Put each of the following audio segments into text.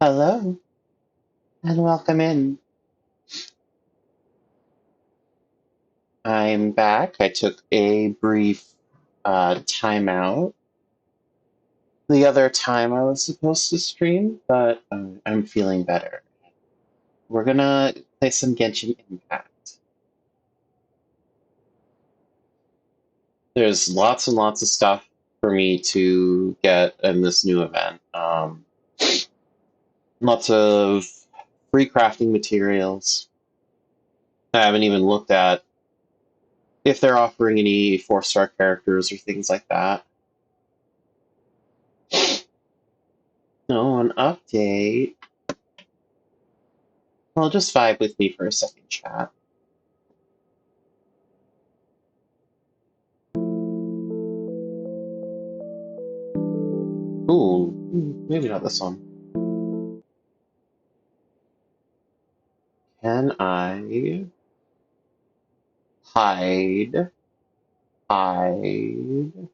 Hello and welcome in. I'm back. I took a brief timeout the other time I was supposed to stream, but I'm feeling better. We're gonna play some Genshin Impact. There's lots and lots of stuff for me to get in this new event. Lots of free crafting materials. I haven't even looked at if they're offering any 4-star characters or things like that. No, an update. Well, just vibe with me for a second, chat. Ooh, maybe not this one. Can I hide? Hide?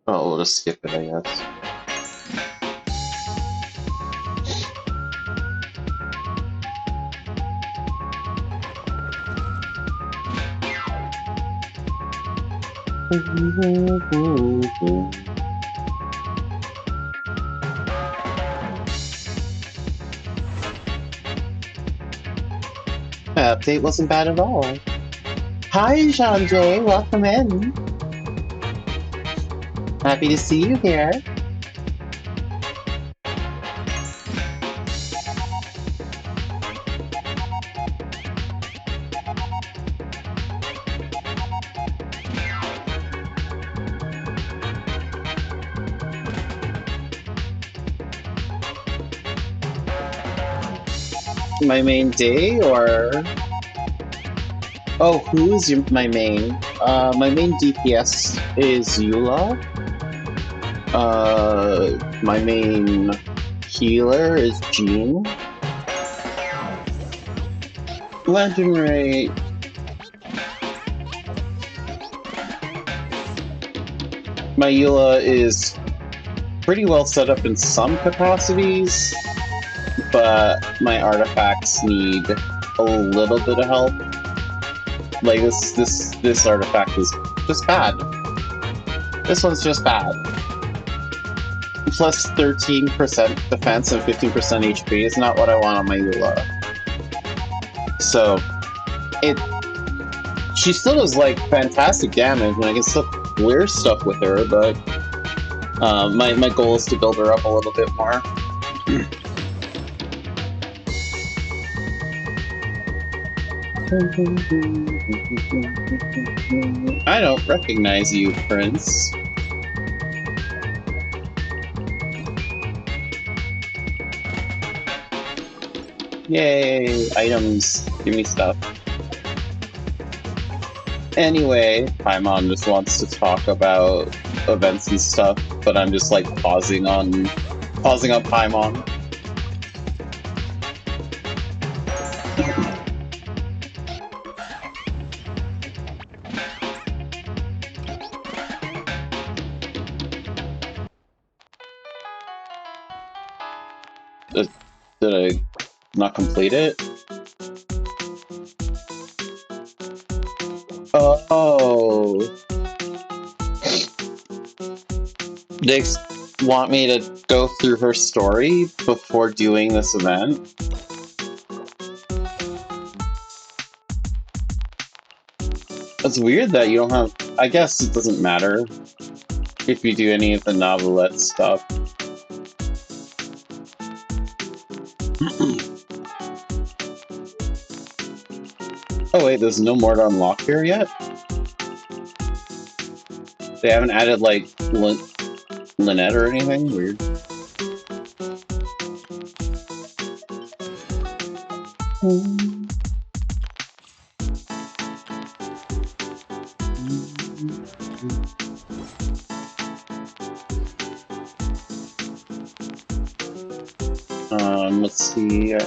Oh, we'll just skip it, I guess. That update wasn't bad at all. Hi, Jean-Jay. Welcome in. Happy to see you here. My main day, or... Oh, who's my main? My main DPS is Eula. My main healer is Jean. Legendary. My Eula is pretty well set up in some capacities, but my artifacts need a little bit of help. Like this artifact is just bad. This one's just bad. Plus 13% defense and 15% HP is not what I want on my Eula. So she still does like fantastic damage, and I can still clear stuff with her, but my goal is to build her up a little bit more. I don't recognize you, Prince. Yay, items. Give me stuff. Anyway, Paimon just wants to talk about events and stuff, but I'm just like pausing on Paimon. Did I not complete it? Oh. They want me to go through her story before doing this event? It's weird that you don't have... I guess it doesn't matter if you do any of the novelette stuff. Oh wait, there's no more to unlock here yet? They haven't added, like, Lynette or anything? Weird. Let's see...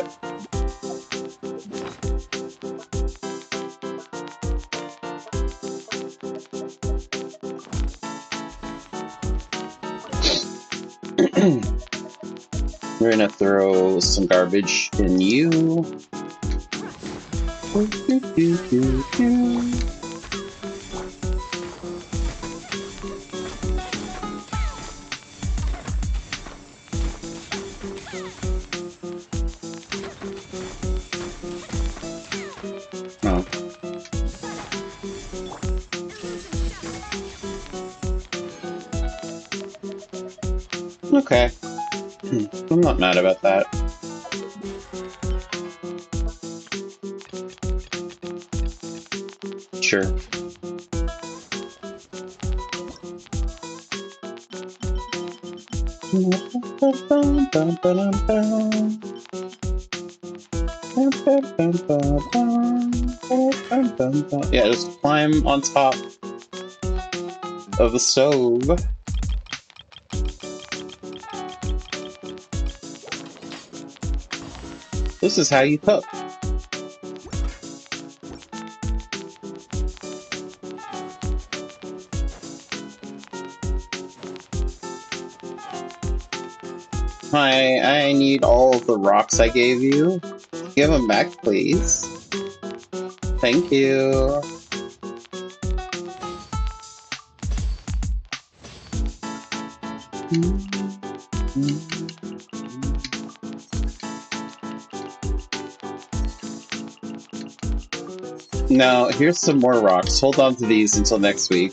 We're gonna throw some garbage in you. Oh. Okay. I'm not mad about that. Sure. Yeah, just climb on top of the stove. This is how you cook. Hi, I need all of the rocks I gave you. Give them back, please. Thank you. Now, here's some more rocks. Hold on to these until next week.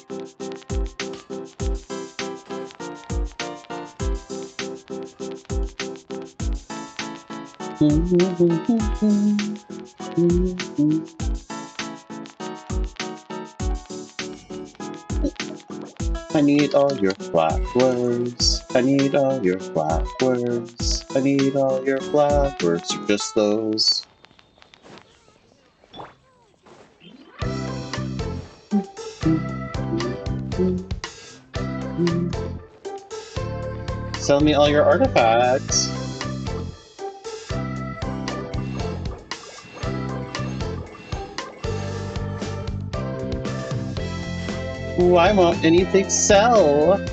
I need all your flowers. I need all your flowers. I need all your flowers, or just those. Sell me all your artifacts. Ooh, I want anything sell.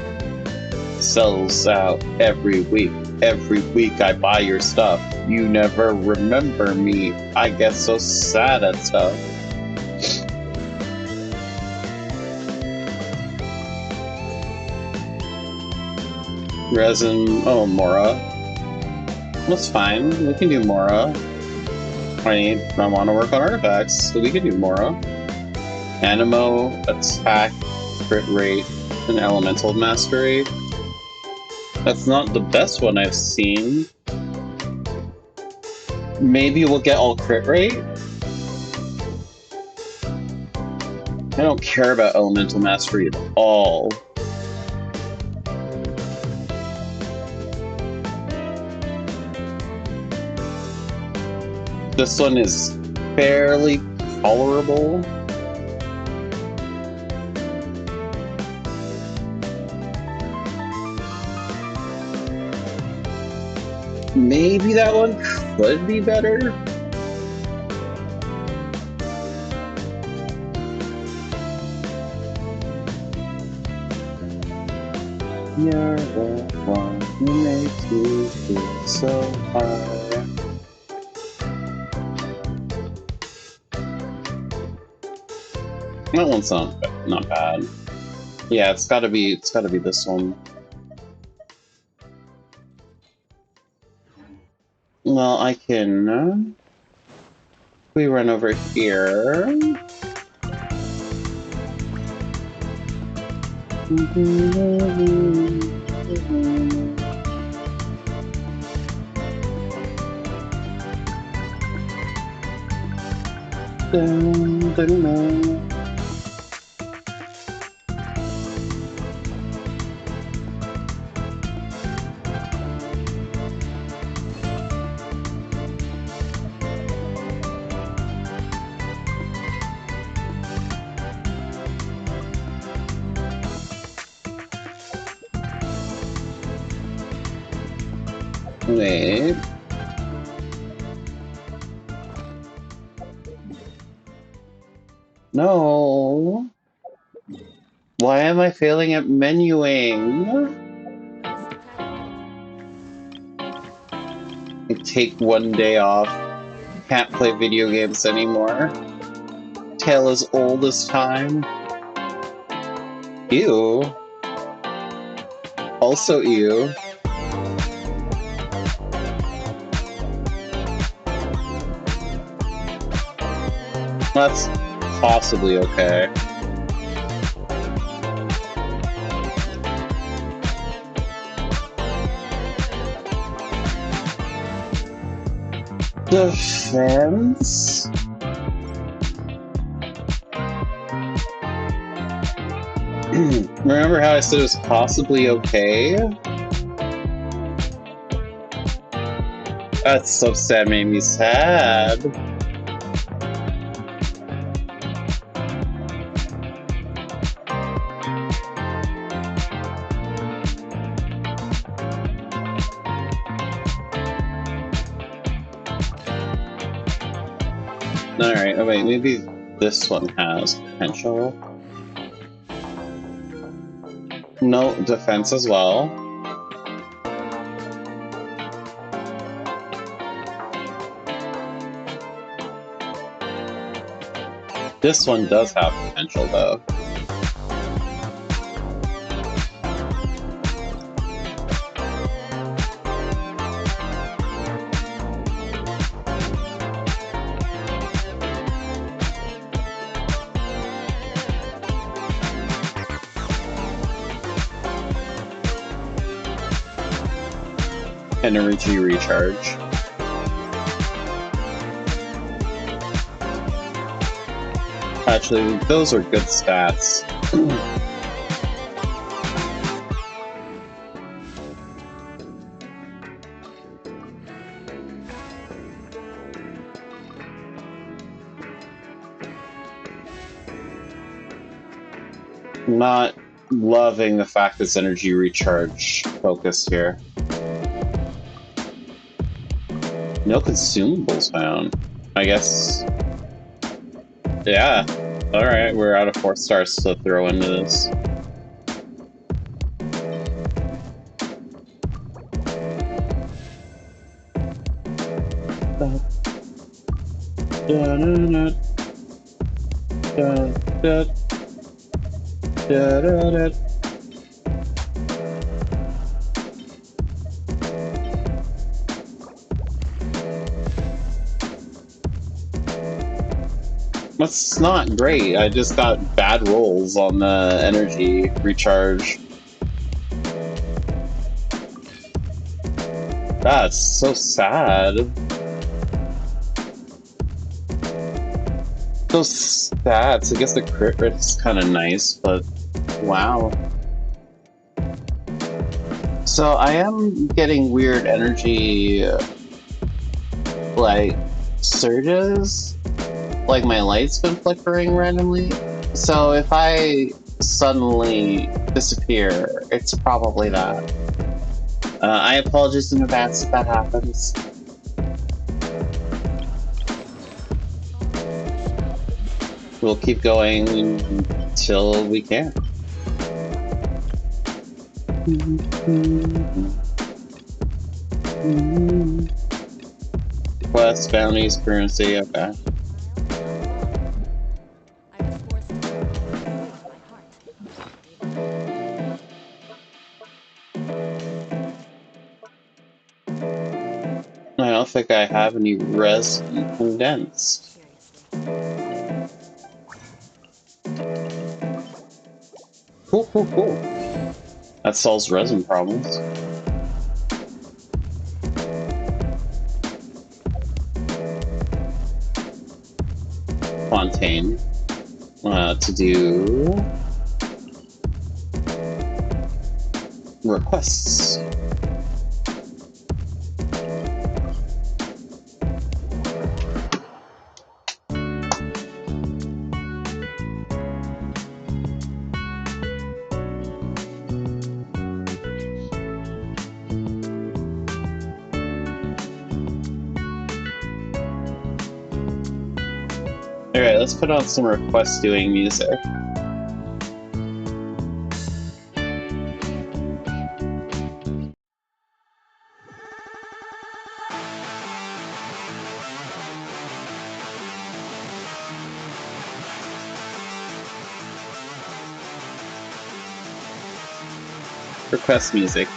Sells out every week. Every week I buy your stuff. You never remember me. I get so sad at stuff. Resin. Oh, Mora. That's fine. We can do Mora. I want to work on artifacts, so we can do Mora. Animo, attack, crit rate, and elemental mastery. That's not the best one I've seen. Maybe we'll get all crit rate? I don't care about elemental mastery at all. This one is fairly tolerable. Maybe that one could be better. You're the one who makes me feel so high. That one's not bad. Yeah, it's gotta be this one. Well, I can. We run over here. Dun, dun, dun. Wait. No. Why am I failing at menuing? take one day off. Can't play video games anymore. Tale as old as time. Ew. Also ew. That's possibly okay. Defense? Remember how I said it was possibly okay? That subset made me sad. Alright, oh wait, maybe this one has potential. No, defense as well. This one does have potential, though. Energy recharge. Actually, those are good stats. Not loving the fact it's energy recharge focused here. No consumables found. I guess. Yeah. Alright, we're out of 4 stars to throw into this. That's not great. I just got bad rolls on the energy recharge. That's so sad. Those stats, I guess the crit rate is kind of nice, but wow. So I am getting weird energy, like, surges. Like my light's been flickering randomly. So if I suddenly disappear, it's probably that. I apologize in advance if that happens. We'll keep going until we can. Quest, bounties, currency, okay. I don't think I have any resin condensed. Cool. That solves resin problems. Fontaine. To do requests. Alright, let's put on some request doing music. Request music.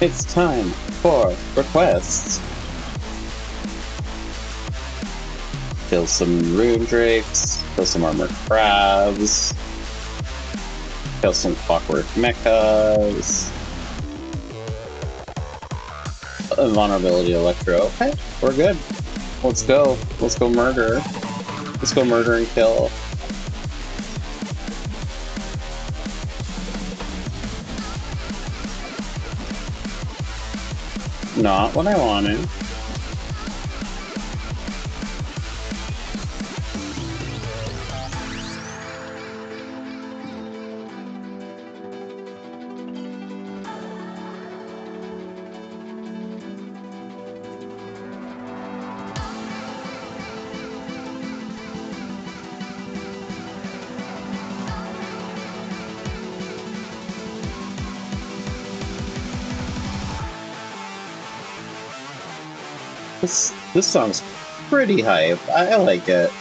It's time for requests. Kill some rune drakes, kill some armored crabs, kill some clockwork mechas. Invulnerability electro. Okay, we're good. Let's go. Let's go murder. Let's go murder and kill. Not what I wanted. This song's pretty hype. I like it.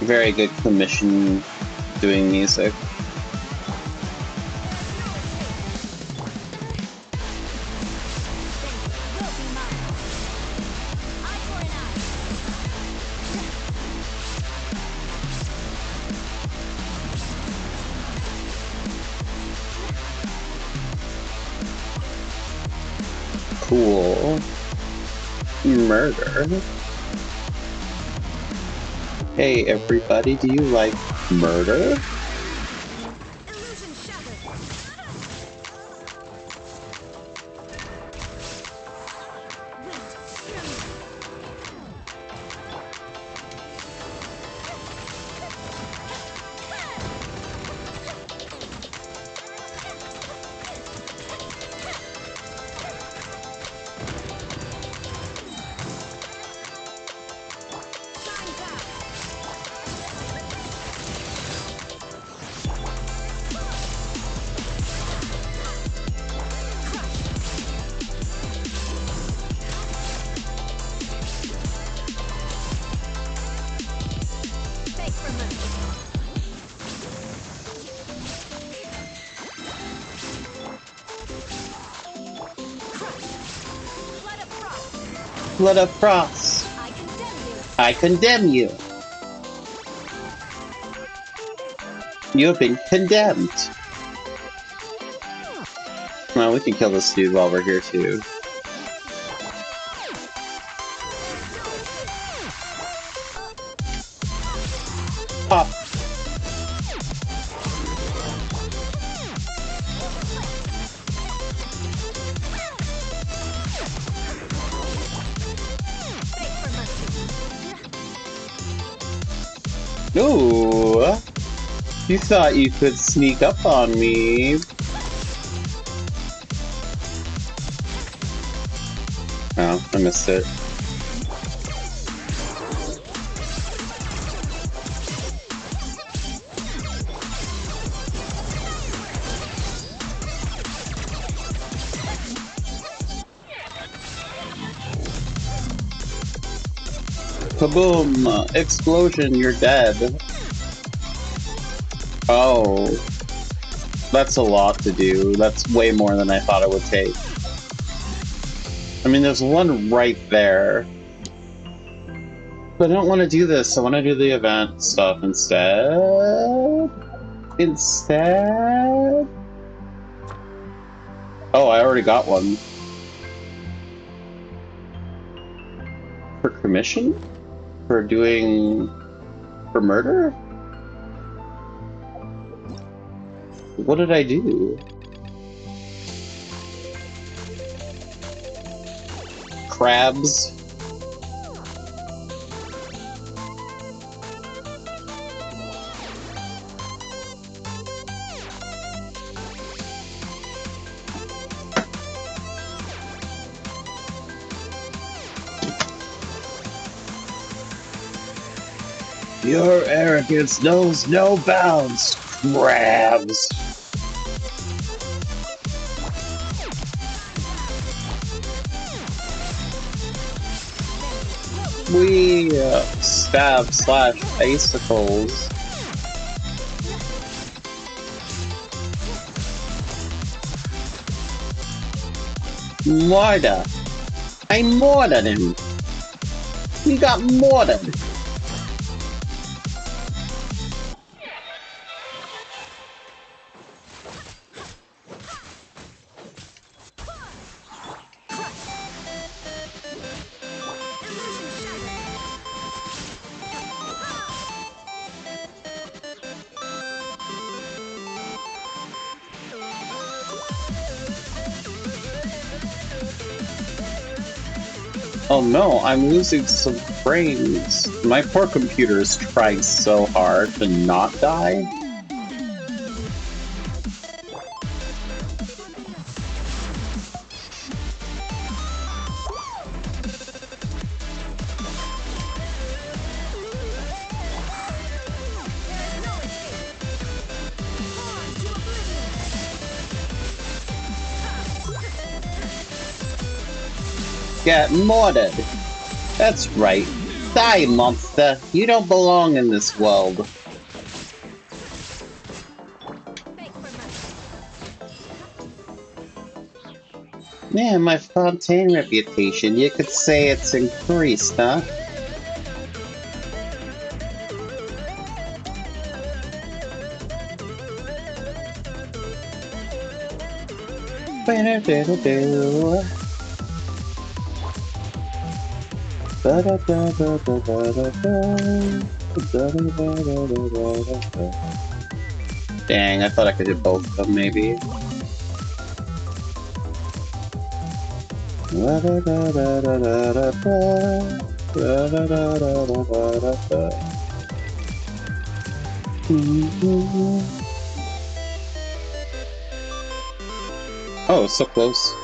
Very good commission doing music. Cool. Murder. Hey everybody, do you like murder? Blood of Frost. I condemn you. You have been condemned. Well, we can kill this dude while we're here too. Pop. Ooh, you thought you could sneak up on me. Oh, I missed it. Kaboom! Explosion, you're dead. Oh. That's a lot to do. That's way more than I thought it would take. I mean, there's one right there. But I don't want to do this. I want to do the event stuff instead. Oh, I already got one. For commission? For murder? What did I do? Crabs? Your arrogance knows no bounds, crabs. We stab slash icicles. Mortar. I mortared him. He got mortared. Oh no, I'm losing some frames. My poor computer is trying so hard to not die. Get mortared. That's right. Die, monster. You don't belong in this world. Man, my Fontaine reputation, you could say it's increased, huh? Dang, I thought I could hit both of them, maybe. Oh, so close.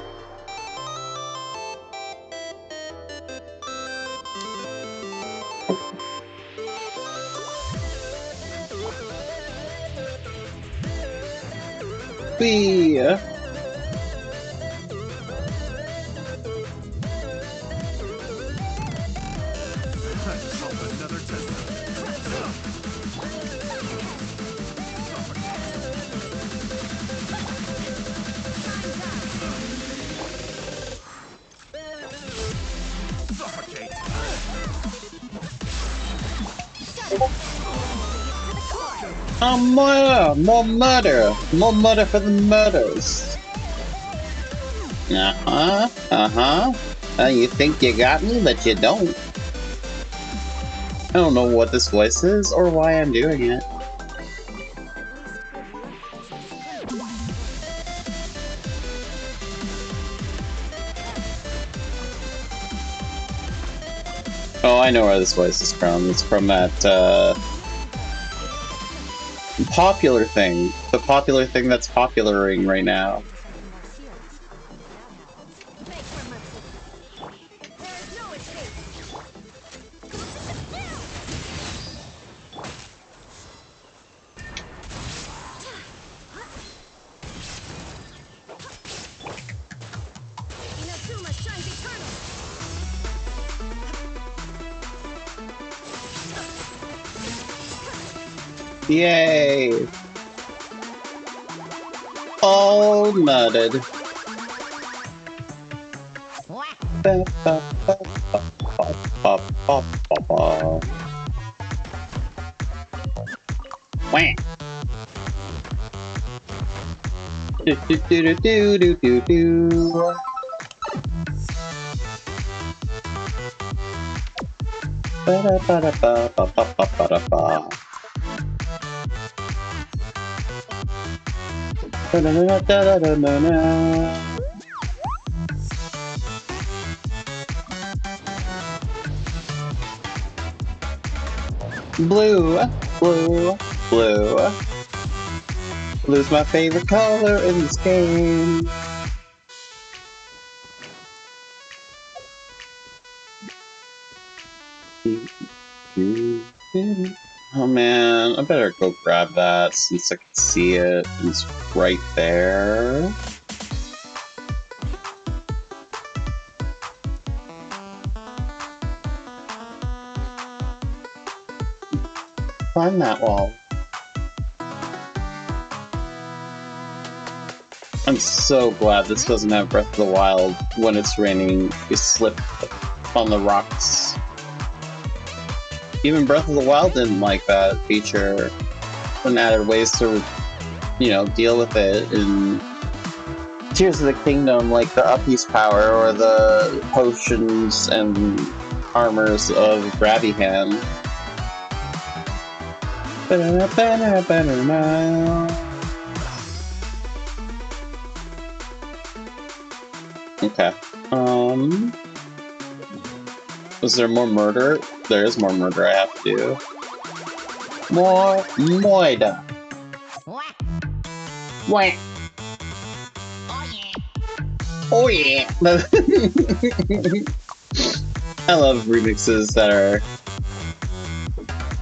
Whee! Oh, more murder! More murder for the murders! You think you got me, but you don't. I don't know what this voice is or why I'm doing it. Oh, I know where this voice is from. It's from that, popular thing. The popular thing that's popularing right now. Yay! All murdered. Wham! Do do do do do do do. Ba da ba da ba ba ba ba ba da ba. Da da da da da da da. Blue, blue, blue. Blue's my favorite color in this game. Oh man, I better go grab that since I can see it. It's right there. Climb that wall. I'm so glad this doesn't have Breath of the Wild. When it's raining, you slip on the rocks. Even Breath of the Wild didn't like that feature and added ways to, you know, deal with it in Tears of the Kingdom, like the Uppies power or the potions and armors of Grabby Hand. Okay. Is there more murder? There is more murder I have to do. More moida. Wah. Oh yeah. I love remixes that are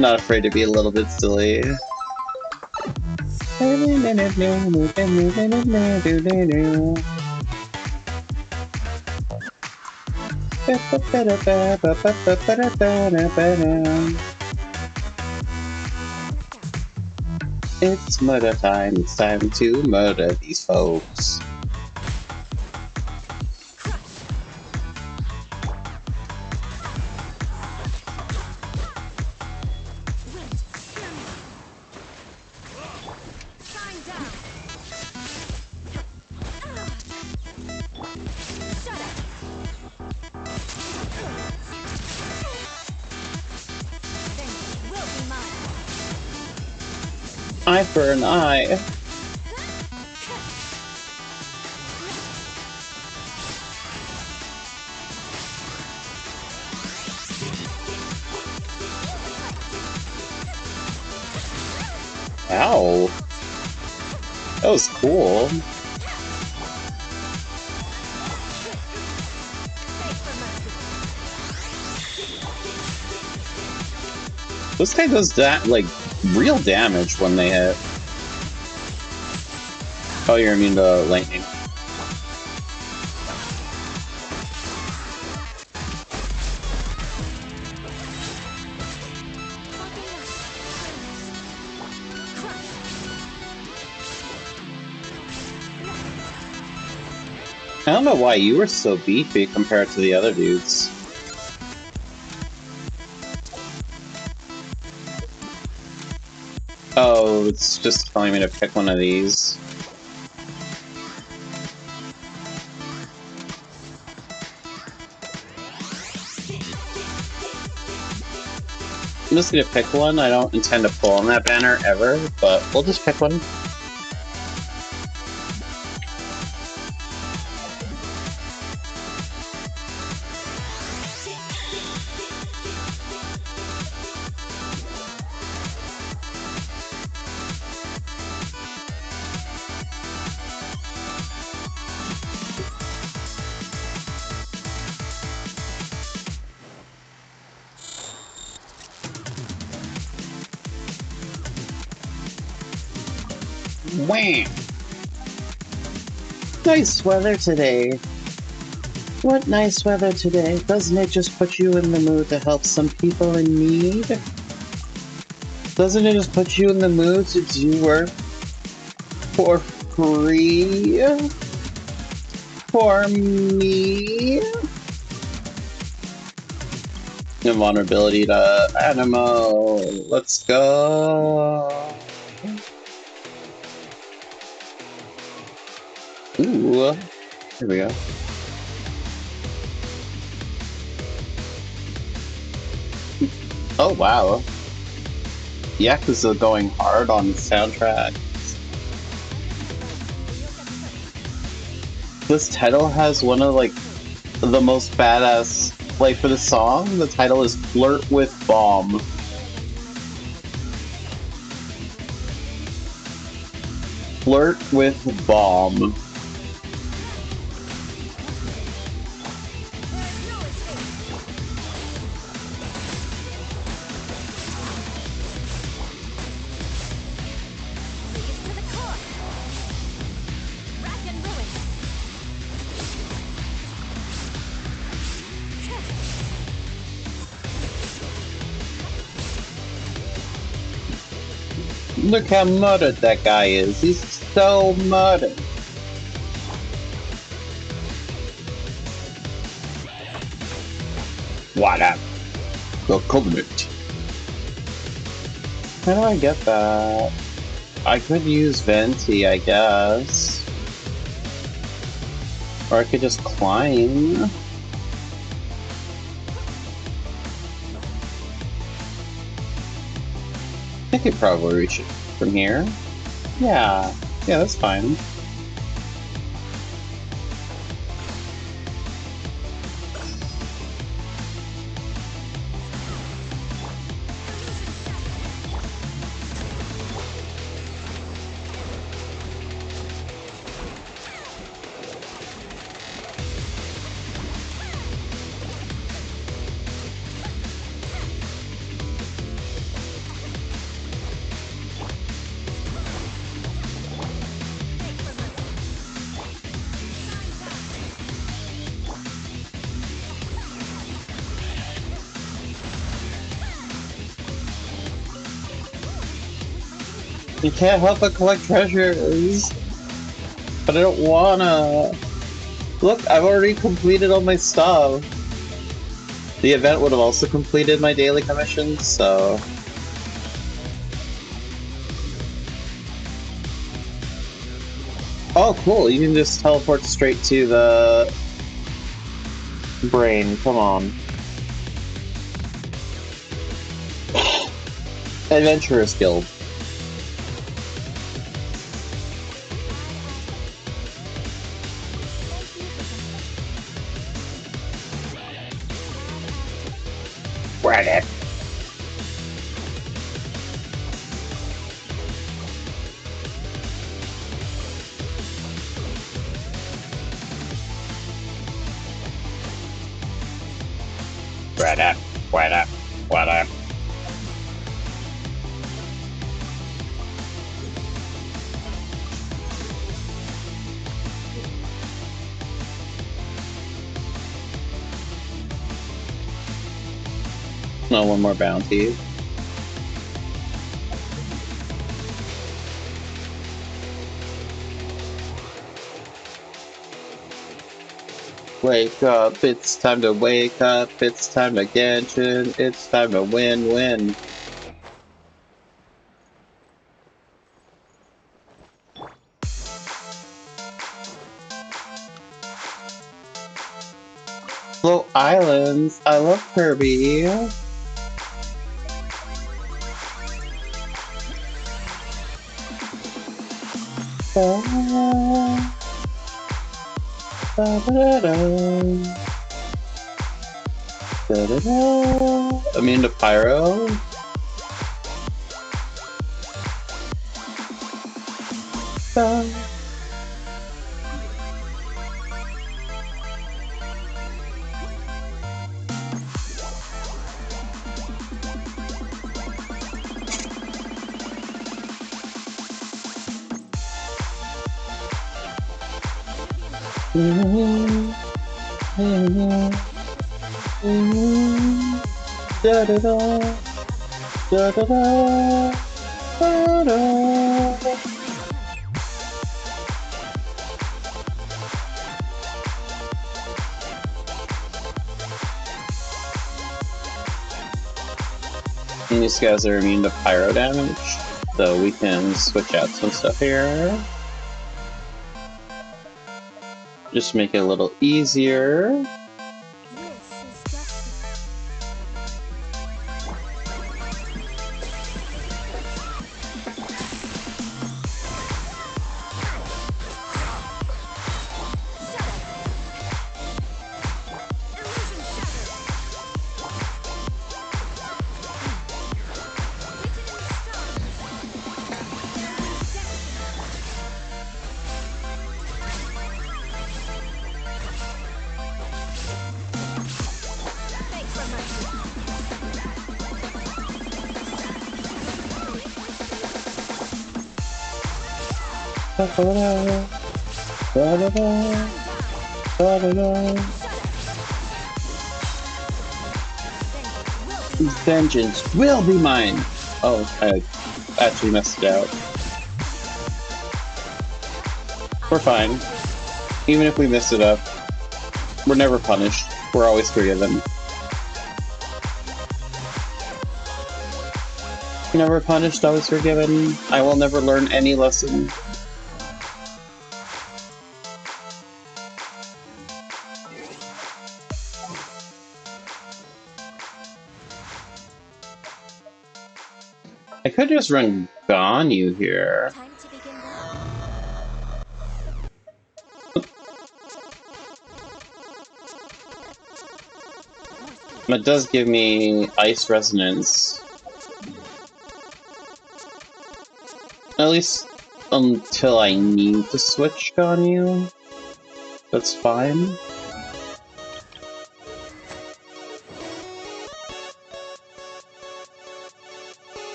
not afraid to be a little bit silly. It's murder time, it's time to murder these folks. Eye for an eye. Ow. That was cool. This guy does that, like, real damage when they hit. Oh, you're immune to lightning. I don't know why you were so beefy compared to the other dudes. Oh, it's just telling me to pick one of these. I'm just gonna pick one. I don't intend to pull on that banner ever, but we'll just pick one. Wham! Nice weather today. What nice weather today. Doesn't it just put you in the mood to help some people in need? Doesn't it just put you in the mood to do work for free? For me? Invulnerability to animal. Let's go. Ooh. Here we go. Oh wow. Yakuza going hard on the soundtrack. This title has one of like the most badass, like for the song, the title is Flirt with Bomb. Flirt with Bomb. Look how muddied that guy is. He's so muddied. What up? The Covenant. How do I get that? I could use Venti, I guess. Or I could just climb. I could probably reach it from here. Yeah, that's fine. You can't help but collect treasures. But I don't wanna. Look, I've already completed all my stuff. The event would have also completed my daily commissions, so... Oh, cool, you can just teleport straight to the... brain, come on. Adventurers Guild. Reddit. What up? No, one more bounty. Wake up, it's time to wake up, it's time to Genshin, it's time to win. Little islands, I love Kirby. Immune to Pyro? And these guys are immune to pyro damage, so we can switch out some stuff here. Just make it a little easier. These vengeance will be mine! Oh, okay. actually messed it out. We're fine. Even if we mess it up, we're never punished. We're always forgiven. Never punished, always forgiven. I will never learn any lesson. I could just run Ganyu here. It does give me Ice Resonance. At least until I need to switch Ganyu. That's fine.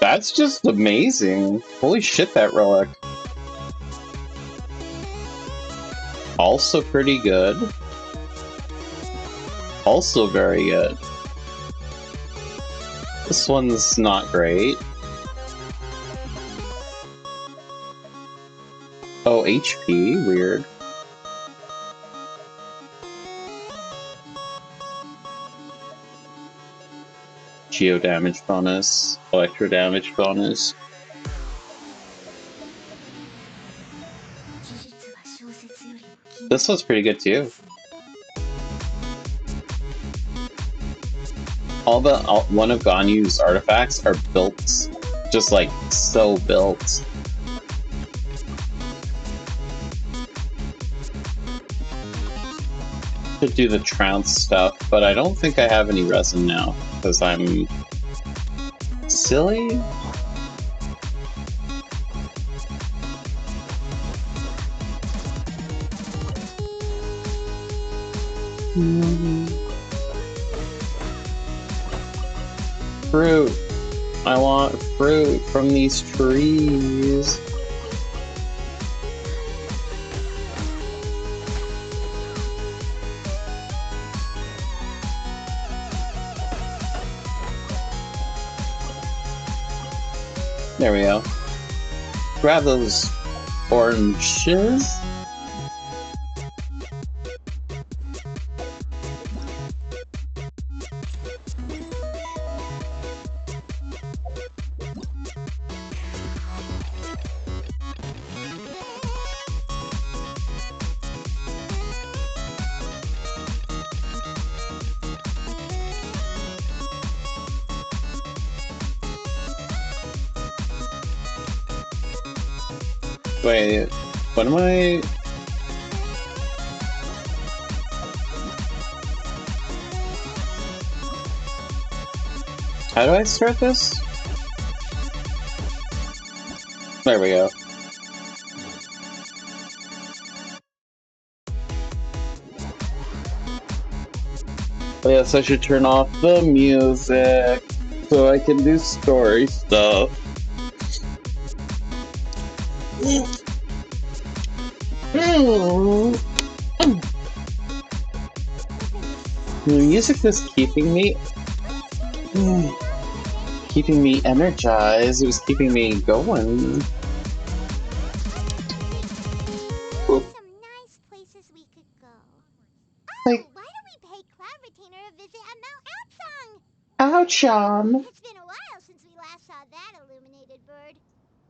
That's just amazing. Holy shit, that relic. Also pretty good. Also very good. This one's not great. Oh, HP? Weird. Geo damage bonus. Electro damage bonus. This one's pretty good too. One of Ganyu's artifacts are built, just like so built. Should do the trounce stuff, but I don't think I have any resin now because I'm silly. Fruit. I want fruit from these trees. There we go. Grab those oranges. Wait, what am I? How do I start this? There we go. Oh, yes, I should turn off the music so I can do story stuff. The music is keeping me energized. It was keeping me going. Some nice places we could go. Oh, Like, why don't we pay Cloud Retainer a visit at Mount Atsung? Ouchon. It's been a while since we last saw that illuminated bird.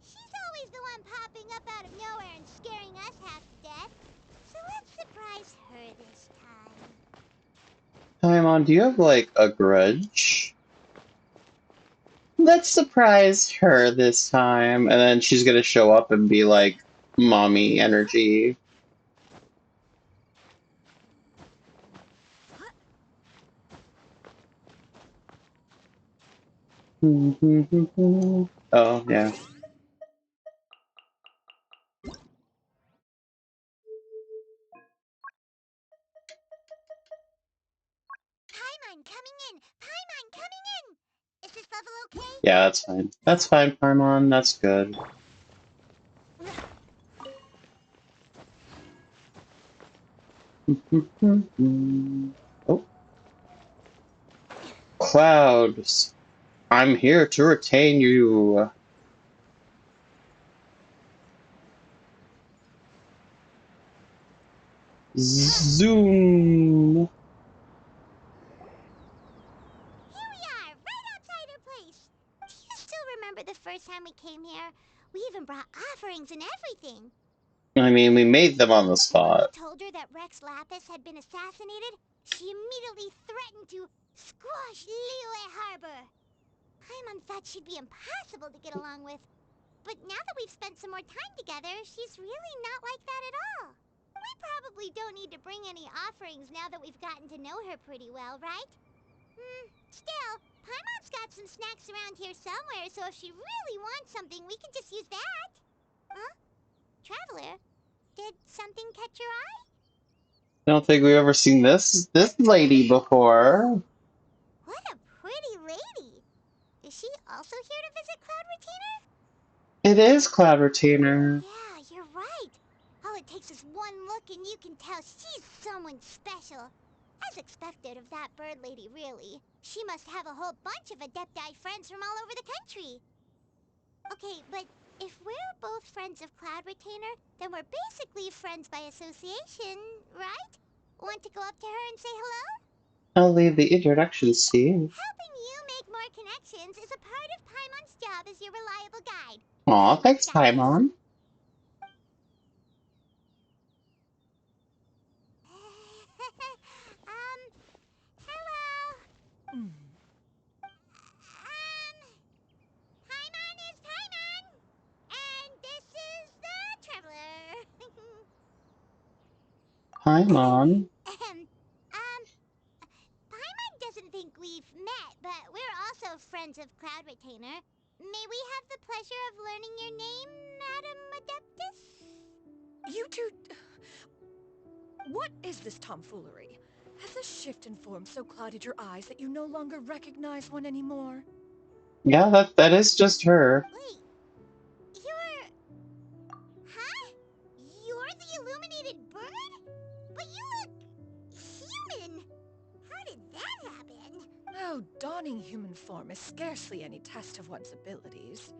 She's always the one popping up out of nowhere and scaring us half to death. So let's surprise her this time. Paimon, do you have, like, a grudge? Let's surprise her this time. And then she's gonna show up and be like, mommy energy. Oh, yeah. Paimon coming in! Paimon coming in! Is this level okay? Yeah, that's fine. That's fine, Paimon. That's good. Oh. Clouds. I'm here to retain you. Zoom. Here we are, right outside her place. Do you still remember the first time we came here? We even brought offerings and everything. I mean, we made them on the And when we spot. told her that Rex Lapis had been assassinated, she immediately threatened to squash Liyue Harbor. Paimon thought she'd be impossible to get along with. But now that we've spent some more time together, she's really not like that at all. We probably don't need to bring any offerings now that we've gotten to know her pretty well, right? Still, Paimon's got some snacks around here somewhere, so if she really wants something, we can just use that. Huh? Traveler, did something catch your eye? I don't think we've ever seen this lady before. What a pretty lady. Is she also here to visit Cloud Retainer? It is Cloud Retainer. Yeah, you're right. All it takes is one look and you can tell she's someone special. As expected of that bird lady, really. She must have a whole bunch of Adepti friends from all over the country. Okay, but if we're both friends of Cloud Retainer, then we're basically friends by association, right? Want to go up to her and say hello? I'll leave the introductions to you. Helping you make more connections is a part of Paimon's job as your reliable guide. Aw, Paimon's thanks, got this. Paimon. Hello. Paimon is Paimon, and this is the Traveler. Paimon. Paimon doesn't think we've met, but we're also friends of Cloud Retainer. May we have the pleasure of learning your name, Madam Adeptus? You two... What is this tomfoolery? Has this shift in form so clouded your eyes that you no longer recognize one anymore? Yeah, that is just her. Wait, you're... Huh? You're the illuminated bird? But you look... human! How did that happen? Oh, donning human form is scarcely any test of one's abilities.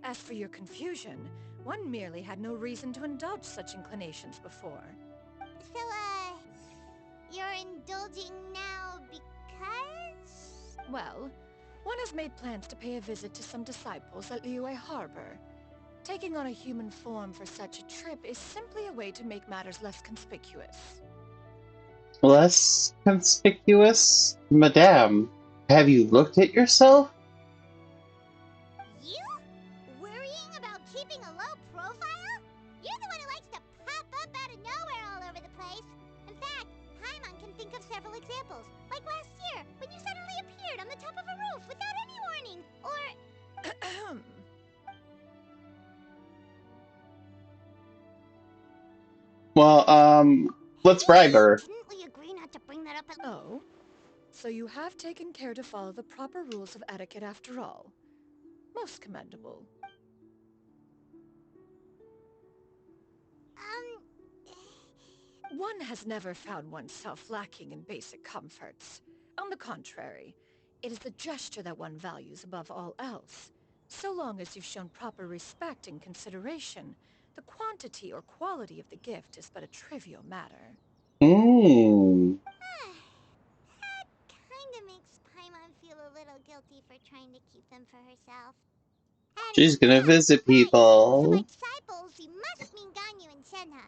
As for your confusion, one merely had no reason to indulge such inclinations before. So, you're indulging now because? Well, one has made plans to pay a visit to some disciples at Liyue Harbor. Taking on a human form for such a trip is simply a way to make matters less conspicuous. Less conspicuous? Madame, have you looked at yourself? You? Worrying about keeping a low profile? You're the one who likes to pop up out of nowhere all over the place. In fact, Paimon can think of several examples. Like last year, when you suddenly appeared on the top of a roof without any warning. Or... Well, let's bribe Hey! her. Didn't we agree not to bring that up at... Oh? So you have taken care to follow the proper rules of etiquette after all. Most commendable. One has never found oneself lacking in basic comforts. On the contrary, it is the gesture that one values above all else. So long as you've shown proper respect and consideration, the quantity or quality of the gift is but a trivial matter. Mmm. That kinda makes Paimon feel a little guilty for trying to keep them for herself. And, She's gonna visit right! So by people. disciples, you must mean Ganyu and Senha.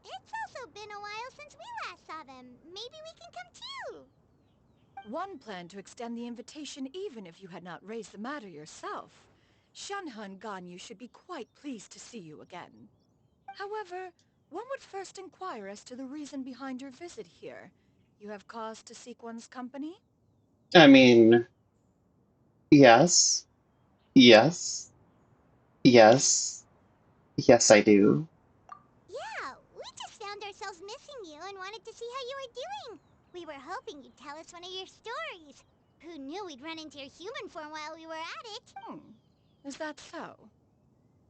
It's also been a while since we last saw them. Maybe we can come too! One planned to extend the invitation even if you had not raised the matter yourself. Xianyun Ganyu should be quite pleased to see you again. However, one would first inquire as to the reason behind your visit here. You have cause to seek one's company? I mean, yes. Yes. Yes. Yes, I do. Yeah, we just found ourselves missing you and wanted to see how you were doing. We were hoping you'd tell us one of your stories. Who knew we'd run into your human form while we were at it? Is that so?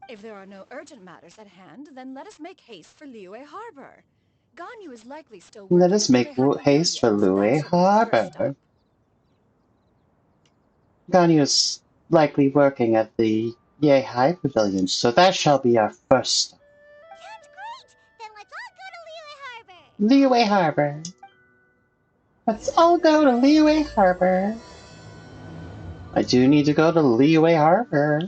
If there are no urgent matters at hand, then let us make haste for Liyue Harbor. Ganyu is likely still Let working us at Liyue make haste for Hyperion, so that Liyue should be our first stop. Harbor. Ganyu is likely working at the Yay High Pavilion, so that shall be our first stop. Sounds great! Then let's all go to Liyue Harbor! Liyue Harbor. Let's all go to Liyue Harbor. I do need to go to Liyue Harbor.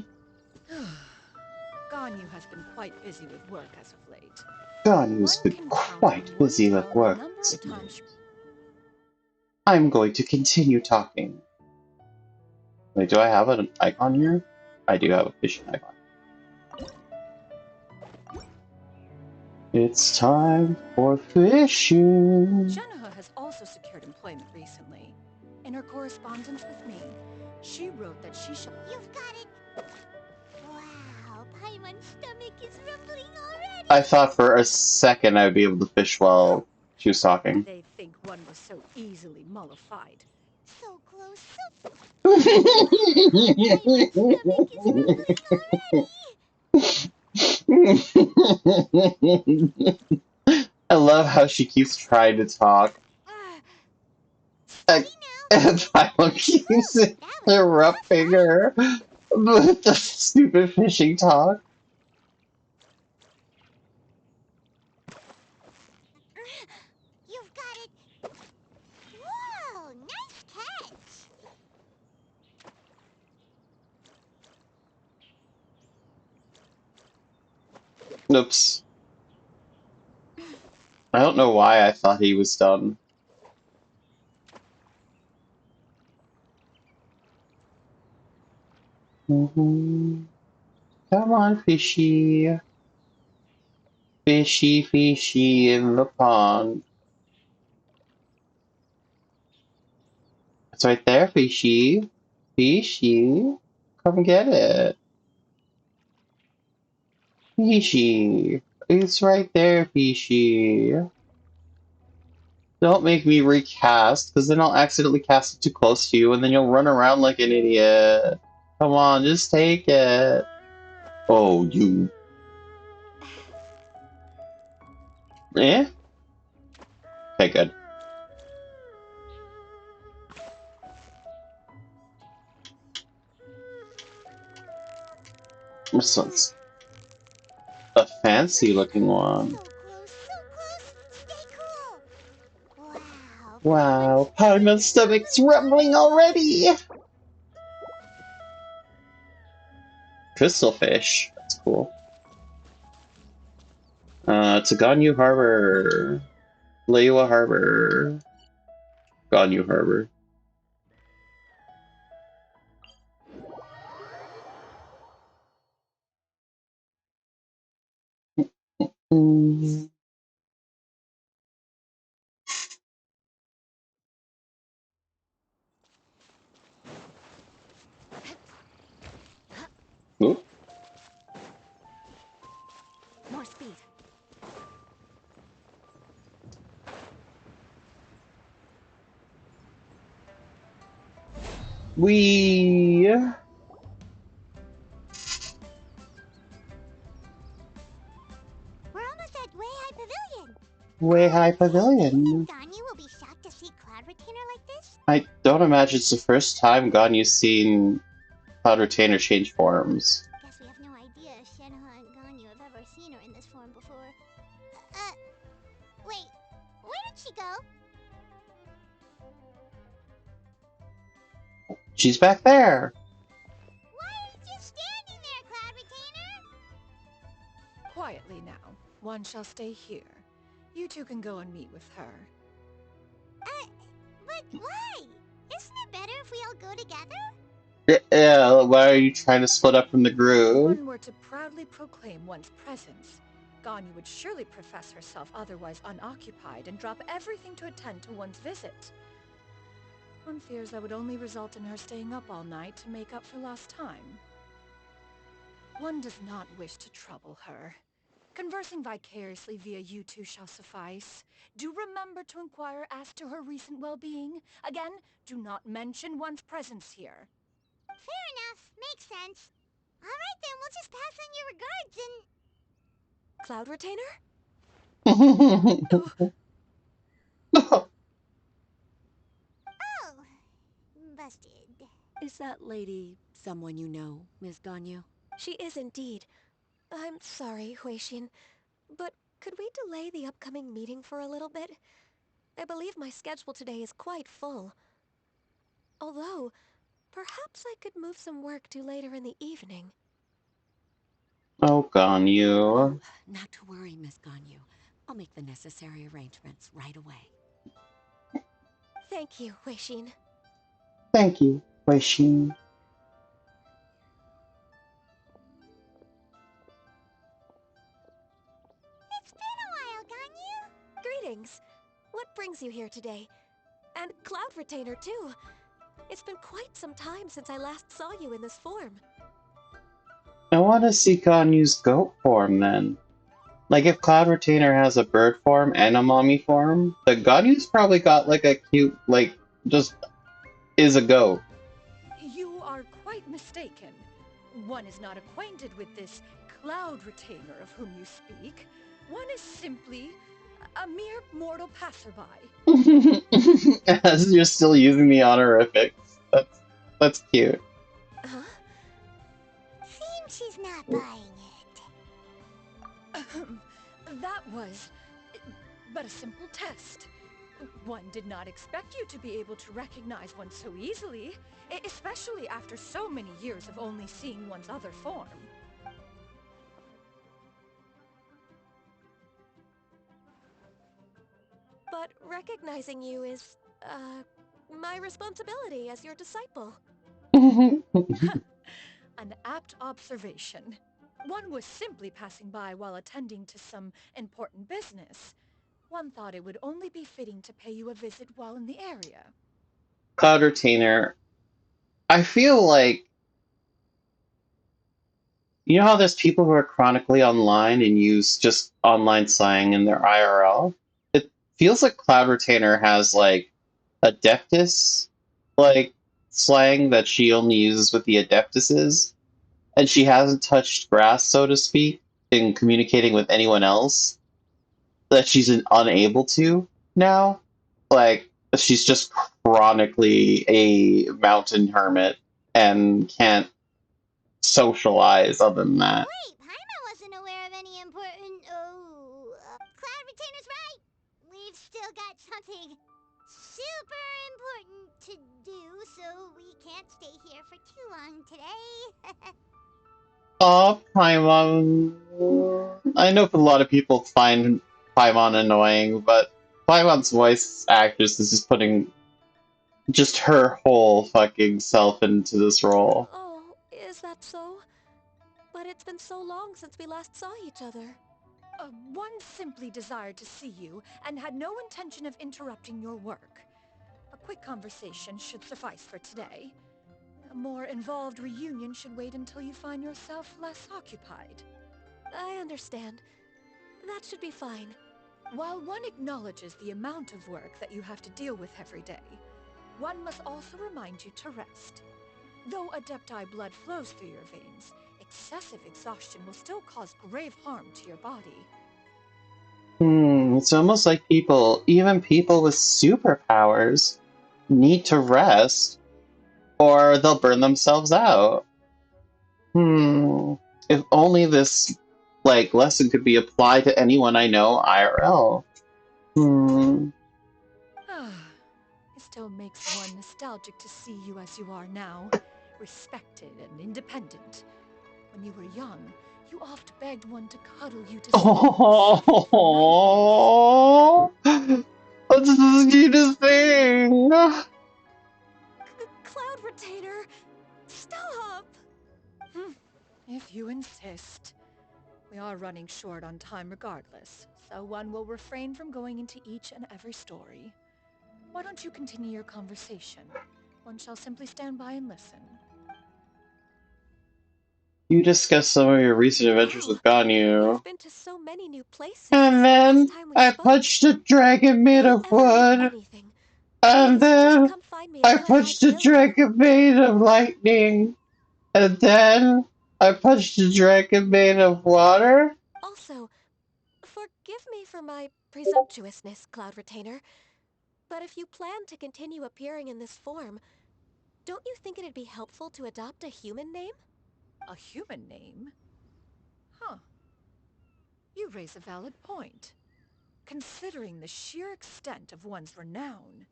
Ganyu has been quite busy with work as of late. Ganyu's One been can count on quite one busy with hand the work. number of times. I'm going to continue talking. Wait, do I have an icon here? I do have a fishing icon. It's time for fishing. Xianyun has also secured employment recently. In her correspondence with me, she wrote that she shall. You've got it! Wow, Paimon's stomach is rumbling already! I thought for a second I'd be able to fish while she was talking. They think one was so easily mollified. So close, so... Paimon's stomach is rumbling already! I love how she keeps trying to talk. Steady And now! Paimon keeps Whew, that was a tough interrupting fight! her with the stupid fishing talk. You've got it! Whoa, nice catch! Oops. I don't know why I thought he was done. Come on, fishy. Fishy, fishy in the pond. It's right there, fishy. Fishy. Come get it. Fishy. It's right there, fishy. Don't make me recast, because then I'll accidentally cast it too close to you, and then you'll run around like an idiot. Come on, just take it. Oh, you. Eh? Okay, good. This one's a fancy looking one. So close, so close! Stay cool! Wow, Wow, Paimon's Paimon's stomach's rumbling already! Crystal fish. That's cool. It's a Ganyu Harbor. Liyue Harbor. Ganyu Harbor. Mm. Oop. More speed. We We're almost at Way High Pavilion! Way High Do you Pavilion. think Ganyu will be shocked to see Cloud Retainer like this? I don't imagine it's the first time Ganyu's seen Cloud Retainer change forms. Guess we have no idea if Shenhe and Ganyu have ever seen her in this form before. Wait, where did she go? She's back there. Why are you just standing there, Cloud Retainer? Quietly now. One shall stay here. You two can go and meet with her. But why? Isn't it better if we all go together? Yeah, why are you trying to split up from the If group? one were to proudly proclaim one's presence, Ganyu would surely profess herself otherwise unoccupied and drop everything to attend to one's visit. One fears that would only result in her staying up all night to make up for lost time. One does not wish to trouble her. Conversing vicariously via you two shall suffice. Do remember to inquire as to her recent well-being. Again, do not mention one's presence here. Fair enough. Makes sense. Alright then, we'll just pass on your regards and... Cloud Retainer? Oh, busted. Is that lady someone you know, Miss Ganyu? She is indeed. I'm sorry, Huixin, but could we delay the upcoming meeting for a little bit? I believe my schedule today is quite full. Although, perhaps I could move some work to later in the evening. Oh, Oh, Ganyu. not to worry, Miss Ganyu. I'll make the necessary arrangements right away. Thank you, Huixin. Thank you, Wishing. It's been a while, Ganyu. Greetings. What brings you here today? And Cloud Retainer, too. It's been quite some time since I last saw you in this form. I want to see Ganyu's goat form then. Like, if Cloud Retainer has a bird form and a mommy form, the Ganyu's probably got like a cute, like, just is a goat. You are quite mistaken. One is not acquainted with this cloud retainer of whom you speak. One is simply a mere mortal passerby. As you're still using the honorifics. That's cute. Huh? Seems she's not buying it. That was but a simple test. One did not expect you to be able to recognize one so easily, especially after so many years of only seeing one's other form. But recognizing you is, my responsibility as your disciple. An apt observation. One was simply passing by while attending to some important business. One thought it would only be fitting to pay you a visit while in the area. Cloud Retainer. I feel like you know how there's people who are chronically online and use just online slang in their IRL? It feels like Cloud Retainer has like Adeptus like slang that she only uses with the Adeptuses, and she hasn't touched grass, so to speak, in communicating with anyone else that she's unable to now. Like she's just chronically a mountain hermit and can't socialize other than that. Wait, Paimon wasn't aware of any important. Oh, Cloud Retainer's right. We've still got something super important to do, so we can't stay here for too long today. Oh, Paimon. I know a lot of people find Paimon annoying, but Paimon's voice actress is just putting just her whole fucking self into this role. Oh, is that so? But it's been so long since we last saw each other. One simply desired to see you and had no intention of interrupting your work. A quick conversation should suffice for today. A more involved reunion should wait until you find yourself less occupied. I understand. That should be fine. While one acknowledges the amount of work that you have to deal with every day, one must also remind you to rest. Though Adepti blood flows through your veins, excessive exhaustion will still cause grave harm to your body. It's almost like people, even people with superpowers, need to rest or they'll burn themselves out. Hmm. If only this like lesson could be applied to anyone I know IRL. Hmm. It still makes one nostalgic to see you as you are now, respected and independent. When you were young, you oft begged one to cuddle you to sleep and suffered for nightmares. Oh, that's the cutest thing. Cloud Retainer! Stop! If you insist. We are running short on time regardless, so one will refrain from going into each and every story. Why don't you continue your conversation? One shall simply stand by and listen. You discussed some of your recent adventures Wow, with Ganyu. you've been to so many new places And since the last then time we I spoke. punched a dragon If made you of ever need wood. anything, And please just then come find me at I Glenhide punched a Pavilion. dragon made of lightning. And then I punched a dragon made of water. Also, forgive me for my presumptuousness, Cloud Retainer, but if you plan to continue appearing in this form, Don't you think it'd be helpful to adopt a human name? A human name? Huh. You raise a valid point. Considering the sheer extent of one's renown,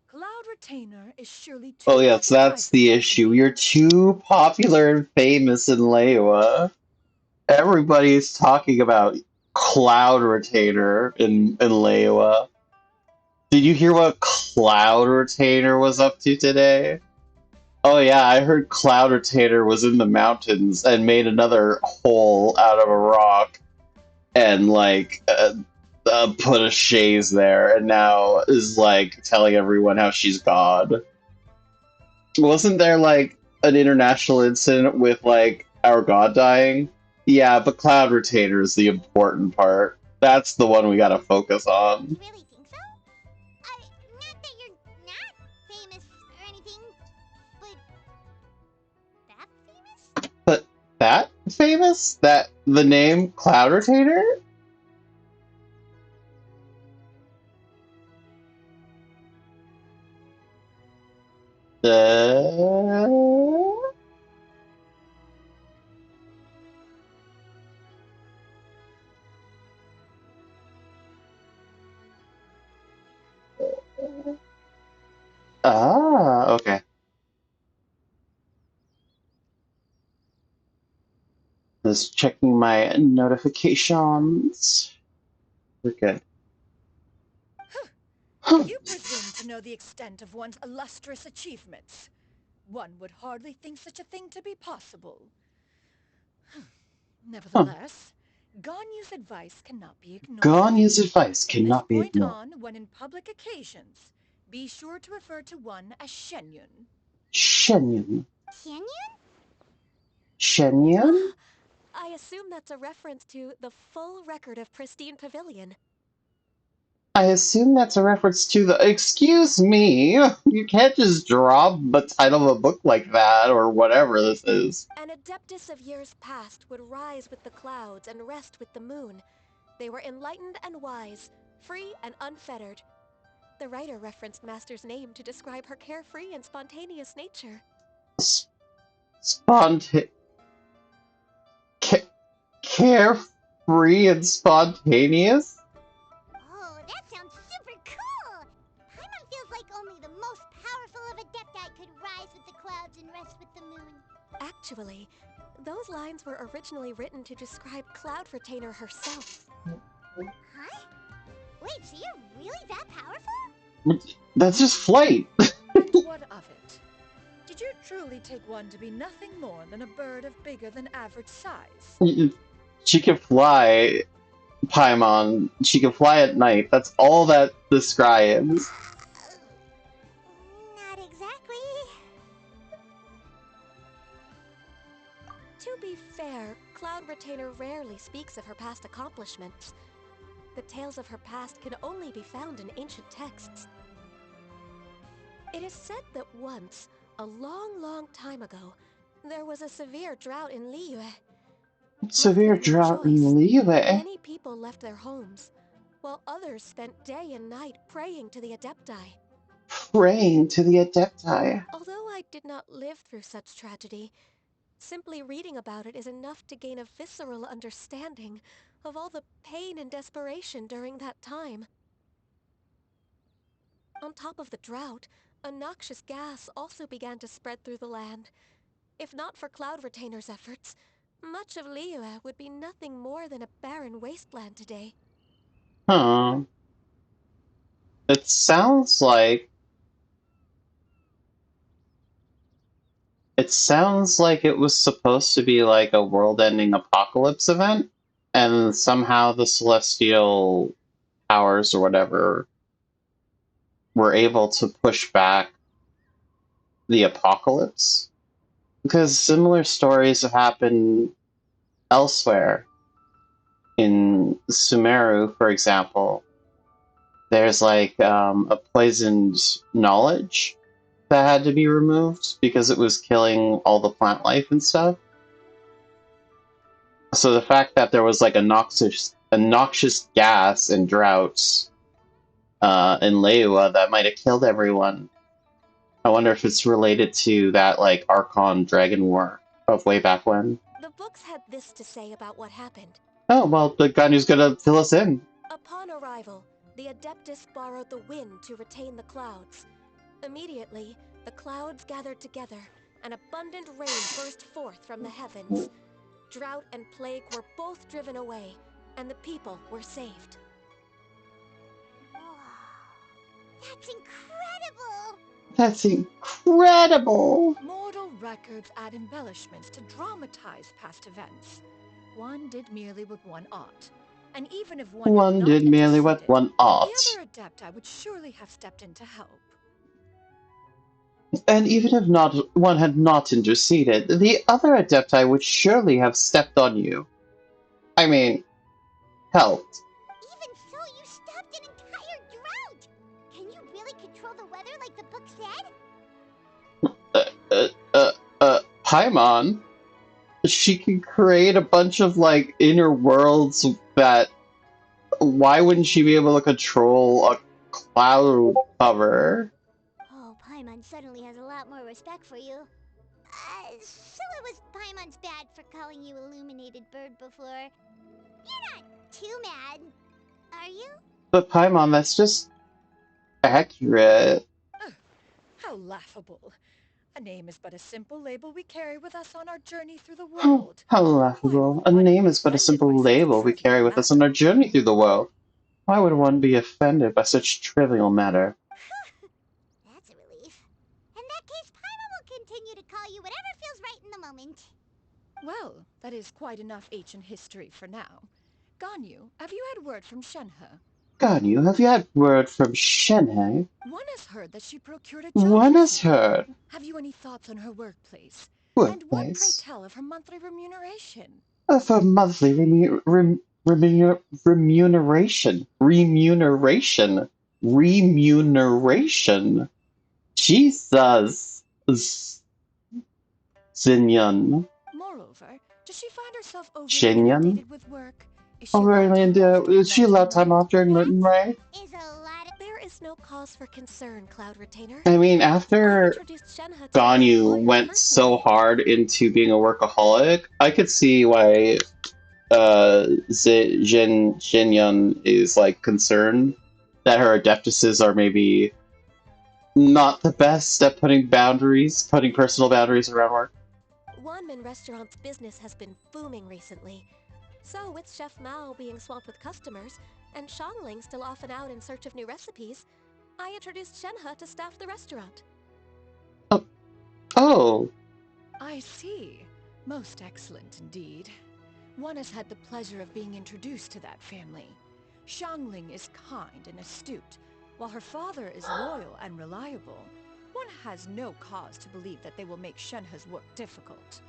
Cloud Retainer is surely too Oh yes, that's the recognizable of a issue. name. You're too popular and famous in Leywa. Everybody's talking about Cloud Retainer in Leywa. Did you hear what Cloud Retainer was up to today? Oh yeah, I heard Cloud Retainer was in the mountains and made another hole out of a rock and put a chaise there and now is like telling everyone how she's God. Wasn't there like an international incident with like our God dying? Yeah, but Cloud Retainer is the important part. That's the one we gotta focus on. You really think so? Not that you're not famous or anything, but that famous? But that famous? That the name Cloud Retainer? Uh... Ah, okay. Just checking my notifications. We're good. You presume to know the extent of one's illustrious achievements. One would hardly think such a thing to be possible. Huh. Nevertheless, Ganyu's advice cannot be ignored. Ganyu's advice From this cannot be point ignored. on, when in public occasions, be sure to refer to one as Xianyun. Xianyun. Xianyun? Xianyun? I assume that's a reference to the full record of Pristine Pavilion. I assume that's a reference to the. Excuse me! You can't just drop the title of a book like that, or whatever this is. An adeptus of years past would rise with the clouds and rest with the moon. They were enlightened and wise, free and unfettered. The writer referenced Master's name to describe her carefree and spontaneous nature. Carefree and spontaneous? Oh, that sounds super cool! Paimon feels like only the most powerful of Adepti could rise with the clouds and rest with the moon. Actually, those lines were originally written to describe Cloud Retainer herself. Huh? Wait, so you're really that powerful? That's just flight! And what of it? Did you truly take one to be nothing more than a bird of bigger than average size? She can fly, Paimon. She can fly at night. That's all that describes. Not exactly. To be fair, Cloud Retainer rarely speaks of her past accomplishments. The tales of her past can only be found in ancient texts. It is said that once, a long, long time ago, there was a severe drought in Liyue. Severe Left with no drought in choice, Liyue. Many people left their homes, while others spent day and night praying to the Adepti. Praying to the Adepti. Although I did not live through such tragedy, simply reading about it is enough to gain a visceral understanding of all the pain and desperation during that time. On top of the drought, a noxious gas also began to spread through the land. If not for Cloud Retainer's efforts, much of Liyue would be nothing more than a barren wasteland today. Huh. It sounds like... It sounds like it was supposed to be like a world-ending apocalypse event, and somehow the celestial powers or whatever were able to push back the apocalypse. Because similar stories have happened elsewhere. In Sumeru, for example, there's like a poisoned knowledge that had to be removed because it was killing all the plant life and stuff. So the fact that there was like a noxious gas and droughts in Leywa that might have killed everyone I wonder if it's related to that, like, Archon Dragon War of way back when. The books had this to say about what happened. Oh, well, the guy who's gonna fill us in. Upon arrival, the Adeptus borrowed the wind to retain the clouds. Immediately, the clouds gathered together, and abundant rain burst forth from the heavens. Drought and plague were both driven away, and the people were saved. That's incredible! That's incredible! Mortal records add embellishments to dramatize past events. One did merely what one ought. And even if one had One not did merely what interceded, one ought. the other Adepti would surely have stepped in to help. And even if not one had not interceded, the other Adepti would surely have stepped on you. I mean, helped. Even so, you stopped an entire drought! Can you really control the weather like the book said? Paimon, she can create a bunch of, like, inner worlds that... Why wouldn't she be able to control a cloud cover? Oh, Paimon suddenly has a lot more respect for you. So it was Paimon's bad for calling you Illuminated Bird before. You're not too mad, are you? But Paimon, that's just... accurate. How laughable. A name is but a simple label we carry with us on our journey through the Oh, world. how laughable. A name is but a simple label we carry with us on our journey through the world. Why would one be offended by such trivial matter? That's a relief. In that case, Paimon will continue to call you whatever feels right in the moment. Well, that is quite enough ancient history for now. Ganyu, have you had word from Shenhe? Ganyu, have you had word from Shenhe? One has heard that she procured a job. One has recently. heard. Have you any thoughts on her workplace? And what, pray Workplace? tell, of her monthly remuneration? Of her monthly remuneration. Remuneration. Jesus. Xianyun. Moreover, does she find herself overly Xianyun? inundated with work? Is she Is she allowed time off during Mountain Ray? Is a lot of... There is no cause for concern, Cloud Retainer. I mean, I've after introduced Shenhe to my Ganyu employer went so personally. hard into being a workaholic, I could see why Xianyun is, like, concerned that her adeptuses are maybe not the best at putting personal boundaries around work. Wanmin Restaurant's business has been booming recently. So, with Chef Mao being swamped with customers, and Shangling still off and out in search of new recipes, I introduced Shenhe to staff the restaurant. Oh. I see. Most excellent indeed. One has had the pleasure of being introduced to that family. Shangling is kind and astute, while her father is loyal and reliable. One has no cause to believe that they will make Shenhe's work difficult.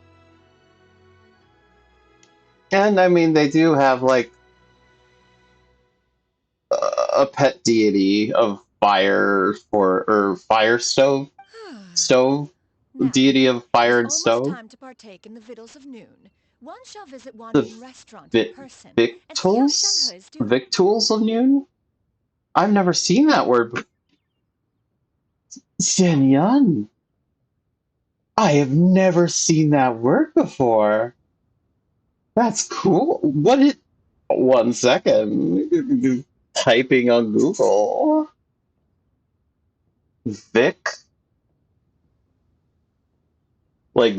And, I mean, they do have, like, a pet deity of fire fire stove? Stove? Now, Deity of fire and it's stove? almost time to partake in the victuals of noon. One shall visit The Wanmin Restaurant in person and see how Victuals? Shenhe is doing. Victuals of noon? I've never seen that word before. Xianyun. I have never seen that word before. That's cool. What is... 1 second. Typing on Google. Vic? Like,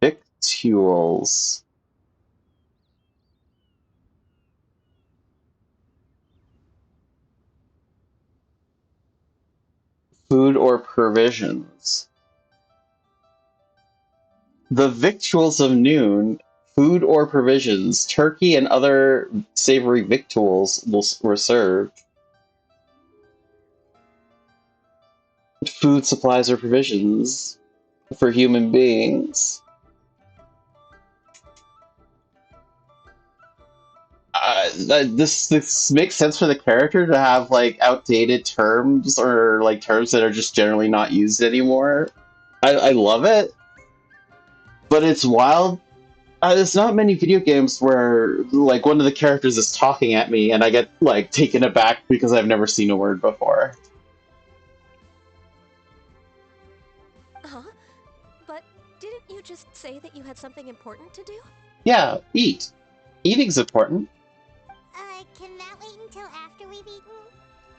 victuals. Food or provisions. The victuals of noon, food or provisions, turkey and other savory victuals were served. Food supplies or provisions for human beings. This makes sense for the character to have, like, outdated terms or, like, terms that are just generally not used anymore. I love it, but it's wild. There's not many video games where, like, one of the characters is talking at me and I get, like, taken aback because I've never seen a word before. say that you had something important to do? Yeah, eat. Eating's important. Can that wait until after we've eaten?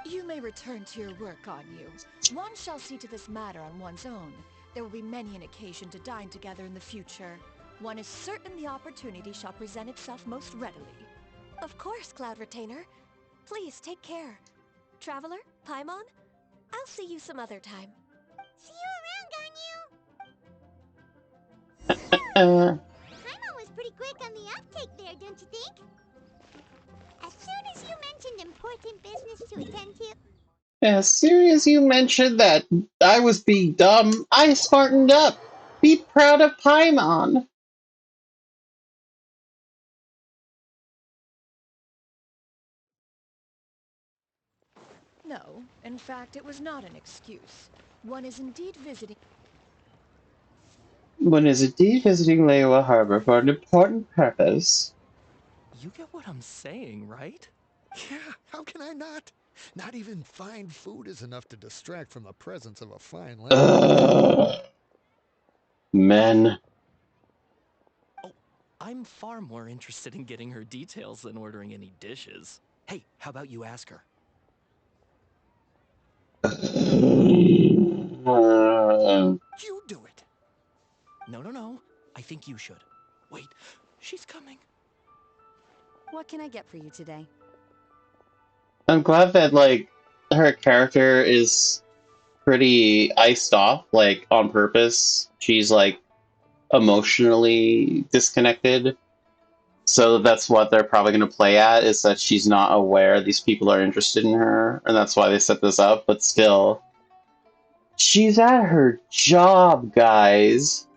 You may return to your work, Ganyu. One shall see to this matter on one's own. There will be many an occasion to dine together in the future. One is certain the opportunity shall present itself most readily. Of course, Cloud Retainer. Please take care. Traveler, Paimon, I'll see you some other time. See you around, Ganyu! Uh, Paimon was pretty quick on the uptake there, don't you think? As soon as you mentioned important business to attend to... as soon as you mentioned that I was being dumb, I smartened up. Be proud of Paimon. No, in fact, it was not an excuse. One is indeed visiting... One is indeed visiting Liyue Harbor for an important purpose. You get what I'm saying, right? Yeah, how can I not? Not even fine food is enough to distract from the presence of a fine lady. Ugh. Men. Oh, I'm far more interested in getting her details than ordering any dishes. Hey, how about you ask her? You do it. No. I think you should. Wait, she's coming. What can I get for you today? I'm glad that, like, her character is pretty iced off, like, on purpose. She's, like, emotionally disconnected. So that's what they're probably going to play at, is that she's not aware these people are interested in her, and that's why they set this up, but still. She's at her job, guys.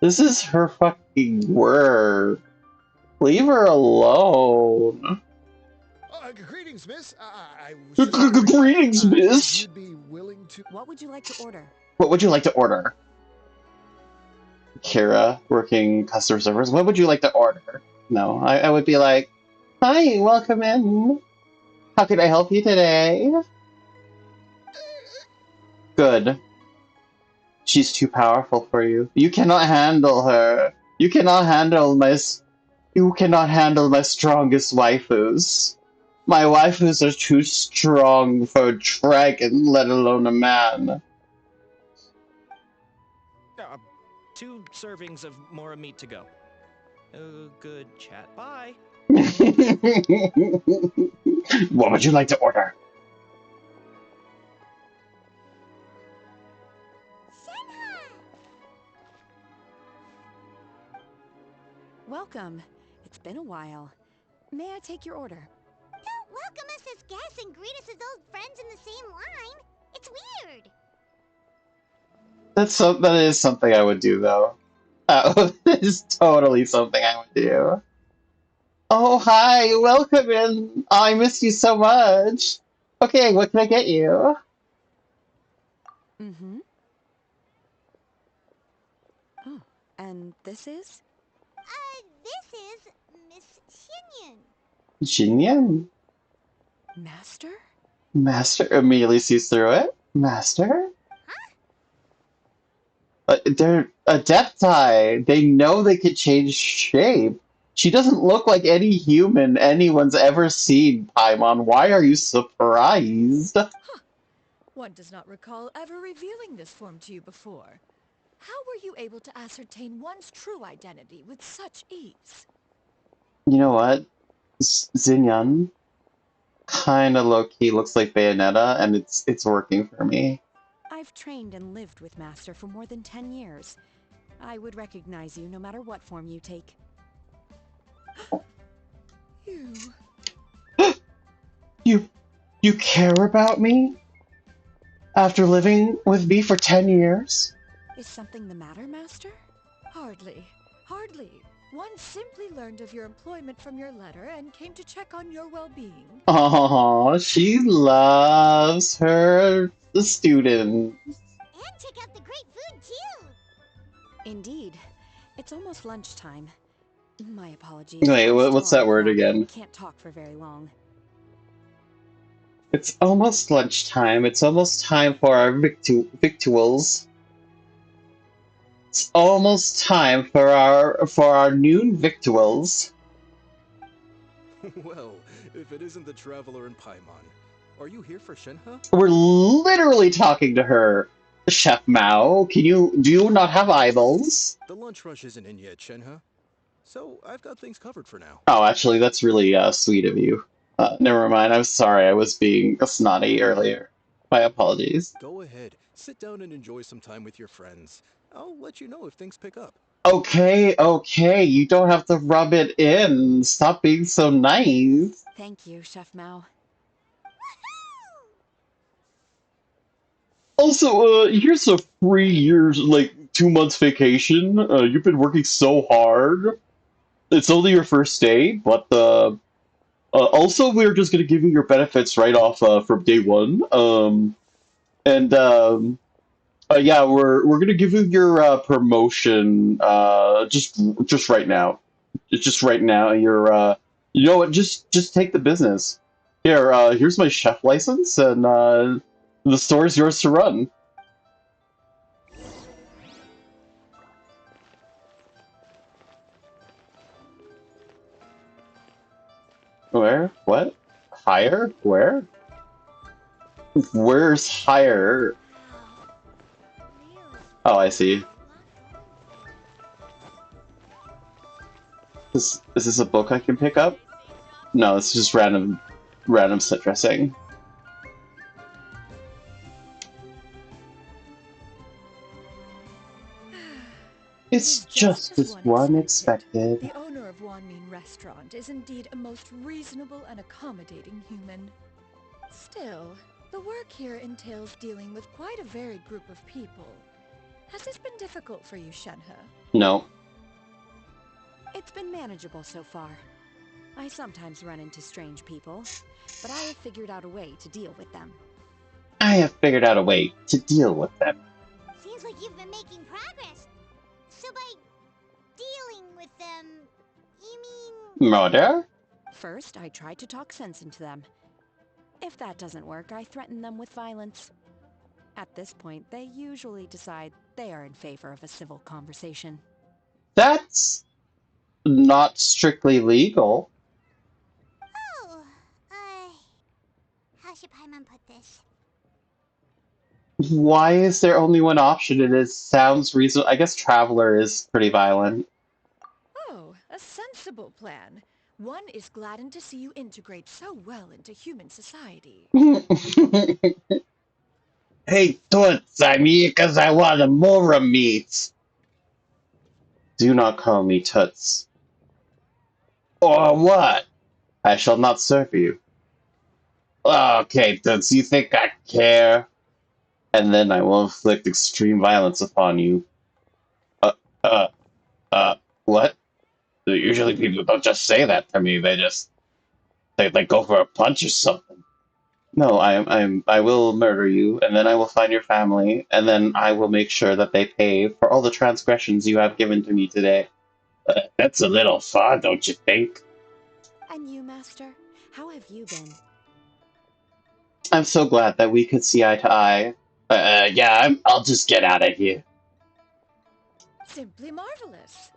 This is her fucking work. Leave her alone. Greetings, miss. I was just wondering, Greetings, if miss. you'd be willing to... What would you like to order? What would you like to order? Kira, working customer service. What would you like to order? No, I would be like, hi, welcome in. How can I help you today? Good. She's too powerful for you. You cannot handle her. You cannot handle my strongest waifus. My waifus are too strong for a dragon, let alone a man. 2 servings of more meat to go. Good chat. Bye. What would you like to order? Shenhe! Welcome. It's been a while. May I take your order? Don't welcome us as guests and greet us as old friends in the same line. It's weird. That is something I would do, though. That is totally something I would do. Oh, hi, welcome in. Oh, I missed you so much. Okay, what can I get you? Mm-hmm. Oh, and this is? This is Miss Xianyun. Xianyun? Master? Master immediately sees through it. Master? They're Adepti. They know they could change shape. She doesn't look like any human anyone's ever seen, Paimon. Why are you surprised? One does not recall ever revealing this form to you before. How were you able to ascertain one's true identity with such ease? You know what? Xianyun kinda low-key looks like Bayonetta, and it's working for me. I've trained and lived with Master for more than 10 years. I would recognize you no matter what form you take. You care about me? After living with me for 10 years? Is something the matter, Master? Hardly. One simply learned of your employment from your letter and came to check on your well-being. Oh, she loves her student. And check out the great food, too. Indeed. It's almost lunchtime. My apologies. Wait, I'm what's still that on word clock. again? Can't talk for very long. It's almost lunchtime. It's almost time for our victuals. It's almost time for our noon victuals. Well, if it isn't the traveler in Paimon, are you here for Shenhe? We're literally talking to her, Chef Mao. Do you not have eyeballs? The lunch rush isn't in yet, Shenhe. So I've got things covered for now. Oh, actually, that's really sweet of you. Never mind. I'm sorry. I was being snotty earlier. My apologies. Go ahead, sit down and enjoy some time with your friends. I'll let you know if things pick up. Okay, okay. You don't have to rub it in. Stop being so nice. Thank you, Chef Mao. Also, here's a 3 years, like 2 months vacation. You've been working so hard. It's only your first day, but also we're just gonna give you your benefits right off from day one. And yeah, we're gonna give you your promotion just right now. It's just right now. You know what? Just take the business. Here, here's my chef license, and the store's yours to run. Where? What? Higher? Where? Where's higher? Oh, I see. Is this a book I can pick up? No, it's just random set dressing. It's just as one expected. The owner of Wanmin Restaurant is indeed a most reasonable and accommodating human. Still, the work here entails dealing with quite a varied group of people. Has this been difficult for you, Shenhe? No. It's been manageable so far. I sometimes run into strange people, but I have figured out a way to deal with them. I have figured out a way to deal with them. Seems like you've been making progress. So by dealing with them, you mean... Murder? First, I try to talk sense into them. If that doesn't work, I threaten them with violence. At this point, they usually decide they are in favor of a civil conversation. That's not strictly legal. Oh, how should Paimon put this? Why is there only one option? Sounds reasonable. I guess Traveler is pretty violent. Oh, a sensible plan. One is gladdened to see you integrate so well into human society. Hey, Toots, I'm here because I want more meat. Do not call me Toots. Or what? I shall not serve you. Okay, Toots, you think I care? And then I will inflict extreme violence upon you. Uh, uh, what? Usually people don't just say that to me, they go for a punch or something. No, I will murder you, and then I will find your family, and then I will make sure that they pay for all the transgressions you have given to me today. That's a little far, don't you think? And you, Master? How have you been? I'm so glad that we could see eye to eye. Yeah, I'll just get out of here. Simply marvelous.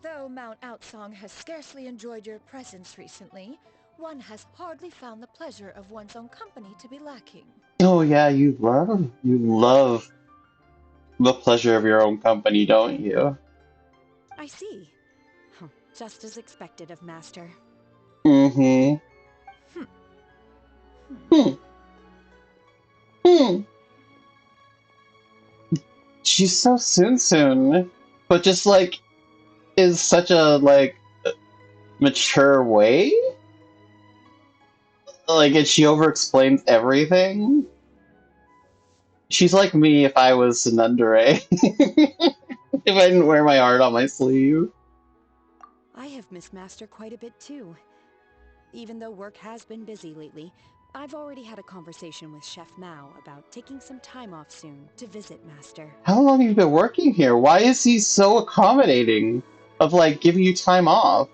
Though Mount Outsong has scarcely enjoyed your presence recently, one has hardly found the pleasure of one's own company to be lacking. Oh yeah, you love the pleasure of your own company, don't you? I see. Just as expected of Master. Mm-hmm. Hmm. Hmm. She's so soon, but just like is such a mature way. Like, and she over-explains everything. She's like me if I was an underage. If I didn't wear my heart on my sleeve. I have missed Master quite a bit too. Even though work has been busy lately, I've already had a conversation with Chef Mao about taking some time off soon to visit Master. How long have you been working here? Why is he so accommodating of, like, giving you time off?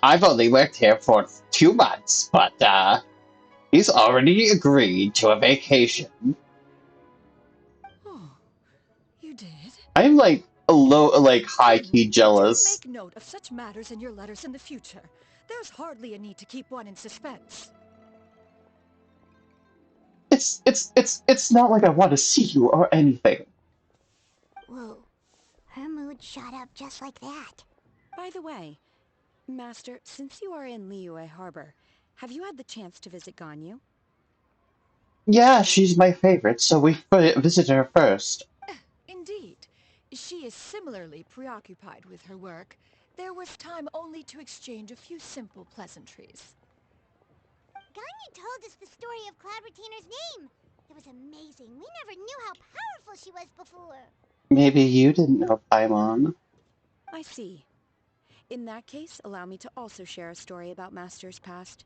I've only worked here for 2 months, but, he's already agreed to a vacation. Oh, you did? I'm like a low, like high Then, key do jealous. make note of such matters in your letters in the future. There's hardly a need to keep one in suspense. It's not like I want to see you or anything. Whoa. Her mood shot up just like that. By the way, Master, since you are in Liyue Harbor, have you had the chance to visit Ganyu? Yeah, she's my favorite, so we visit her first. Indeed. She is similarly preoccupied with her work. There was time only to exchange a few simple pleasantries. Ganyu told us the story of Cloud Retainer's name. It was amazing. We never knew how powerful she was before. Maybe you didn't know Paimon. I see. In that case, allow me to also share a story about Master's past.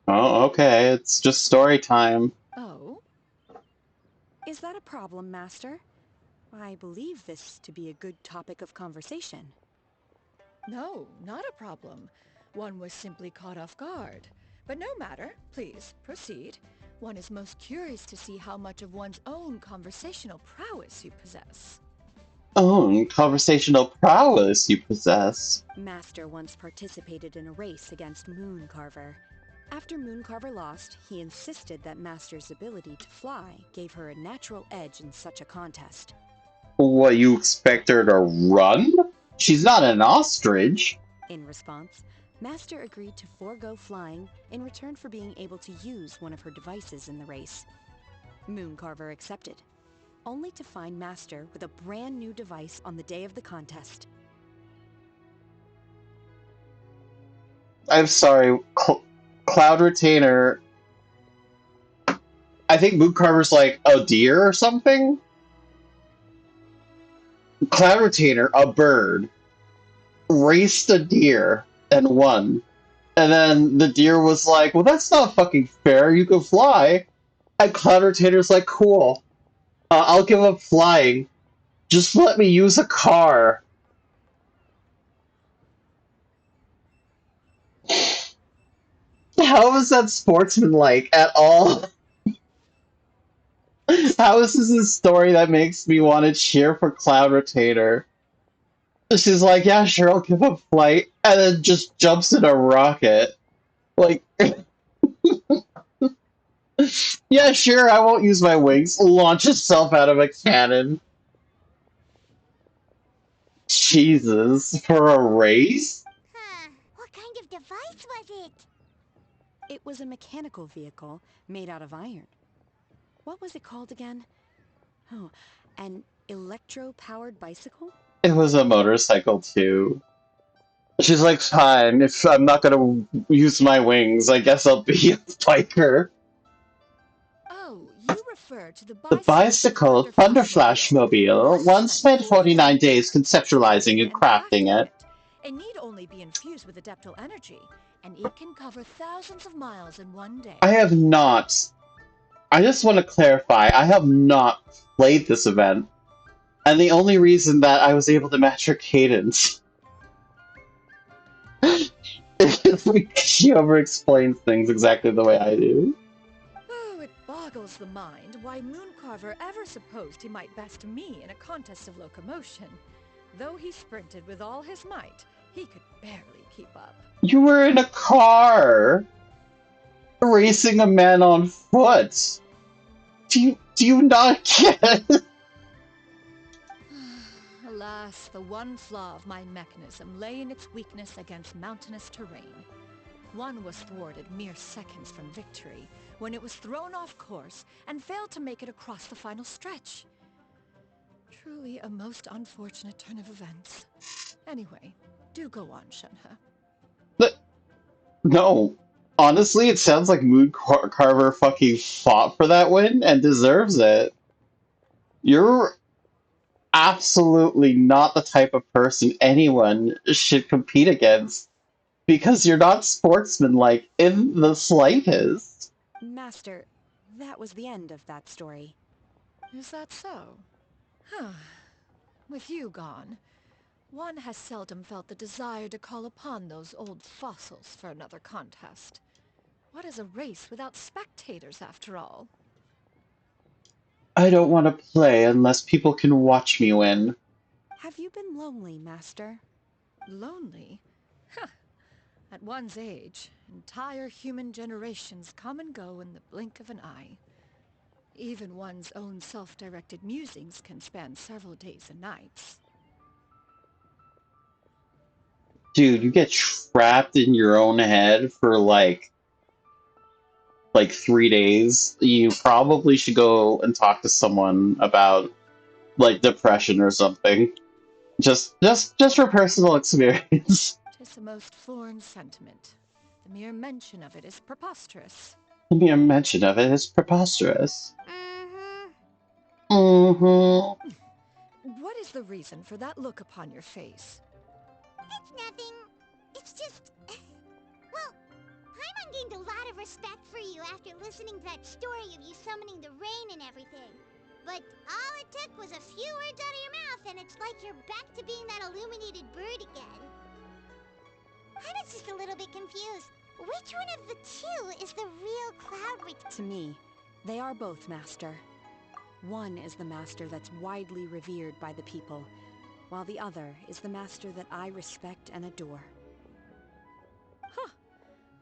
Oh, okay. It's just story time. Oh? Is that a problem, Master? I believe this to be a good topic of conversation. No, not a problem. One was simply caught off guard. But no matter. Please, proceed. One is most curious to see how much of one's own conversational prowess you possess. Oh, conversational prowess you possess. Master once participated in a race against Mooncarver. After Mooncarver lost, he insisted that Master's ability to fly gave her a natural edge in such a contest. What, you expect her to run? She's not an ostrich. In response, Master agreed to forego flying in return for being able to use one of her devices in the race. Mooncarver accepted, only to find Master with a brand new device on the day of the contest. I'm sorry, Cloud Retainer. I think Mooncarver's like a deer or something? Cloud Retainer, a bird, raced a deer and won. And then the deer was like, well, that's not fucking fair. You can fly. And Cloud Retainer's like, cool. I'll give up flying. Just let me use a car. How is that sportsmanlike at all? How is this a story that makes me want to cheer for Cloud Retainer? She's like, yeah, sure, I'll give up flight, and then just jumps in a rocket. Like, yeah, sure, I won't use my wings. Launch itself out of a cannon. Jesus, for a race? Huh. What kind of device was it? It was a mechanical vehicle made out of iron. What was it called again? Oh, an electro-powered bicycle? It was a motorcycle, too. She's like, fine, if I'm not gonna use my wings, I guess I'll be a biker. Oh, you refer to the The bicycle Thunderflash Mobile once spent 49 days conceptualizing and crafting it. It need only be infused with adeptal energy, and it can cover thousands of miles in one day. I have not. I just want to clarify, I have not played this event. And the only reason that I was able to match her cadence is because she over-explains things exactly the way I do. Oh, it boggles the mind why Mooncarver ever supposed he might best me in a contest of locomotion. Though he sprinted with all his might, he could barely keep up. You were in a car! Racing a man on foot! Do you not get it? Alas, the one flaw of my mechanism lay in its weakness against mountainous terrain. One was thwarted mere seconds from victory, when it was thrown off course and failed to make it across the final stretch. Truly a most unfortunate turn of events. Anyway, do go on, Shenhe. No. Honestly, it sounds like Mooncarver fucking fought for that win and deserves it. You're absolutely not the type of person anyone should compete against because you're not sportsmanlike in the slightest. Master, that was the end of that story. Is that so? Huh. With you gone, one has seldom felt the desire to call upon those old fossils for another contest. What is a race without spectators, after all? I don't want to play unless people can watch me win. Have you been lonely, Master? Lonely? Huh. At one's age, entire human generations come and go in the blink of an eye. Even one's own self-directed musings can span several days and nights. Dude, you get trapped in your own head for like 3 days. You probably should go and talk to someone about like depression or something. Just for personal experience. 'Tis a most foreign sentiment. The mere mention of it is preposterous. The mere mention of it is preposterous. Mm-hmm. Mm-hmm. What is the reason for that look upon your face? It's nothing. It's just... well, Paimon gained a lot of respect for you after listening to that story of you summoning the rain and everything. But all it took was a few words out of your mouth, and it's like you're back to being that illuminated bird again. I was just a little bit confused. Which one of the two is the real Cloud To me, they are both, Master. One is the master that's widely revered by the people, while the other is the master that I respect and adore. Huh.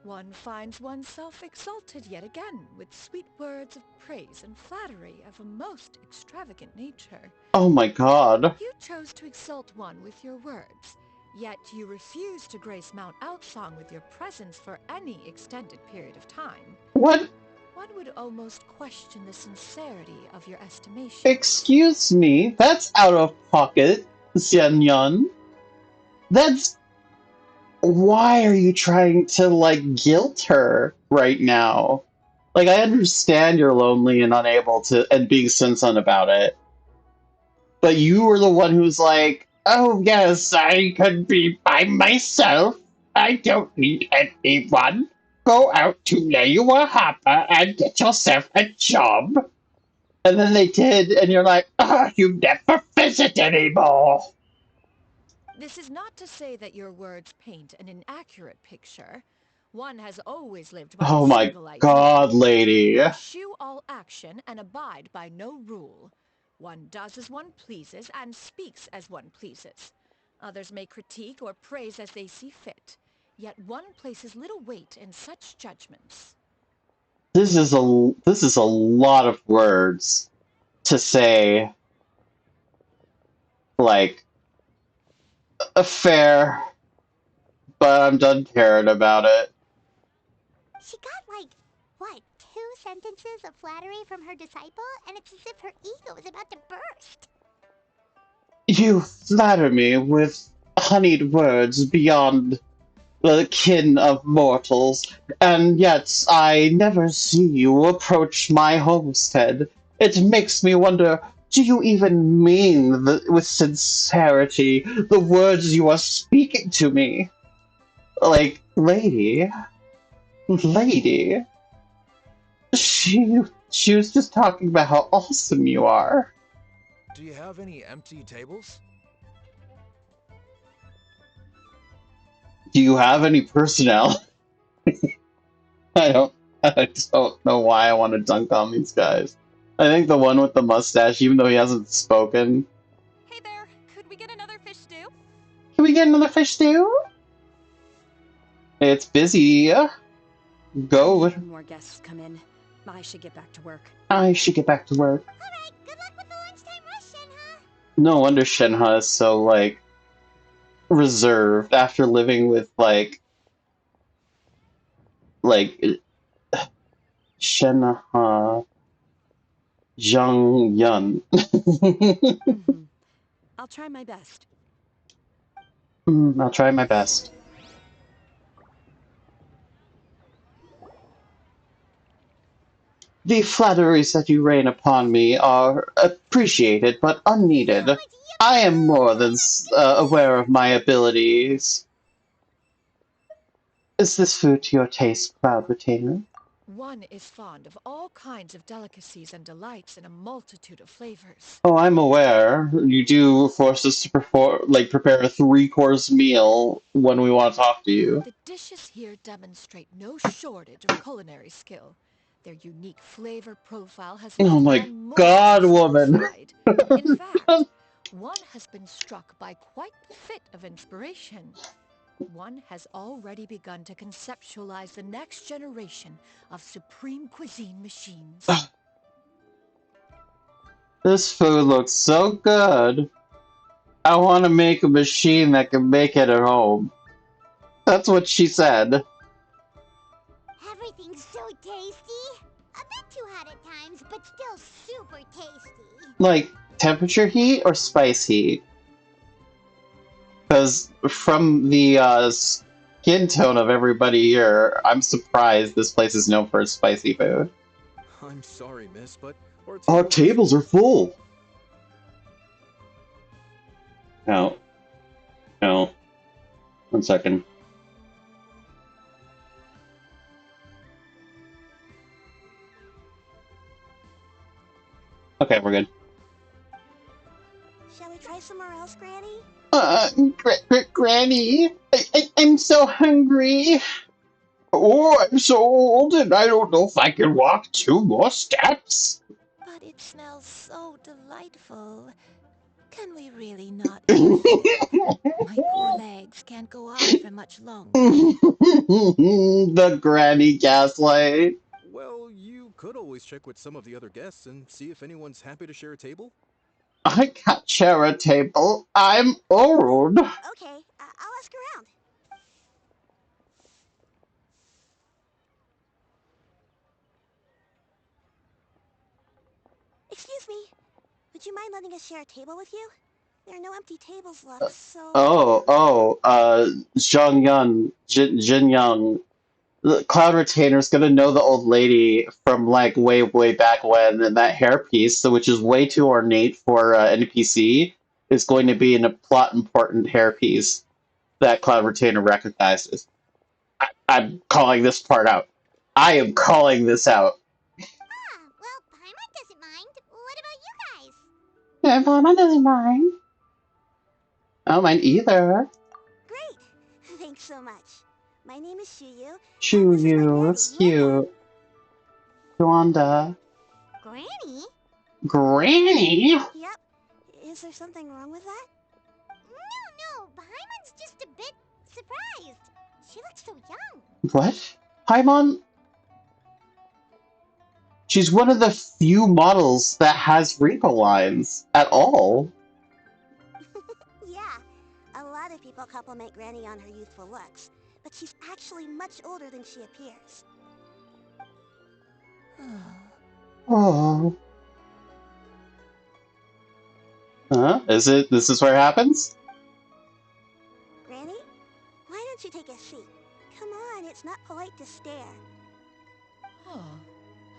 One finds oneself exalted yet again with sweet words of praise and flattery of a most extravagant nature. Oh my god. You chose to exalt one with your words, yet you refuse to grace Mount Outsong with your presence for any extended period of time. What? One would almost question the sincerity of your estimation. Excuse me? That's out of pocket, Xianyun. That's... Why are you trying to, like, guilt her right now? Like, I understand you're lonely and unable to, and being sensitive about it. But you were the one who's like, oh yes, I could be by myself. I don't need anyone. Go out to Leyua Hapa and get yourself a job. And then they did, and you're like, you never visit anymore. This is not to say that your words paint an inaccurate picture. One has always lived by Oh a my single idea. god, lady. Eschew all action and abide by no rule. One does as one pleases and speaks as one pleases. Others may critique or praise as they see fit, yet one places little weight in such judgments. This is a lot of words to say, like, fair, but I'm done caring about it. She got like, what, 2 sentences of flattery from her disciple? And it's as if her ego is about to burst. You flatter me with honeyed words beyond the kin of mortals, and yet I never see you approach my homestead. It makes me wonder, do you even mean with sincerity the words you are speaking to me? Like, lady, she was just talking about how awesome you are. Do you have any empty tables? Do you have any personality? I don't know why I want to dunk on these guys. I think the one with the mustache, even though he hasn't spoken. Hey there, could we get another fish stew? Can we get another fish stew? It's busy. Go. Before more guests come in, I should get back to work. I should get back to work. Alright, good luck with the lunchtime rush, Shenhe. No wonder Shenhe is so, like, reserved after living with, like Shenhe Zhang Yun. I'll try my best. I'll try my best. The flatteries that you rain upon me are appreciated but unneeded. I am more than aware of my abilities. Is this food to your taste, Cloud Retainer? One is fond of all kinds of delicacies and delights in a multitude of flavors. Oh, I'm aware. You do force us to prepare a 3-course meal when we want to talk to you. The dishes here demonstrate no shortage of culinary skill. Their unique flavor profile has Oh left my one more god, than woman! satisfied. In fact, one has been struck by quite the fit of inspiration. One has already begun to conceptualize the next generation of supreme cuisine machines. This food looks so good. I want to make a machine that can make it at home. That's what she said. Everything's so tasty. A bit too hot at times, but still super tasty. Like, temperature heat or spice heat? Because from the skin tone of everybody here, I'm surprised this place is known for its spicy food. I'm sorry, miss, but Our tables are full! No. No. 1 second. Okay, we're good. Shall we try somewhere else, Granny? Granny, I'm so hungry. Oh, I'm so old and I don't know if I can walk 2 more steps. But it smells so delightful. Can we really not proceed? My poor legs can't go on for much longer. The granny gaslight. well, you could always check with some of the other guests and see if anyone's happy to share a table. I can't share a table. I'm old. Okay, I'll ask around. Excuse me. Would you mind letting us share a table with you? There are no empty tables left, so... Xianyun, Jin Young. The Cloud Retainer's gonna know the old lady from like way back when, and that hairpiece, so which is way too ornate for NPC, is going to be in a plot important hairpiece that Cloud Retainer recognizes. I'm calling this part out. I am calling this out. Ah, well, Paimon doesn't mind. What about you guys? Yeah, Mama doesn't mind. I don't mind either. Great. Thanks so much. My name is Shuyu. Shuyu, that's cute. Rwanda. Granny? Granny? Yep. Is there something wrong with that? No. Paimon's just a bit surprised. She looks so young. What? Paimon? She's one of the few models that has wrinkle lines at all. Yeah. A lot of people compliment Granny on her youthful looks, but she's actually much older than she appears. Oh. Huh? This is where it happens? Granny? Why don't you take a seat? Come on, it's not polite to stare. Huh.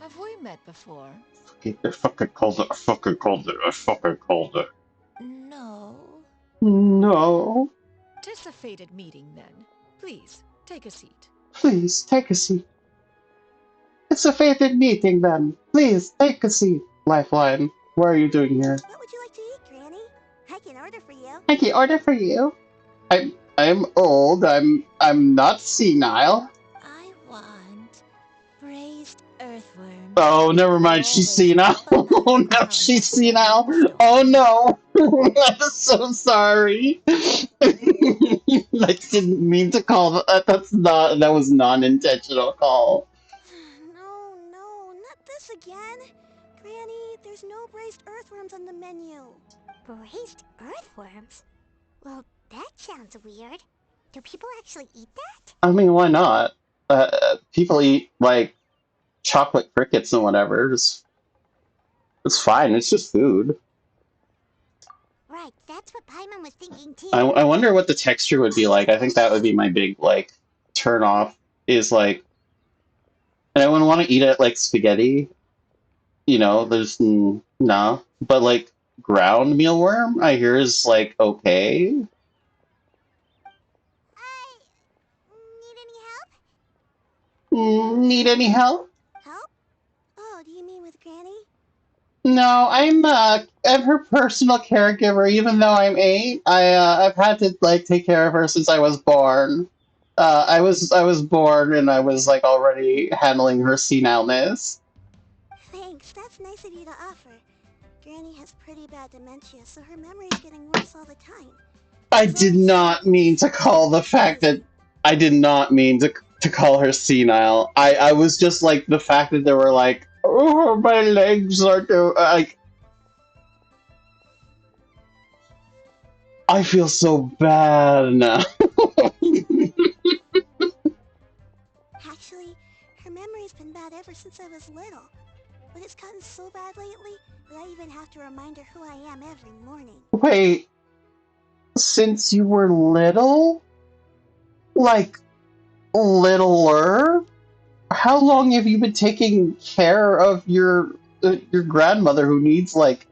Have we met before? I fucking called her. No. No. Tis a fated meeting, then. Please, take a seat. Please, take a seat. It's a fated meeting, then. Please, take a seat. Lifeline, what are you doing here? What would you like to eat, Granny? I can order for you. I can order for you. I'm old. I'm not senile. I want braised earthworms. Oh, never mind. She's senile. Oh no, she's senile. Oh no. I'm so sorry. I didn't mean to call that. That was non-intentional call. No, not this again. Granny, there's no braised earthworms on the menu. Braised earthworms? Well, that sounds weird. Do people actually eat that? I mean, why not? People eat like chocolate crickets and whatever. It's fine. It's just food. Right, that's what Paimon was thinking too. I wonder what the texture would be like. I think that would be my big like turn off. Is like, and I wouldn't want to eat it like spaghetti. You know, there's no, but like ground mealworm, I hear is like okay. Need any help? Need any help? Help? Oh, do you mean with Granny? No, I'm her personal caregiver. Even though I'm 8, I've had to like take care of her since I was born. I was born and I was like already handling her senileness. Thanks, that's nice of you to offer. Granny has pretty bad dementia, so her memory's getting worse all the time. I She's did always not mean to call the fact that crazy. I did not mean to call her senile. I was just like the fact that they were like, oh, my legs are too like. I feel so bad now. Actually, her memory's been bad ever since I was little. But it's gotten so bad lately that I even have to remind her who I am every morning. Wait, since you were little? Like, littler? How long have you been taking care of your grandmother who needs, like,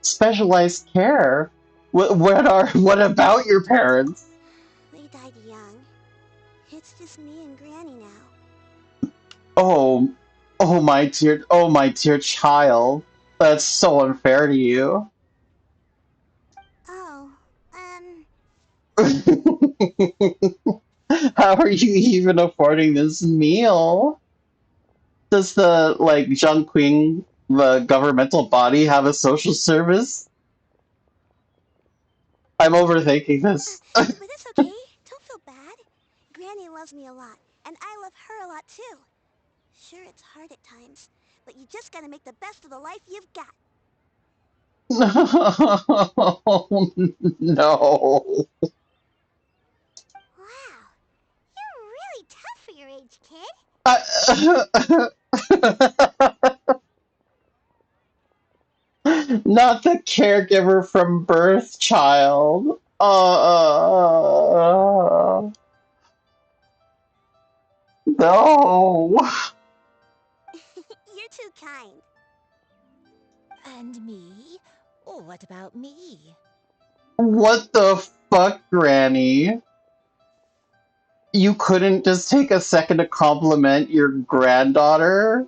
specialized care? What about your parents? They died young. It's just me and Granny now. Oh, oh my dear child. That's so unfair to you. Oh, How are you even affording this meal? Does the like Zhangqing, the governmental body, have a social service? I'm overthinking this. but it's okay. Don't feel bad. Granny loves me a lot, and I love her a lot too. Sure, it's hard at times, but you just gotta make the best of the life you've got. No. Wow, you're really tough for your age, kid. Not the caregiver from birth, child. No. You're too kind. And me? Oh, what about me? What the fuck, Granny? You couldn't just take a second to compliment your granddaughter?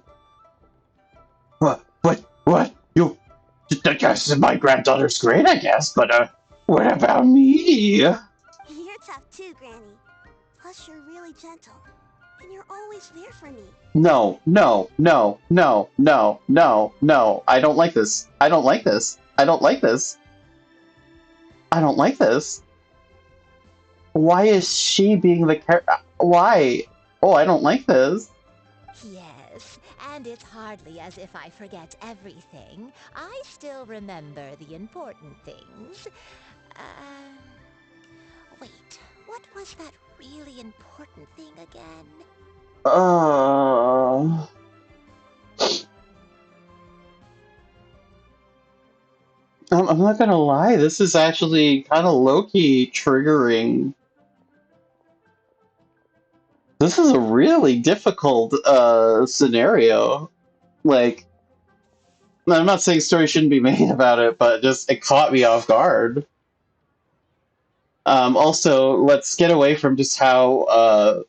What? You, I guess my granddaughter's great, I guess, but, what about me? You're tough too, Granny. Plus, you're really gentle, and you're always there for me. No. I don't like this. I don't like this. I don't like this. I don't like this. Why is she being the why? Oh, I don't like this. Yes, and it's hardly as if I forget everything. I still remember the important things. Wait, what was that really important thing again? I'm not gonna lie, this is actually kind of low-key triggering. This is a really difficult scenario. Like, I'm not saying story shouldn't be made about it, but just it caught me off guard. Also, let's get away from just how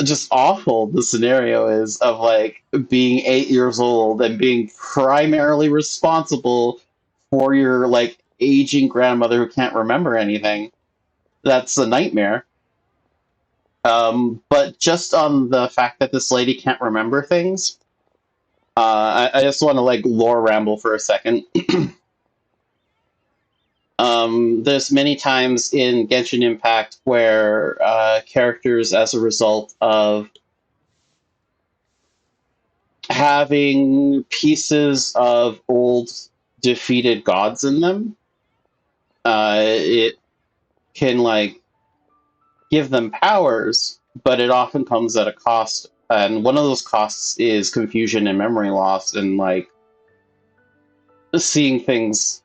just awful the scenario is of like being 8 years old and being primarily responsible for your like aging grandmother who can't remember anything. That's a nightmare. But just on the fact that this lady can't remember things, I just want to like lore ramble for a second. There's many times in Genshin Impact where characters, as a result of having pieces of old defeated gods in them, it can like give them powers, but it often comes at a cost. And one of those costs is confusion and memory loss, and like seeing things.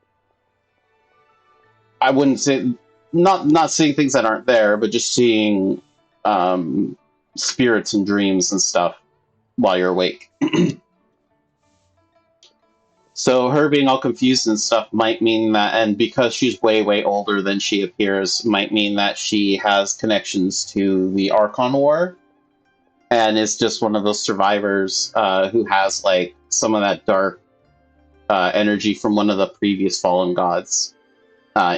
I wouldn't say not seeing things that aren't there, but just seeing spirits and dreams and stuff while you're awake. So her being all confused and stuff might mean that, and because she's way older than she appears, might mean that she has connections to the Archon War, and is just one of those survivors who has like some of that dark energy from one of the previous fallen gods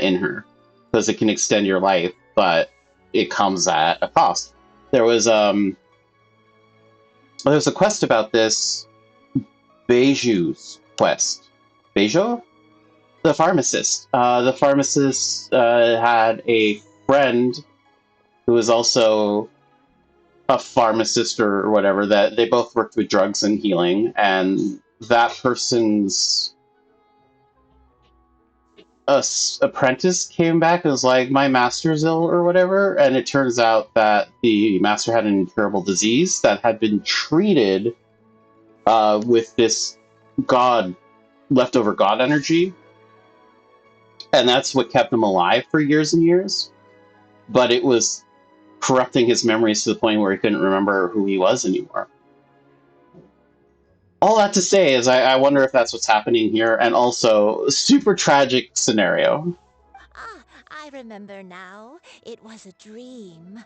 in her, because it can extend your life, but it comes at a cost. There's a quest about this, Beiju's quest, Bejo? The pharmacist. The pharmacist had a friend who was also a pharmacist or whatever, that they both worked with drugs and healing, and that person's apprentice came back and was like, my master's ill or whatever, and it turns out that the master had an incurable disease that had been treated with this leftover god energy, and that's what kept him alive for years and years, but it was corrupting his memories to the point where he couldn't remember who he was anymore. All that to say is I wonder if that's what's happening here, and also, super tragic scenario. Ah, I remember now. It was a dream.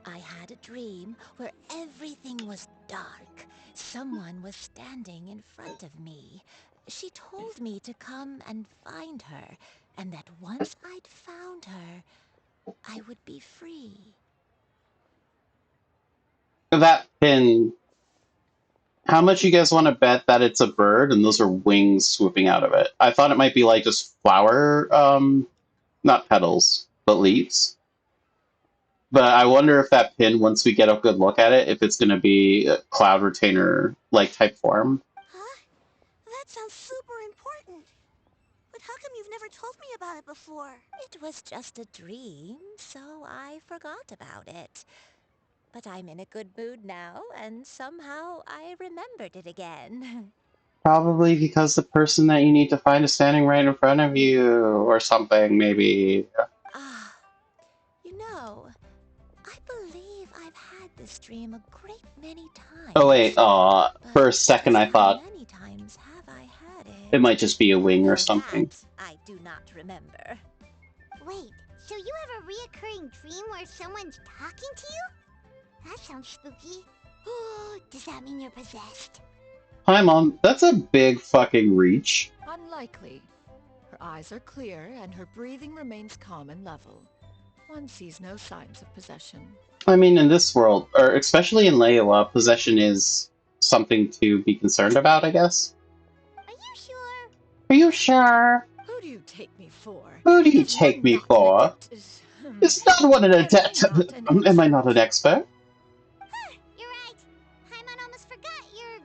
I had a dream where everything was dark. Someone was standing in front of me. She told me to come and find her, and that once I'd found her, I would be free. That pin, how much you guys want to bet that it's a bird and those are wings swooping out of it? I thought it might be like just flower, not petals, but leaves. But I wonder if that pin, once we get a good look at it, if it's going to be a cloud retainer like type form. Huh? That sounds super important. But how come you've never told me about it before? It was just a dream, so I forgot about it. But I'm in a good mood now, and somehow I remembered it again. Probably because the person that you need to find is standing right in front of you, or something, maybe. Ah, you know, I believe I've had this dream a great many times. Oh wait, for a second I How thought many times have I had it? it might just be a wing or Now something. that I do not remember. Wait, so you have a reoccurring dream where someone's talking to you? That sounds spooky. Does that mean you're possessed? Hi, Mom. That's a big fucking reach. Unlikely. Her eyes are clear, and her breathing remains calm and level. One sees no signs of possession. I mean, in this world, or especially in Leywa, possession is something to be concerned about, I guess. Are you sure? Are you sure? Who do you take me for? Who do you If take you're me not an for? adept, Is not one an am I adept? not an Am I not expert? an expert? You're right. Paimon almost forgot you're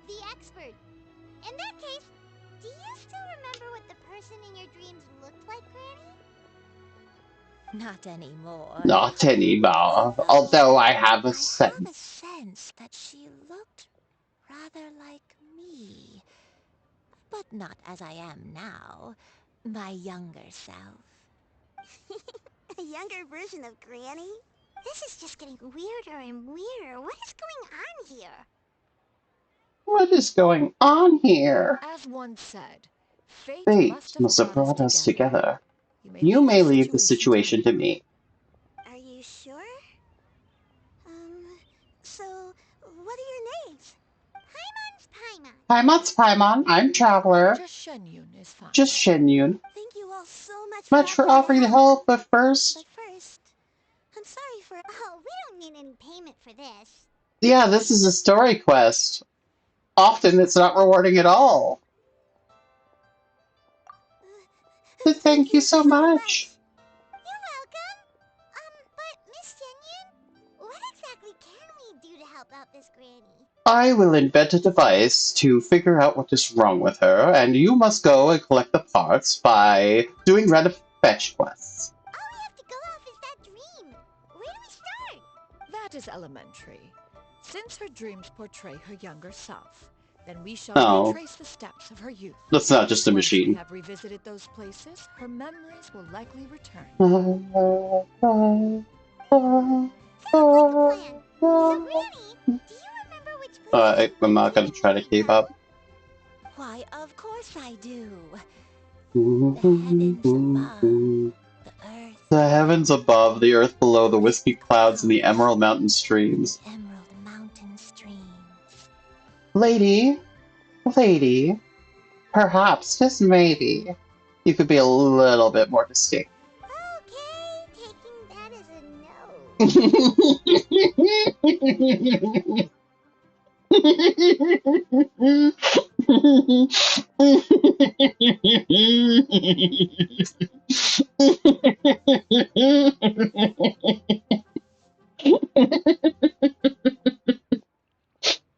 the expert. In that case, do you still remember what the person in your dreams looked like, Granny? Not anymore. Not anymore. Although I have a I sense. have a sense that she looked rather like me. But not as I am now. My younger self. A younger version of Granny? This is just getting weirder and weirder. What is going on here? What is going on here? As one said, fate Fate must have brought us together. You You may may leave leave the situation to me. Are you sure? So, what are your names? Paimon's Paimon. Paimon's Paimon. I'm Traveler. Just Xianyun is fine. Just Xianyun. Thank you all so Much for offering the help, but first... But first, I'm sorry for... Oh, we don't need any payment for this. Yeah, this is a story quest. Often it's not rewarding at all. Thank you so much. You're welcome. But Miss Xianyun, what exactly can we do to help out this granny? I will invent a device to figure out what is wrong with her, and you must go and collect the parts by doing random fetch quests. All we have to go off is that dream. Where do we start? That is elementary. Since her dreams portray her younger self, then we shall retrace the steps of her youth. That's not just a Once machine. we have revisited those places, her memories will likely return. Sounds like a plan. So, Granny, do you remember which place I'm not gonna try to keep up. Why, of course I do. The heavens above, the earth below, the wispy clouds, and the emerald mountain streams. Emerald mountain streams. Lady, perhaps, just maybe, you could be a little bit more distinct. Okay, taking that as a no.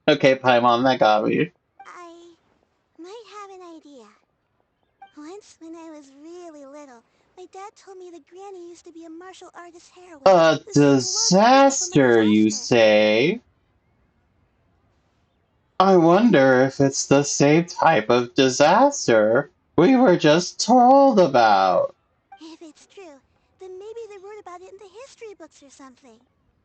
Okay, Paimon, that got me. I might have an idea. Once, when I was really little, my dad told me that Granny used to be a martial artist heroine A who saved the world from a disaster, you disaster. say? I wonder if it's the same type of disaster we were just told about. If it's true, then maybe they wrote about it in the history books or something.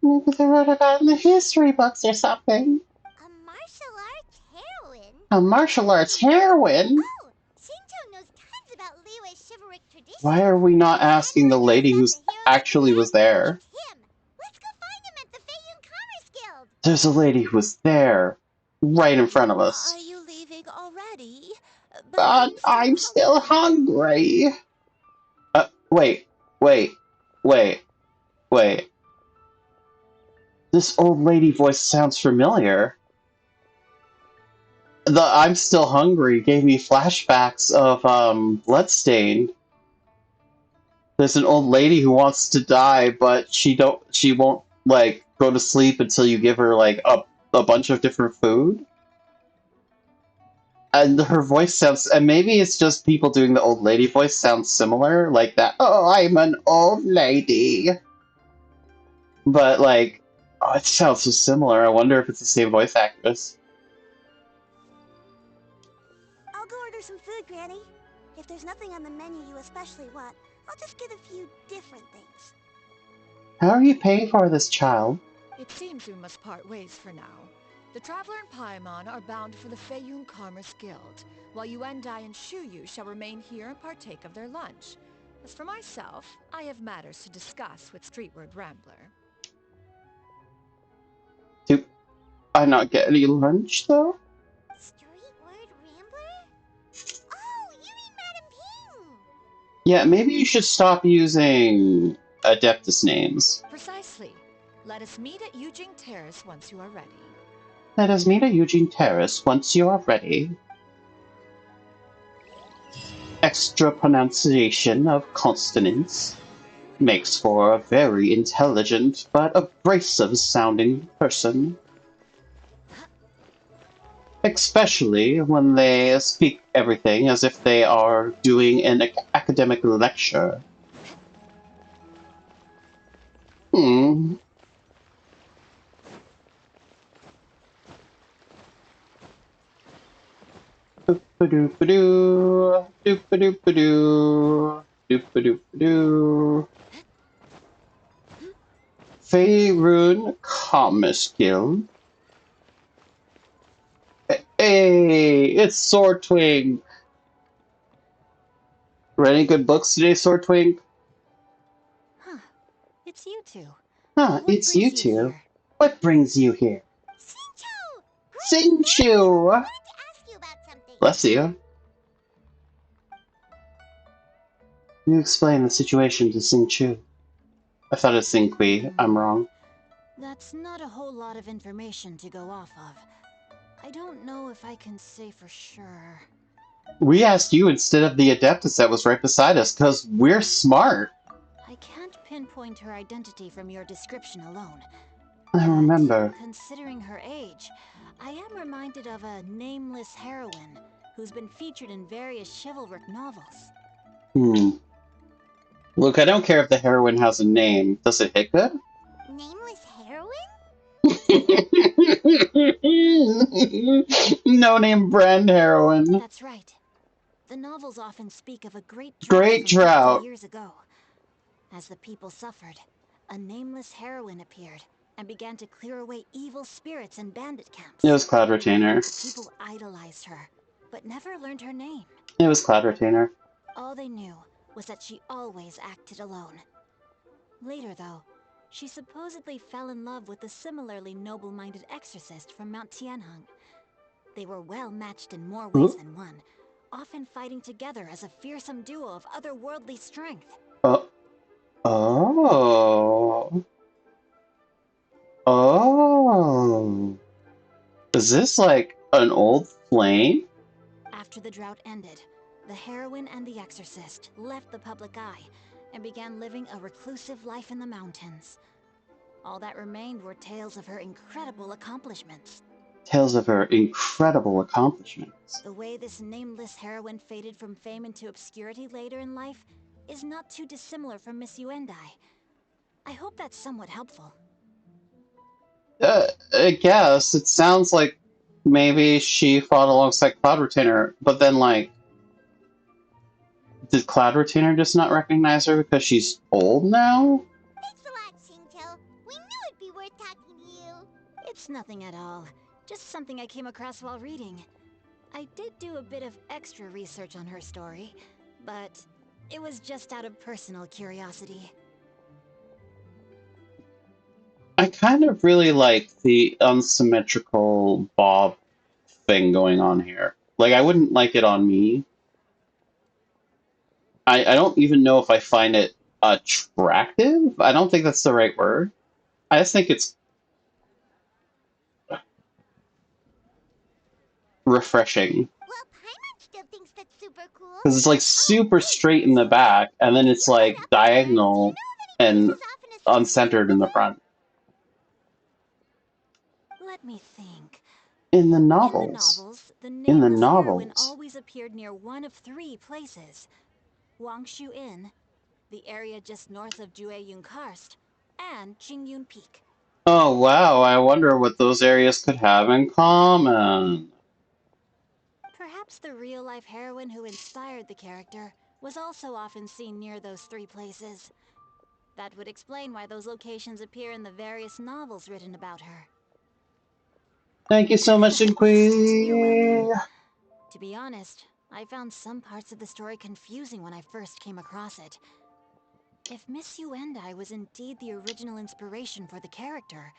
Maybe they wrote about it in the history books or something. A martial arts heroine? A martial arts heroine? Oh, Shinto knows tons about Liyue's chivalric tradition. Why are we not If asking the anyone knows lady about who the heroes of actually Japan, was there? it's him. Let's go find him at the Feiyun Commerce Guild. There's a lady who was there, right in front of us. Are you leaving already? But But I'm still hungry. Wait, wait, wait, wait. This old lady voice sounds familiar. The I'm still hungry gave me flashbacks of Bloodstained. There's an old lady who wants to die, but she won't like go to sleep until you give her like a bunch of different food. And her voice sounds, and maybe it's just people doing the old lady voice sounds similar, like that. Oh, I'm an old lady. But like, oh, it sounds so similar. I wonder if it's the same voice actress. I'll go order some food, Granny. If there's nothing on the menu you especially want, I'll just get a few different things. How are you paying for this, child? It seems we must part ways for now. The Traveler and Paimon are bound for the Feiyun Commerce Guild, while Yuendai and Shuyu shall remain here and partake of their lunch. As for myself, I have matters to discuss with Streetward Rambler. Do I not get any lunch, though? Streetward Rambler? Oh, you mean Madam Ping! Yeah, maybe you should stop using Adeptus names. Precisely. Let us meet at Eugene Terrace once you are ready. Let us meet at Eugene Terrace once you are ready. Extra pronunciation of consonants makes for a very intelligent but abrasive sounding person. Especially when they speak everything as if they are doing an academic lecture. Hmm. Doop-a-doop-a-doo, doop-a-doop-a-doo, doop-a-doop-a-doo. Faerun Commerce Guild. Hey, it's Swordtwink. Read any good books today, Swordtwink? Huh. It's you two. Huh, What it's you brings you two. here? What brings you here? Shincho! Xingqiu! I wanted to ask you about something. Bless you. You explain the situation to Xingqiu. I thought it's Xingqui. I'm wrong. That's not a whole lot of information to go off of. I don't know if I can say for sure. We asked you instead of the Adeptus that was right beside us, because we're smart. I can't pinpoint her identity from your description alone. I remember. Considering her age, I am reminded of a nameless heroine who's been featured in various chivalric novels. Look, I don't care if the heroine has a name. Does it hit good? Nameless heroine? No name brand heroine. That's right. The novels often speak of a great Great from 50 drought. years ago. As the people suffered, a nameless heroine appeared and began to clear away evil spirits in bandit camps. It was Cloud Retainer. People idolized her, but never learned her name. It was Cloud Retainer. All they knew was that she always acted alone. Later, though, she supposedly fell in love with a similarly noble-minded exorcist from Mount Tianheng. They were well matched in more ways than one, often fighting together as a fearsome duo of otherworldly strength. Oh. Oh. Is this like an old flame? after the drought ended, the heroine and the exorcist left the public eye and began living a reclusive life in the mountains. All that remained were tales of her incredible accomplishments. Tales of her incredible accomplishments. The way this nameless heroine faded from fame into obscurity later in life is not too dissimilar from Miss Yuendai. I hope that's somewhat helpful. I guess. It sounds like maybe she fought alongside Cloud Retainer, but then, like, did Cloud Retainer just not recognize her because she's old now? Thanks a lot, Shinto. We knew it'd be worth talking to you. It's nothing at all. Just something I came across while reading. I did do a bit of extra research on her story, but it was just out of personal curiosity. I kind of really like the unsymmetrical bob thing going on here. Like, I wouldn't like it on me. I don't even know if I find it attractive. I don't think that's the right word. I just think it's refreshing. Well, Paimon still thinks that's super cool. Because it's like super straight in the back, and then it's like diagonal and uncentered in the front. Let me think. In the In the novels. novels, the In the nameless heroine novels. always appeared near one of three places. Wangshu Inn, the area just north of Jueyun Karst, and Qingyun Peak. Oh wow, I wonder what those areas could have in common. Perhaps the real-life heroine who inspired the character was also often seen near those three places. That would explain why those locations appear in the various novels written about her. Thank you so much, You're Inqui. welcome. To be honest, I found some parts of the story confusing when I first came across it. If Miss Yuendai was indeed the original inspiration for the character,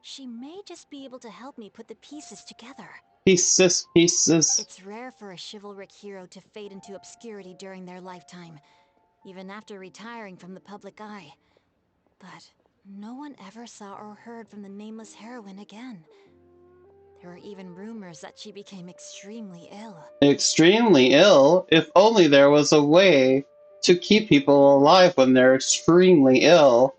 she may just be able to help me put the pieces together. Pieces. It's rare for a chivalric hero to fade into obscurity during their lifetime, even after retiring from the public eye. But no one ever saw or heard from the nameless heroine again. There were even rumors that she became extremely ill. Extremely ill? If only there was a way to keep people alive when they're extremely ill,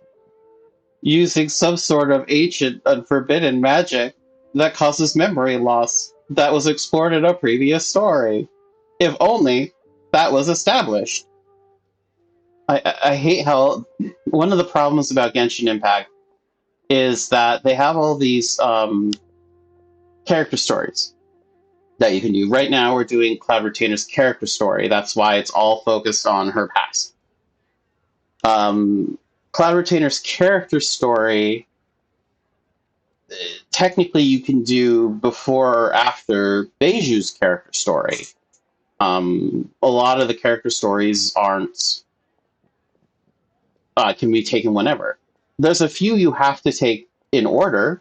using some sort of ancient and forbidden magic that causes memory loss that was explored in a previous story. If only that was established. I hate how one of the problems about Genshin Impact is that they have all these character stories that you can do. Right now, we're doing Cloud Retainer's character story. That's why it's all focused on her past. Cloud Retainer's character story, technically, you can do before or after Beiju's character story. A lot of the character stories aren't can be taken whenever. There's a few you have to take in order,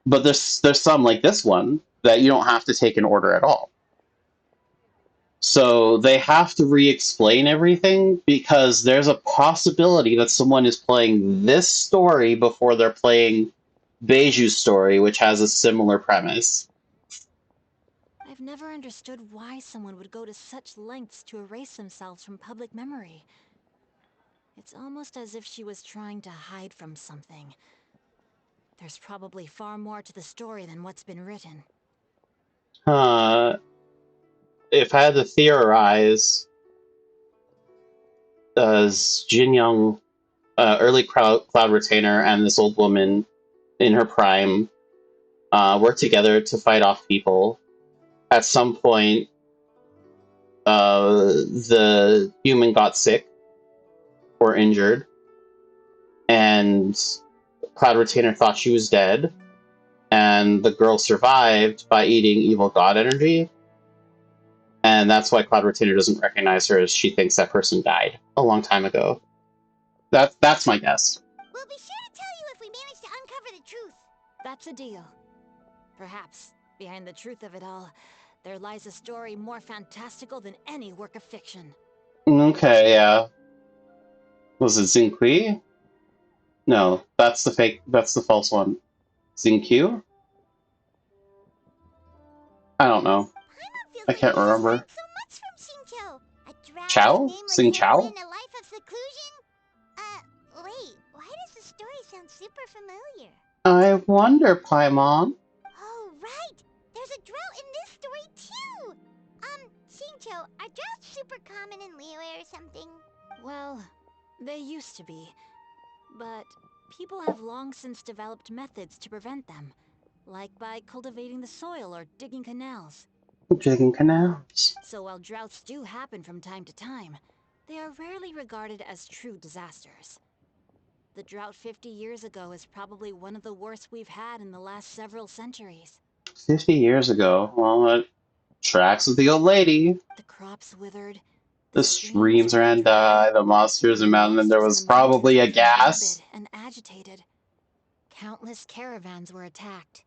but there's some like this one that you don't have to take in order at all. So they have to re-explain everything because there's a possibility that someone is playing this story before they're playing Beiju's story, which has a similar premise. I've never understood why someone would go to such lengths to erase themselves from public memory. It's almost as if she was trying to hide from something. There's probably far more to the story than what's been written. If I had to theorize, does Jin Young, early Cloud Retainer, and this old woman in her prime work together to fight off people? At some point, the human got sick or injured, and Cloud Retainer thought she was dead, and the girl survived by eating evil god energy. And that's why Cloud Retainer doesn't recognize her, as she thinks that person died a long time ago. That's my guess. We'll be sure to tell you if we manage to uncover the truth. That's a deal. Perhaps, behind the truth of it all, there lies a story more fantastical than any work of fiction. Okay, yeah. Was it Xingqi? No, that's the false one. Xingqiu? I don't know. Paimon feels I can't remember. So much from Xingqiu. A drought, Chow? a nameless Sing Chow? heroine, a life of seclusion. Wait, why does the story sound super familiar? I wonder, Paimon. Oh, right! There's a drought in this story, too! Xingqiu, are droughts super common in Liyue or something? Well, they used to be. But people have long since developed methods to prevent them. Like by cultivating the soil or digging canals. Digging canals. So while droughts do happen from time to time, they are rarely regarded as true disasters. The drought 50 years ago is probably one of the worst we've had in the last several centuries. 50 years ago. Well, that tracks with the old lady. The crops withered, The streams ran dry, dry, the monsters in mountain, and there monsters in was the mountains probably a became gas. rabid and agitated. Countless caravans were attacked,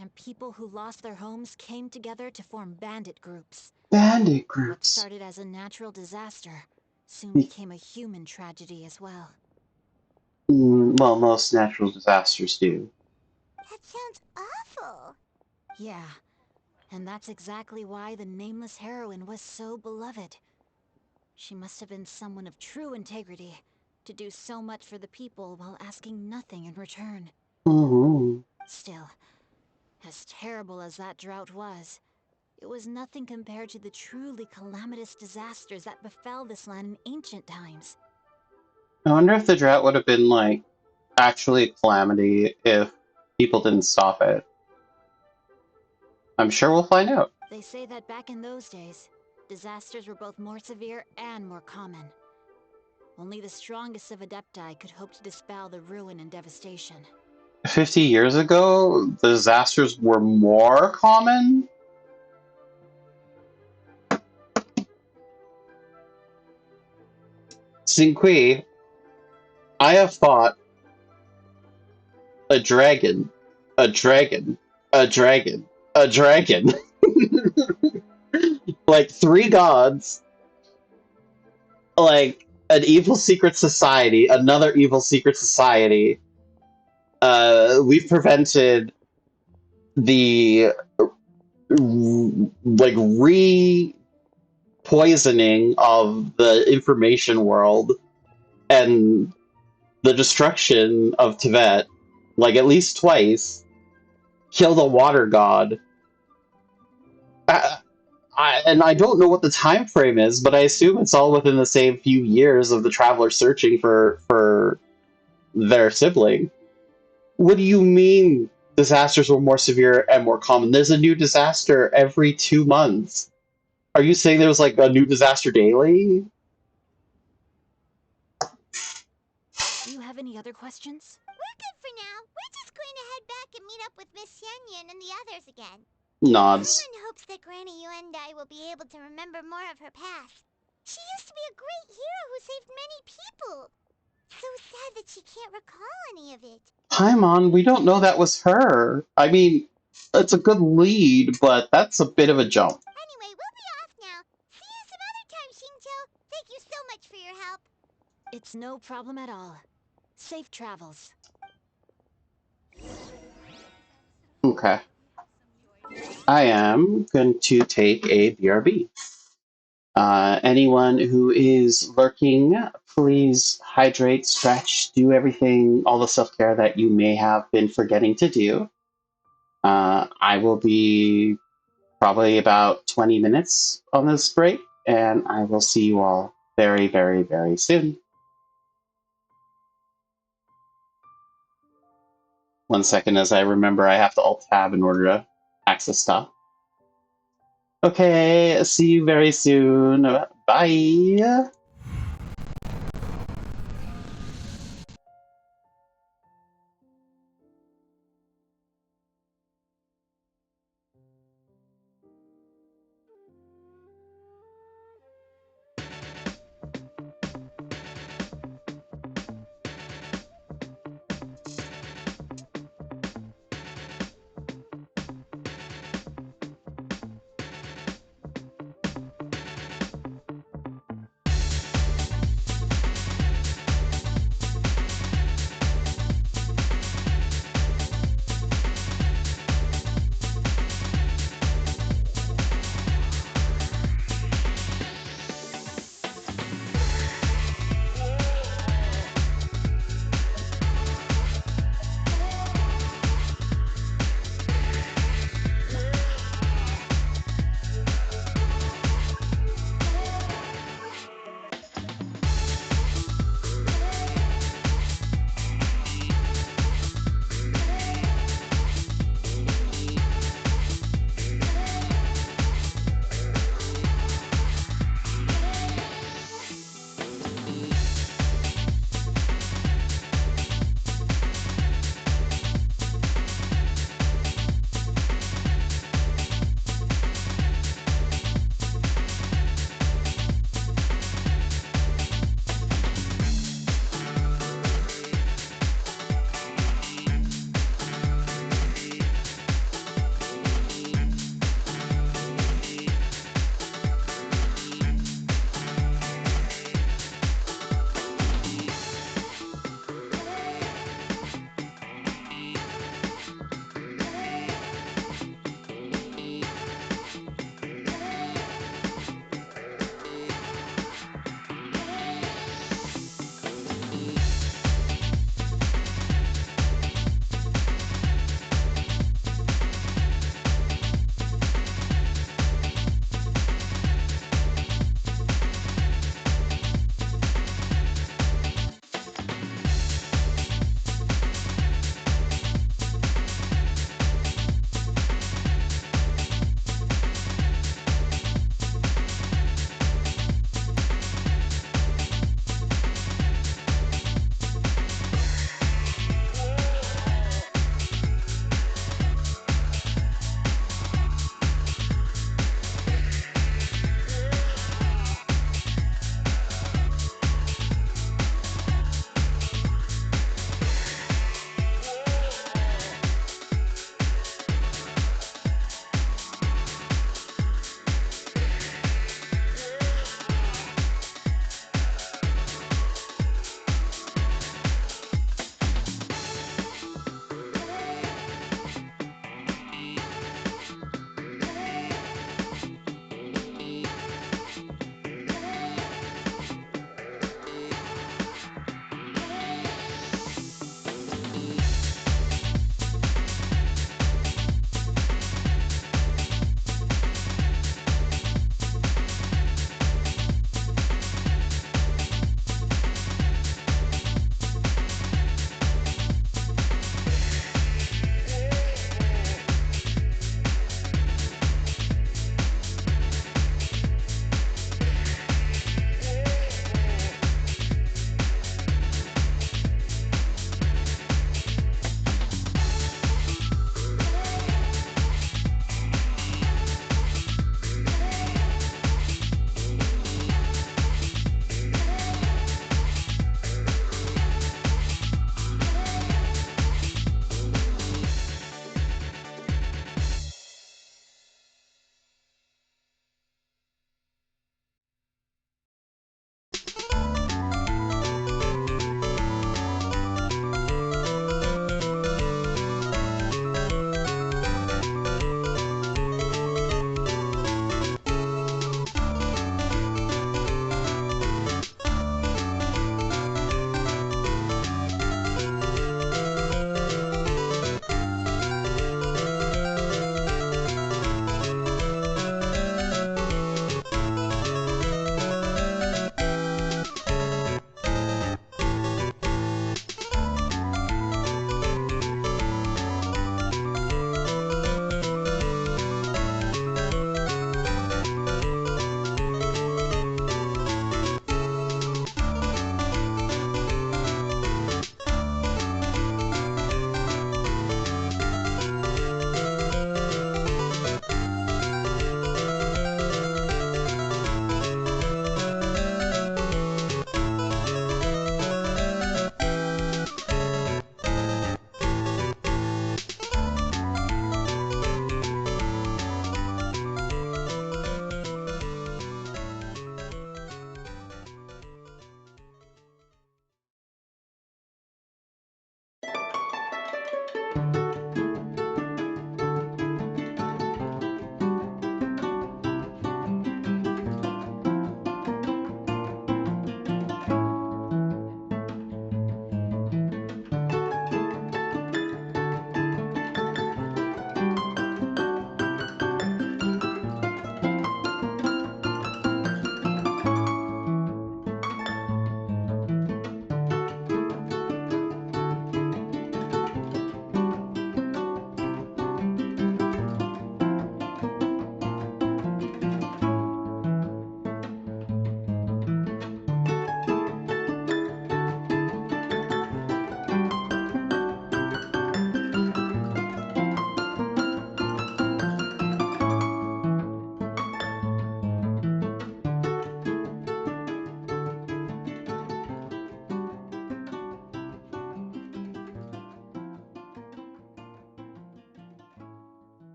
and people who lost their homes came together to form bandit groups. Bandit What groups. started as a natural disaster soon became a human tragedy as well. Well, most natural disasters do. That sounds awful. Yeah, and that's exactly why the nameless heroine was so beloved. She must have been someone of true integrity, to do so much for the people while asking nothing in return. Still, as terrible as that drought was, it was nothing compared to the truly calamitous disasters that befell this land in ancient times. I wonder if the drought would have been, like, actually a calamity if people didn't stop it. I'm sure we'll find out. They say that back in those days, disasters were both more severe and more common. Only the strongest of Adepti could hope to dispel the ruin and devastation. 50 years ago, the disasters were more common? Xingqi, I have fought a dragon, a dragon, a dragon, a dragon. Like 3 gods, like an evil secret society, another evil secret society. We've prevented the like re-poisoning of the information world and the destruction of Tibet, like at least twice. Killed a water god. And I don't know what the time frame is, but I assume it's all within the same few years of the traveler searching for their sibling. What do you mean disasters were more severe and more common? There's a new disaster every 2 months. Are you saying there was like a new disaster daily? Do you have any other questions? We're good for now. We're just going to head back and meet up with Miss Xianyun and the others again. Nods. Paimon hopes that Granny Yuendai will be able to remember more of her past. She used to be a great hero who saved many people. So sad that she can't recall any of it. Paimon, we don't know that was her. I mean, it's a good lead, but that's a bit of a jump. Anyway, we'll be off now. See you some other time, Xingqiu. Thank you so much for your help. It's no problem at all. Safe travels. Okay. I am going to take a BRB. Anyone who is lurking, please hydrate, stretch, do everything, all the self-care that you may have been forgetting to do. I will be probably about 20 minutes on this break, and I will see you all very, very, very soon. 1 second as I remember I have to Alt-Tab in order to access stuff. Okay, see you very soon. Bye!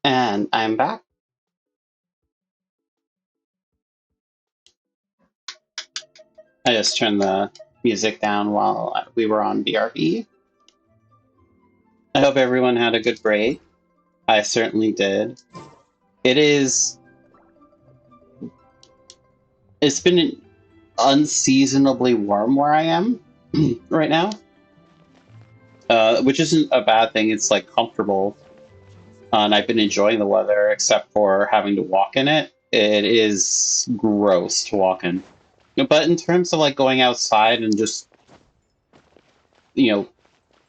And I'm back. I just turned the music down while we were on BRB. I hope everyone had a good break. I certainly did. It's been unseasonably warm where I am right now, which isn't a bad thing. It's like comfortable, and I've been enjoying the weather except for having to walk in it. It is gross to walk in. But in terms of like going outside and just,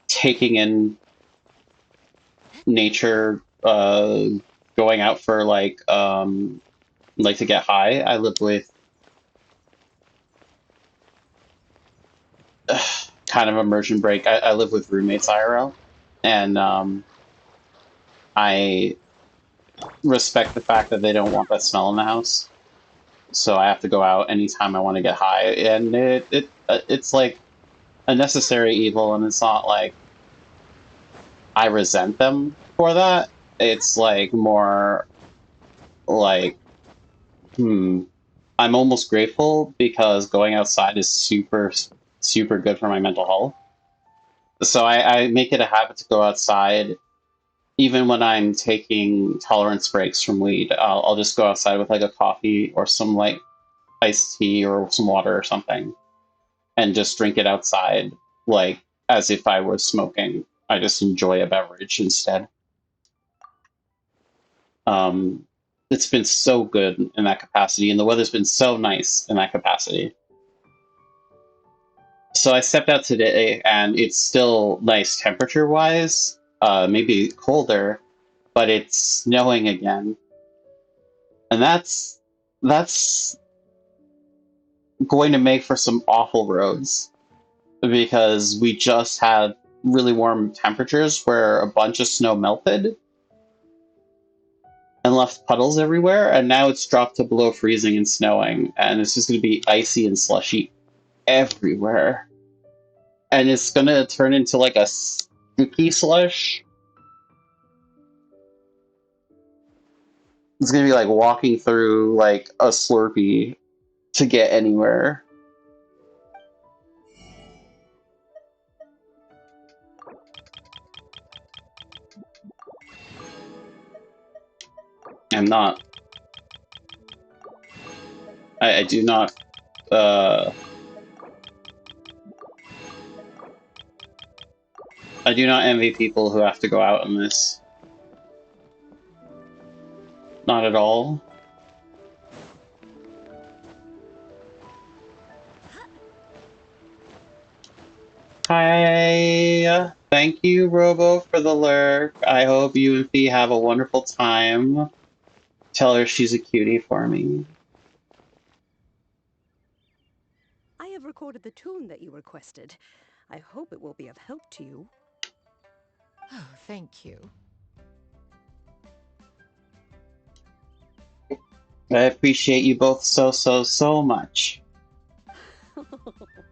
taking in nature, going out for like to get high. I live with kind of immersion break. I live with roommates IRL, and I respect the fact that they don't want that smell in the house. So I have to go out anytime I want to get high, and it's like a necessary evil, and it's not like I resent them for that. It's like more like, I'm almost grateful because going outside is super, super good for my mental health. So I make it a habit to go outside, even when I'm taking tolerance breaks from weed. I'll just go outside with like a coffee or some like iced tea or some water or something, and just drink it outside, like as if I was smoking. I just enjoy a beverage instead. Um, it's been so good in that capacity, and the weather's been so nice in that capacity. So I stepped out today, and it's still nice temperature wise. Maybe colder, but it's snowing again, and that's going to make for some awful roads because we just had really warm temperatures where a bunch of snow melted and left puddles everywhere, and now it's dropped to below freezing and snowing, and it's just going to be icy and slushy everywhere. And it's going to turn into like a sticky slush. It's going to be like walking through like a Slurpee to get anywhere. I'm not. I do not. I do not envy people who have to go out in this. Not at all. Hi. Thank you, Robo, for the lurk. I hope you and Fee have a wonderful time. Tell her she's a cutie for me. I have recorded the tune that you requested. I hope it will be of help to you. Oh, thank you. I appreciate you both so, so, so much.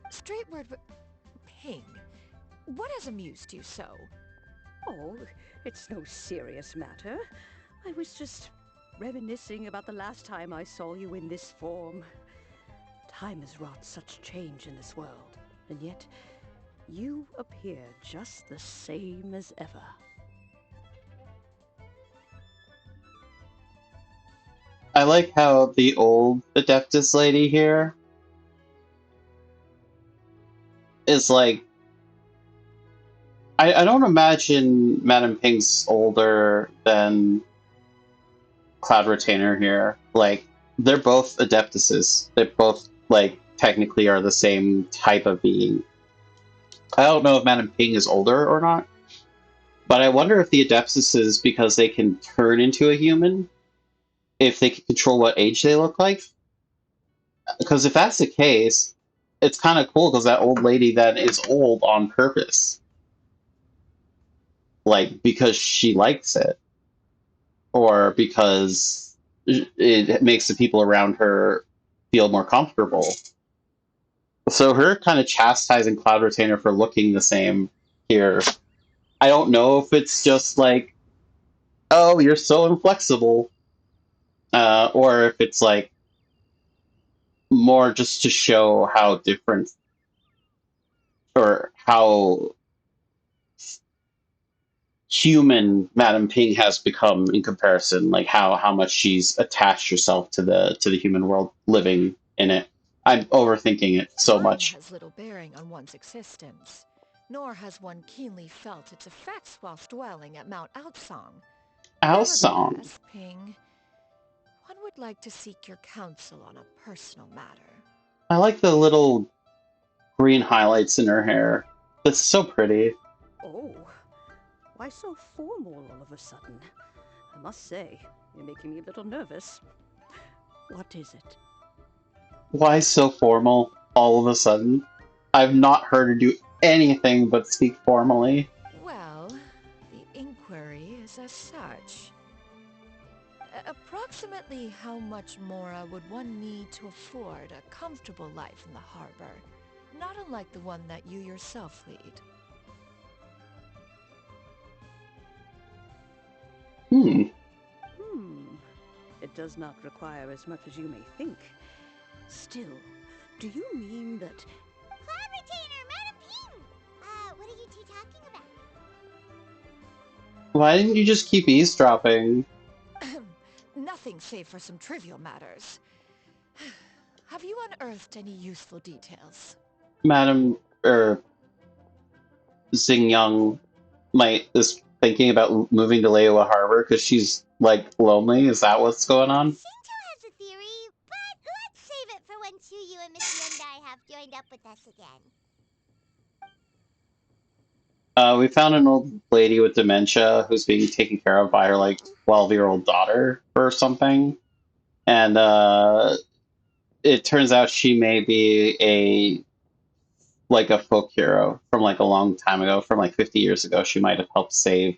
Straight word, Ping, what has amused you so? Oh, it's no serious matter. I was just reminiscing about the last time I saw you in this form. Time has wrought such change in this world, and yet you appear just the same as ever. I like how the old Adeptus lady here is like, I don't imagine Madame Ping's older than Cloud Retainer here. Like, they're both Adeptuses. They both, like, technically are the same type of being. I don't know if Madame Ping is older or not, but I wonder if the Adeptuses, because they can turn into a human, if they can control what age they look like. Because if that's the case, it's kind of cool because that old lady then is old on purpose. Like, because she likes it. Or because it makes the people around her feel more comfortable. So her kind of chastising Cloud Retainer for looking the same here. I don't know if it's just like oh, you're so inflexible. Or if it's like more just to show how different or how human Madame Ping has become in comparison, like how much she's attached herself to the human world living in it. I'm overthinking it so Time much. has little bearing on one's existence, nor has one keenly felt its effects whilst dwelling at Mount Aosong. Alsong. Nevertheless, Ping, one would like to seek your counsel on a personal matter. I like the little green highlights in her hair. That's so pretty. Oh, why so formal all of a sudden? I must say, you're making me a little nervous. What is it? Why so formal all of a sudden? I've not heard her do anything but speak formally. Well, the inquiry is as such. Approximately how much more would one need to afford a comfortable life in the harbor, not unlike the one that you yourself lead? It does not require as much as you may think. Still, do you mean that... Cloud Retainer, Madam Ping! What are you two talking about? Why didn't you just keep eavesdropping? Nothing save for some trivial matters. Have you unearthed any useful details? Madam, Xing might is thinking about moving to Leywa Harbor because she's like lonely. Is that what's going on? Shinto has a theory, but let's save it for when Chuyu and Miss Yundai have joined up with us again. We found an old lady with dementia who's being taken care of by her like 12-year-old daughter or something, and it turns out she may be a folk hero from like a long time ago, from like 50 years ago. She might have helped save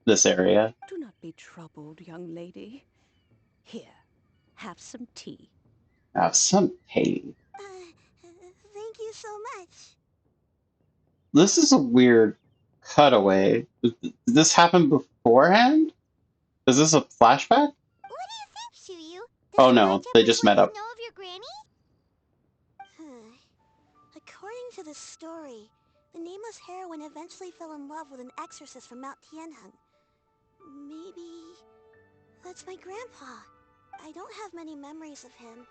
this area. Do not be troubled, young lady. Here, have some tea. Have some tea. Thank you so much. This is a weird cutaway. Did this happen beforehand? Is this a flashback? What do you think, Chuyu? Oh Does it no, match up they with just what met you up. know of your granny? According to the story, the nameless heroine eventually fell in love with an exorcist from Mount Tianheng. Maybe that's my grandpa. I don't have many memories of him,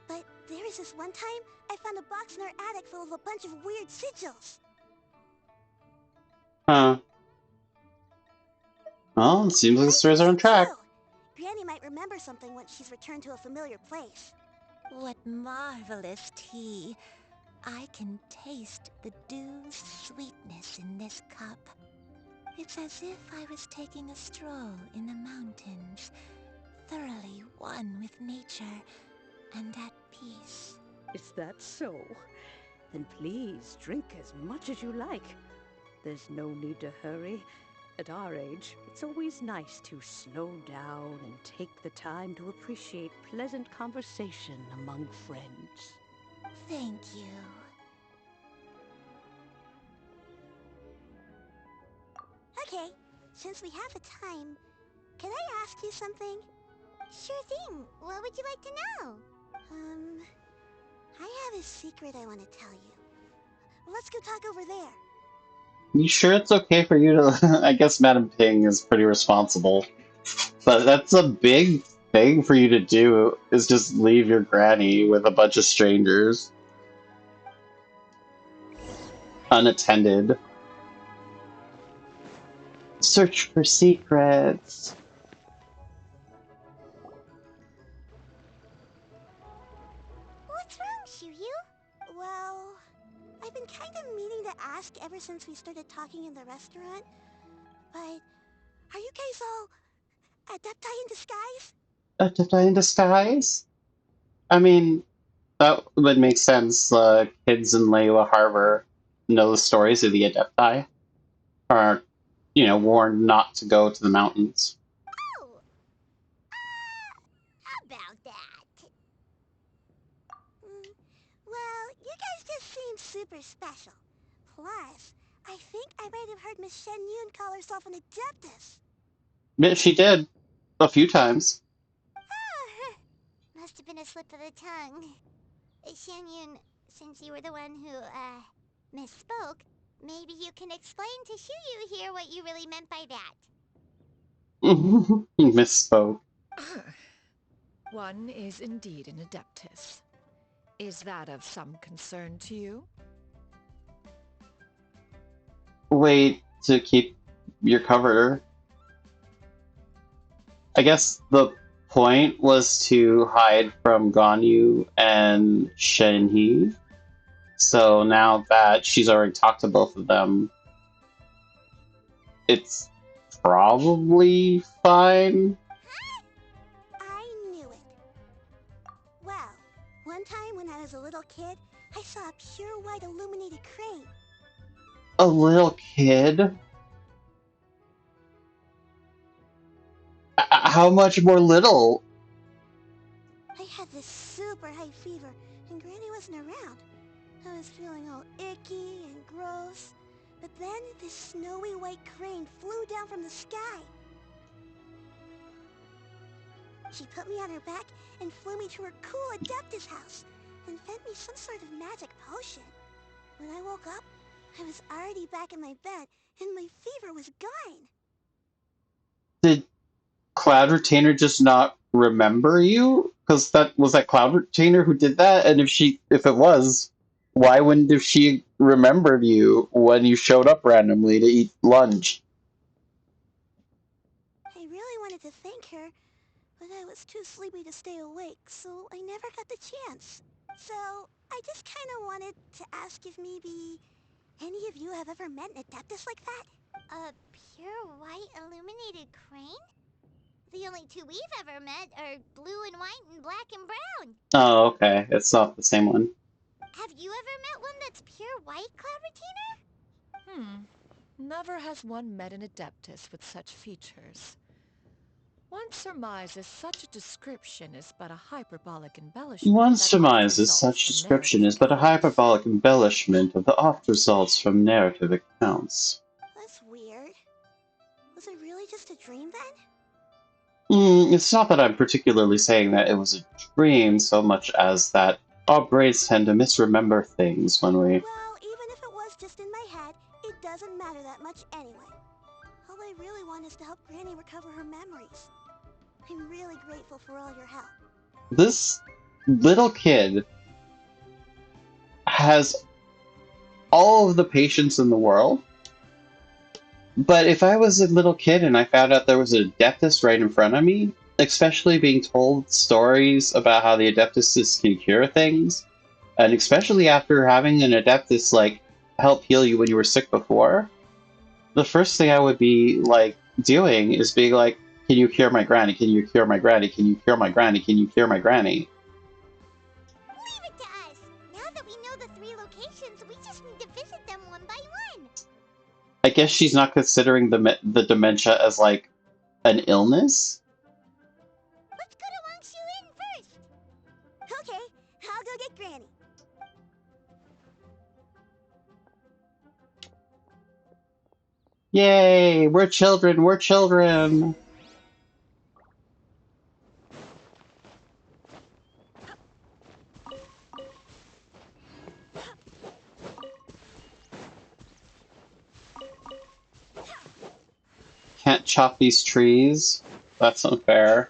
but there was this one time I found a box in our attic full of a bunch of weird sigils. Huh. Well, it seems like the stories are on track. Granny might remember something once she's returned to a familiar place. What marvelous tea. I can taste the dew's sweetness in this cup. It's as if I was taking a stroll in the mountains, thoroughly one with nature and at peace. Is that so? Then please drink as much as you like. There's no need to hurry. At our age, it's always nice to slow down and take the time to appreciate pleasant conversation among friends. Thank you. Okay, since we have the time, can I ask you something? Sure thing. What would you like to know? I have a secret I want to tell you. Let's go talk over there. You sure it's okay for you to... I guess Madam Ping is pretty responsible. But that's a big thing for you to do, is just leave your granny with a bunch of strangers. Unattended. Search for secrets. What's wrong, Shiryu? Well, I've been kind of meaning to ask ever since we started talking in the restaurant, but are you guys all adepti in disguise? Adepti in disguise? I mean, that would make sense. Kids in Leywa Harbor know the stories of the Adepti. Are, warned not to go to the mountains. Oh, about that. Well, you guys just seem super special. Plus, I think I might have heard Miss Xianyun call herself an Adeptus. Yeah, she did. A few times. Oh, must have been a slip of the tongue. Xianyun, since you were the one who, misspoke, maybe you can explain to Shuyu here what you really meant by that. Misspoke. One is indeed an Adeptus. Is that of some concern to you? Wait to keep your cover. I guess the point was to hide from Ganyu and Shenhe. So now that she's already talked to both of them, it's probably fine. I knew it. Well, one time when I was a little kid, I saw a pure white illuminated crane. A little kid? How much more little? I had this super high fever, and Granny wasn't around. I was feeling all icky and gross. But then this snowy white crane flew down from the sky. She put me on her back and flew me to her cool Adeptus house and fed me some sort of magic potion. When I woke up, I was already back in my bed and my fever was gone. Did Cloud Retainer just not remember you? Because that was that Cloud Retainer who did that, and if it was, why wouldn't have she remembered you when you showed up randomly to eat lunch? I really wanted to thank her, but I was too sleepy to stay awake, so I never got the chance. So, I just kinda wanted to ask if maybe any of you have ever met an Adeptus like that? A pure white illuminated crane? The only two we've ever met are blue and white and black and brown. Oh, okay. It's not the same one. Have you ever met one that's pure white, Cloud Retainer? Never has one met an Adeptus with such features. One surmises such a description is but a hyperbolic embellishment One that oft surmises results such from description narrative is but a accounts. hyperbolic embellishment of the oft results from narrative accounts. That's weird. Was it really just a dream then? It's not that I'm particularly saying that it was a dream so much as that our brains tend to misremember things when we... Well, even if it was just in my head, it doesn't matter that much anyway. All I really want is to help Granny recover her memories. I'm really grateful for all your help. This little kid has all of the patience in the world, but if I was a little kid and I found out there was an Adeptus right in front of me, especially being told stories about how the Adeptuses can cure things, and especially after having an Adeptus, like, help heal you when you were sick before, the first thing I would be, like, doing is being like, can you cure my granny? Can you cure my granny? Can you cure my granny? Can you cure my granny? Leave it to us! Now that we know the 3 locations, we just need to visit them one by one! I guess she's not considering the dementia as, like, an illness? Let's go to Wangshu Inn first! Okay, I'll go get Granny. Yay! We're children! We're children! Can't chop these trees? That's unfair.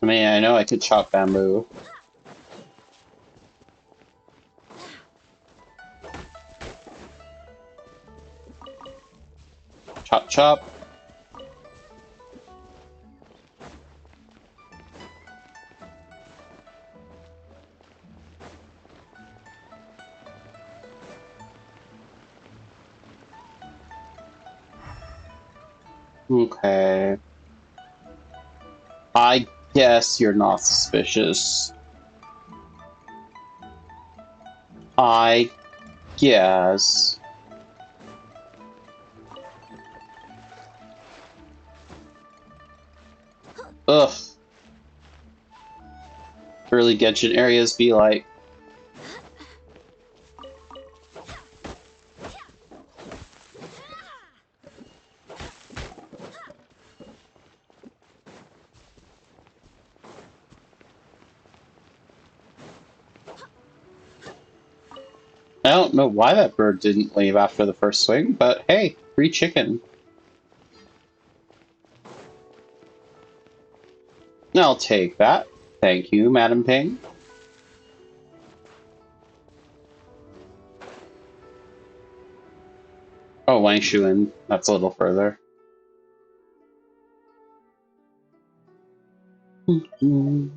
I mean, I know I could chop bamboo. Chop chop. Okay. I guess you're not suspicious. I guess. Ugh. Early Genshin areas be like. I don't know why that bird didn't leave after the first swing, but hey, free chicken. I'll take that. Thank you, Madam Ping. Oh, Xianyun. That's a little further. Do, do,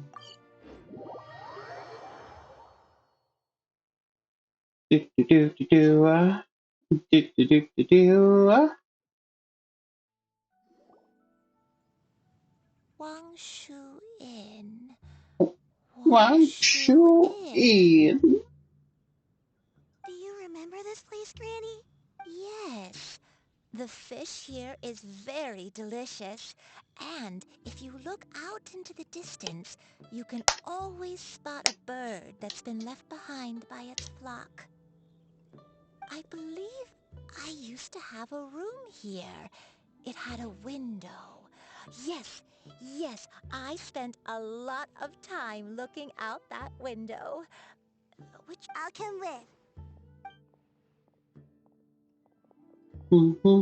do, do, do, do, do, do, do, do. Wang Shu Inn. Wang Shu Inn. Do you remember this place, Granny? Yes. The fish here is very delicious. And if you look out into the distance, you can always spot a bird that's been left behind by its flock. I believe I used to have a room here. It had a window. Yes, I spent a lot of time looking out that window. Which I'll come with. Paimon's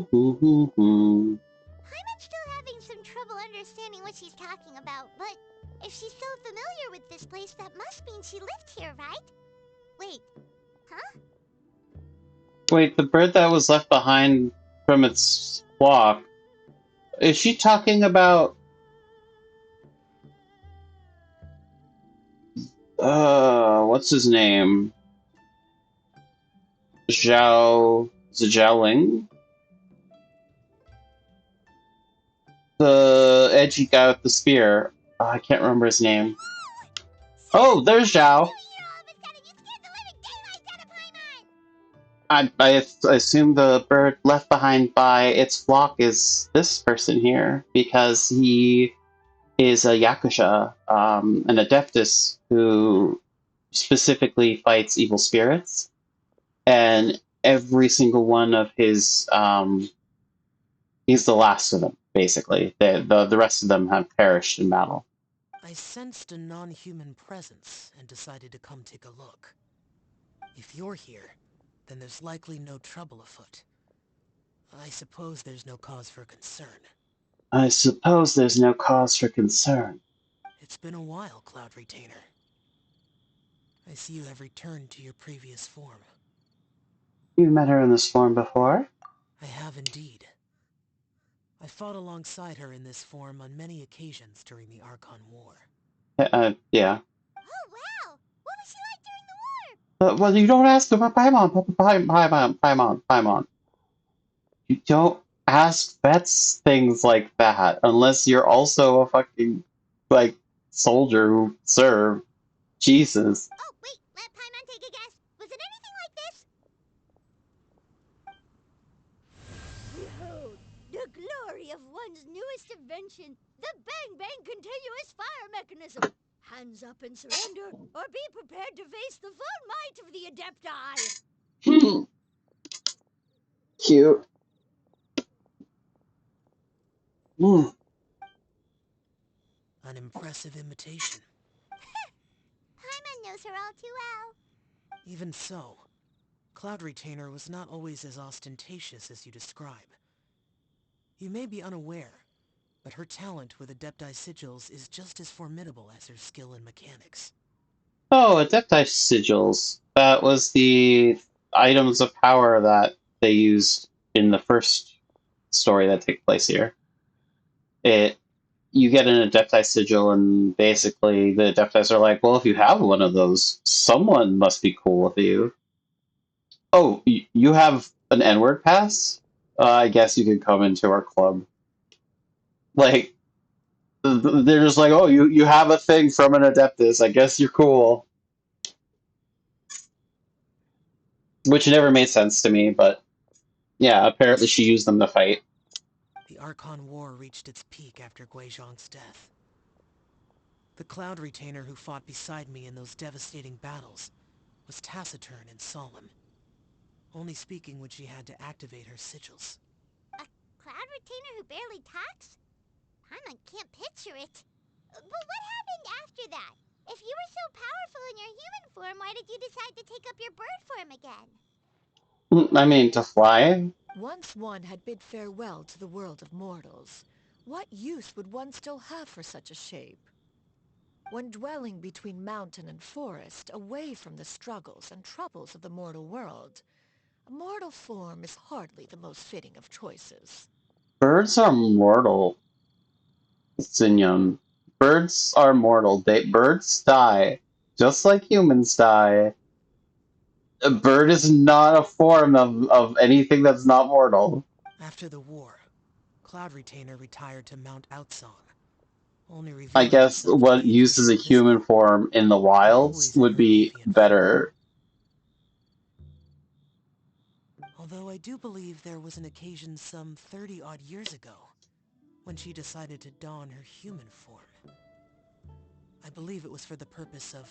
still having some trouble understanding what she's talking about, but if she's so familiar with this place, that must mean she lived here, right? Wait, huh? Wait, the bird that was left behind from its flock. Is she talking about what's his name? Zhao Ling? The edgy guy with the spear. I can't remember his name. Oh, there's Zhao. I assume the bird left behind by its flock is this person here because he is a Yakusha, an Adeptus who specifically fights evil spirits, and every single one of his he's the last of them. Basically, the rest of them have perished in battle. I sensed a non-human presence and decided to come take a look. If you're here, then there's likely no trouble afoot. I suppose there's no cause for concern. I suppose there's no cause for concern. It's been a while, Cloud Retainer. I see you have returned to your previous form. You met her in this form before? I have indeed. I fought alongside her in this form on many occasions during the Archon War. Yeah. Oh, wow! What was she like during the war? Well, you don't ask about Paimon. You don't ask vets things like that unless you're also a fucking, like, soldier who served. Jesus. Oh, wait, let Paimon take a guess. Was it anything like this? Behold, the glory of one's newest invention, the Bang Bang Continuous Fire Mechanism. Hands up and surrender, or be prepared to face the full might of the Adepti. Cute. An impressive imitation. Paimon knows her all too well. Even so, Cloud Retainer was not always as ostentatious as you describe. You may be unaware, but her talent with Adepti Sigils is just as formidable as her skill in mechanics. Oh, Adepti Sigils. That was the items of power that they used in the first story that takes place here. You get an Adepti Sigil, and basically the Adeptis are like, well, if you have one of those, someone must be cool with you. Oh, you have an N-word pass? I guess you could come into our club. Like, they're just like, oh, you have a thing from an Adeptus. I guess you're cool. Which never made sense to me, but yeah, apparently she used them to fight. The Archon War reached its peak after Guizhong's death. The Cloud Retainer who fought beside me in those devastating battles was taciturn and solemn, only speaking when she had to activate her sigils. A cloud retainer who barely talks? Paimon can't picture it. But what happened after that? If you were so powerful in your human form, why did you decide to take up your bird form again? I mean, to fly? Once one had bid farewell to the world of mortals, what use would one still have for such a shape? When dwelling between mountain and forest, away from the struggles and troubles of the mortal world, a mortal form is hardly the most fitting of choices. Birds are mortal, Xianyun. Birds are mortal. Birds die, just like humans die. A bird is not a form of anything that's not mortal. After the war, Cloud Retainer retired to Mount Outsong, only I revealing guess herself to what the uses a occasional visitor, human form in the but wilds always in would her be avian form. better. Although I do believe there was an occasion some 30-odd years ago when she decided to don her human form. I believe it was for the purpose of...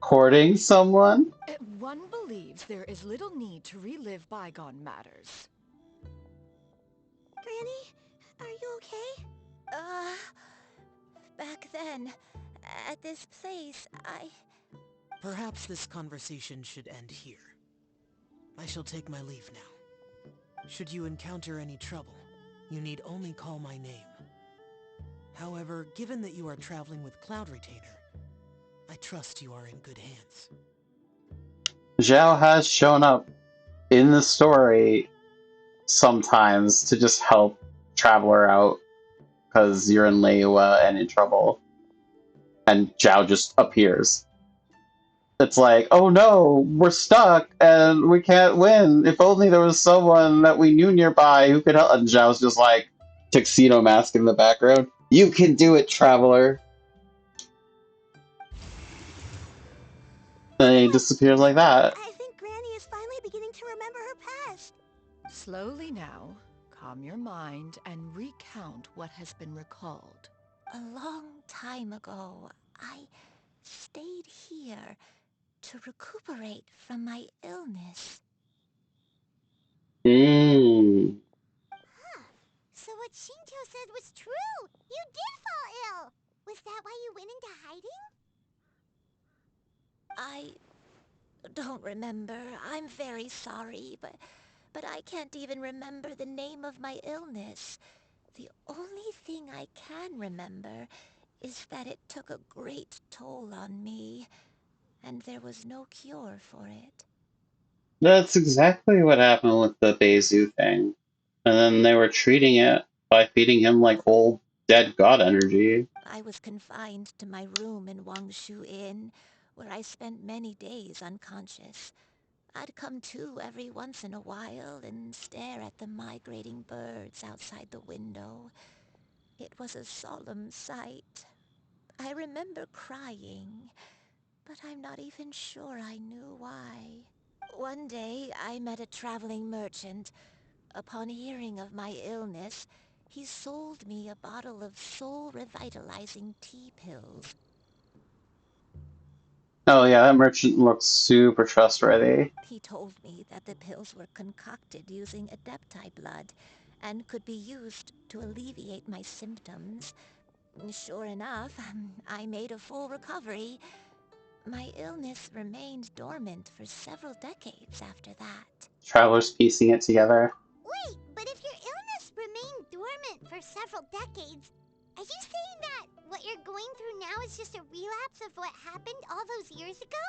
Courting someone? One believes there is little need to relive bygone matters. Granny, are you okay? Back then, at this place, Perhaps this conversation should end here. I shall take my leave now. Should you encounter any trouble, you need only call my name. However, given that you are traveling with Cloud Retainer, I trust you are in good hands. Zhao has shown up in the story sometimes to just help Traveler out because you're in Leyua and in trouble. And Zhao just appears. It's like, oh no, we're stuck and we can't win. If only there was someone that we knew nearby who could help. And Zhao's just like, tuxedo mask in the background. You can do it, Traveler. And he disappears like that. I think Granny is finally beginning to remember her past. Slowly now, calm your mind and recount what has been recalled. a long time ago, I stayed here to recuperate from my illness. So what Shinto said was true! You did fall ill! Was that why you went into hiding? I don't remember. I'm very sorry, but I can't even remember the name of my illness. The only thing I can remember is that it took a great toll on me, and there was no cure for it. That's exactly what happened with the Beizu thing. And then they were treating it by feeding him like old dead god energy. I was confined to my room in Wangshu Inn, where I spent many days unconscious. I'd come to every once in a while and stare at the migrating birds outside the window. It was a solemn sight. I remember crying, but I'm not even sure I knew why. One day, I met a traveling merchant. Upon hearing of my illness, he sold me a bottle of soul-revitalizing tea pills. Oh yeah, that merchant looks super trustworthy. He told me that the pills were concocted using Adepti blood and could be used to alleviate my symptoms. Sure enough, I made a full recovery. My illness remained dormant for several decades after that. Travelers piecing it together. Wait, but if your illness remained dormant for several decades, are you saying that what you're going through now is just a relapse of what happened all those years ago?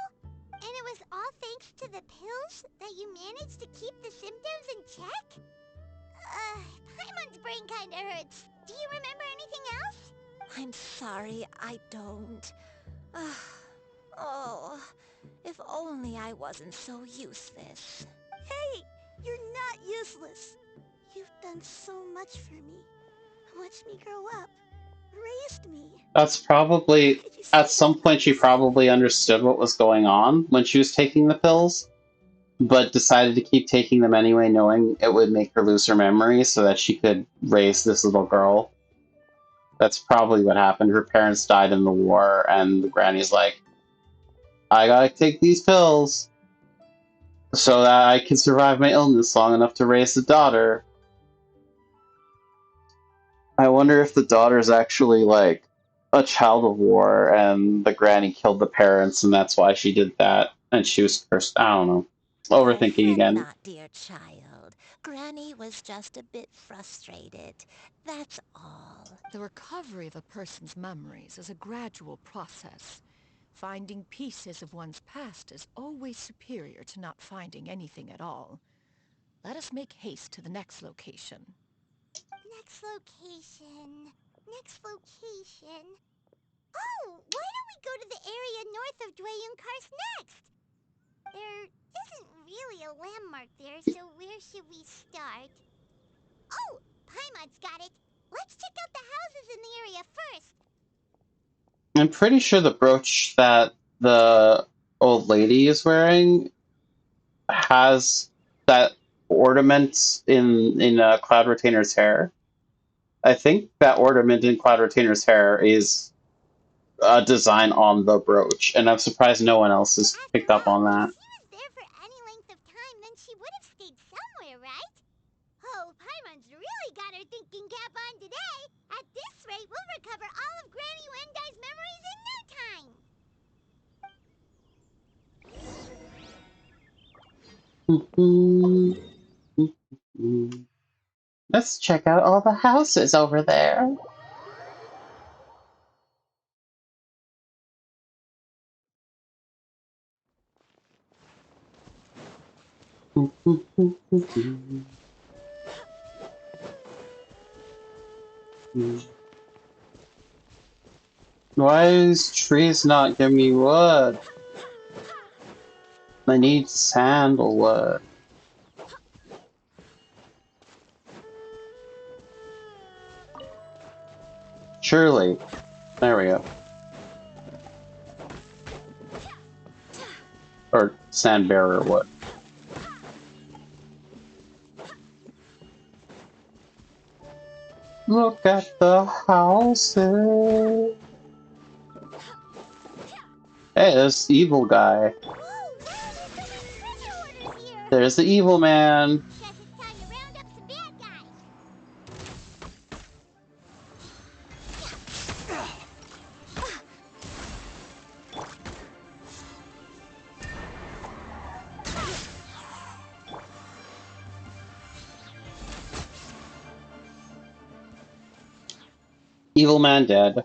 And it was all thanks to the pills that you managed to keep the symptoms in check? Paimon's brain kinda hurts. Do you remember anything else? I'm sorry, I don't. Oh, if only I wasn't so useless. Hey, you're not useless. You've done so much for me. Watched me grow up. Raised me. That's probably, at some point she probably understood what was going on when she was taking the pills, but decided to keep taking them anyway, knowing it would make her lose her memory so that she could raise this little girl. That's probably what happened. Her parents died in the war, and the granny's like, I gotta take these pills so that I can survive my illness long enough to raise the daughter. I wonder if the daughter's actually like a child of war and the granny killed the parents and that's why she did that and she was cursed. I don't know. Overthinking Fret again. not, dear child. Granny was just a bit frustrated. That's all. The recovery of a person's memories is a gradual process. Finding pieces of one's past is always superior to not finding anything at all. Let us make haste to the next location. Next location. Next location. Oh, why don't we go to the area north of Dwayun Karst next? There isn't really a landmark there, so where should we start? Oh, Paimon's got it. Let's check out the houses in the area first. I'm pretty sure the brooch that the old lady is wearing has that ornament in Cloud Retainer's hair. I think that ornament in Cloud Retainer's hair is a design on the brooch, and I'm surprised no one else has picked After up on all, that. if she was there for any length of time, then she would have stayed somewhere, right? Oh, Paimon's really got her thinking cap on today. At this rate, we'll recover all of Granny Wendai's memories in no time. Let's check out all the houses over there. Why is trees not giving me wood? I need sandalwood. Surely. There we go. Or sand bearer wood. Look at the houses. Hey, there's the evil guy. Whoa, why are there so many treasure hoarders here? There's the evil man. Guess it's time to round up some bad guys. Evil man dead. Do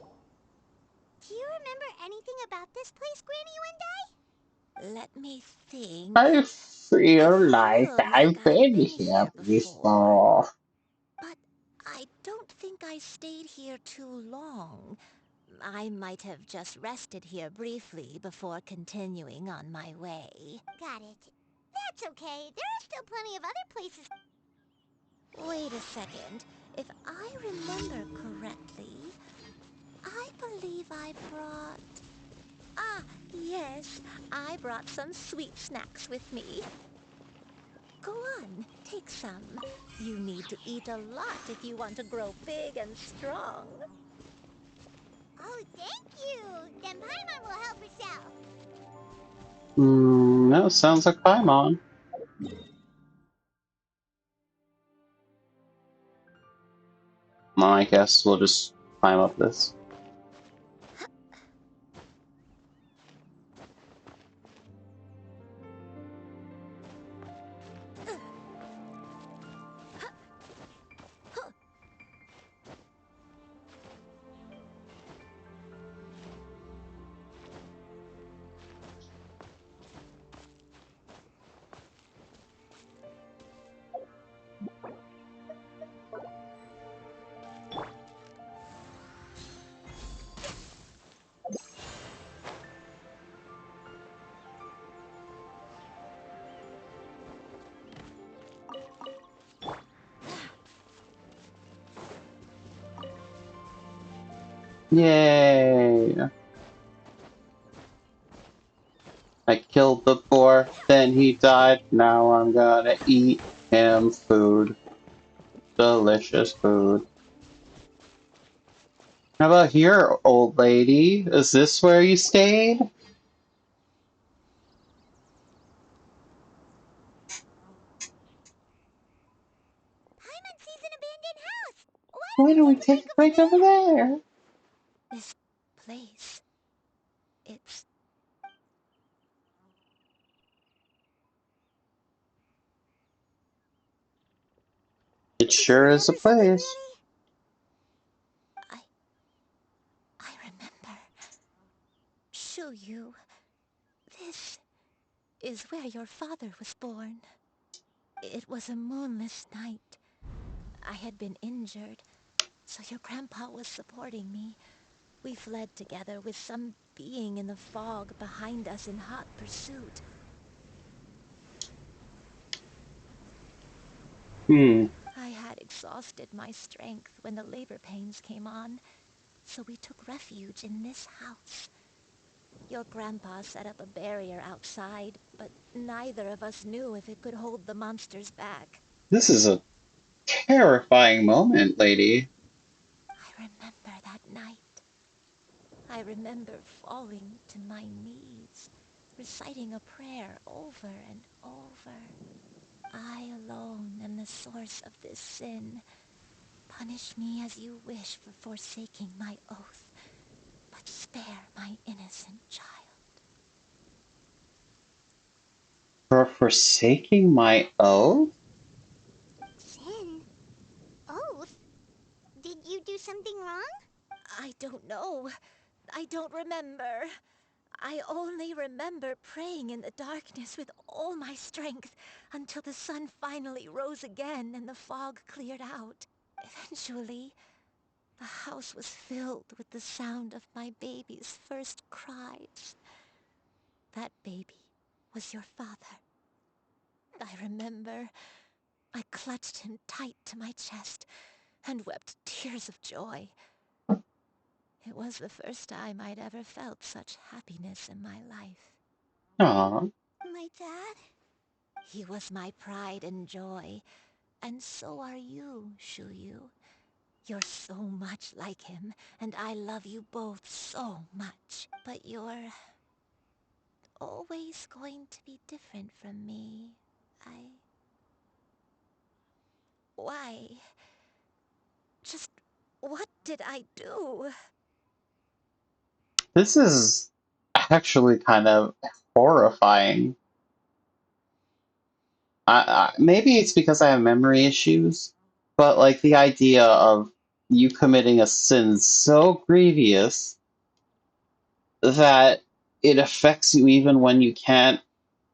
you remember anything about this place, Granny Wendai? Let me think. I feel like I've been been here here before. before. But I don't think I stayed here too long. I might have just rested here briefly before continuing on my way. Got it. That's okay. There are still plenty of other places. Wait a second. If I remember correctly, I believe I brought... Ah, yes, I brought some sweet snacks with me. Go on, take some. You need to eat a lot if you want to grow big and strong. Oh, thank you. Then Paimon will help herself. No, sounds like Paimon. Well, I guess we'll just climb up this. Yay! I killed the boar, then he died. Now I'm gonna eat him food. Delicious food. How about here, old lady? Is this where you stayed? Paimon sees an abandoned house! Why Why don't don't we we take a take break a over break over there? there? This place... it's... It Did you sure is a remember something, place. Granny? I remember. Xianyun, this is where your father was born. It was a moonless night. I had been injured, so your grandpa was supporting me. We fled together with some being in the fog behind us in hot pursuit. I had exhausted my strength when the labor pains came on, so we took refuge in this house. Your grandpa set up a barrier outside, but neither of us knew if it could hold the monsters back. This is a terrifying moment, lady. I remember that night. I remember falling to my knees, reciting a prayer over and over. I alone am the source of this sin. Punish me as you wish for forsaking my oath, but spare my innocent child. For forsaking my oath? Sin? Oath? Did you do something wrong? I don't know. I don't remember. I only remember praying in the darkness with all my strength until the sun finally rose again and the fog cleared out. Eventually, the house was filled with the sound of my baby's first cries. That baby was your father. I remember I clutched him tight to my chest and wept tears of joy. It was the first time I'd ever felt such happiness in my life. Aw. My dad? He was my pride and joy, and so are you, Xianyun. You're so much like him, and I love you both so much. But you're always going to be different from me. Why? Just what did I do? This is actually kind of horrifying. Maybe it's because I have memory issues, but like the idea of you committing a sin so grievous that it affects you even when you can't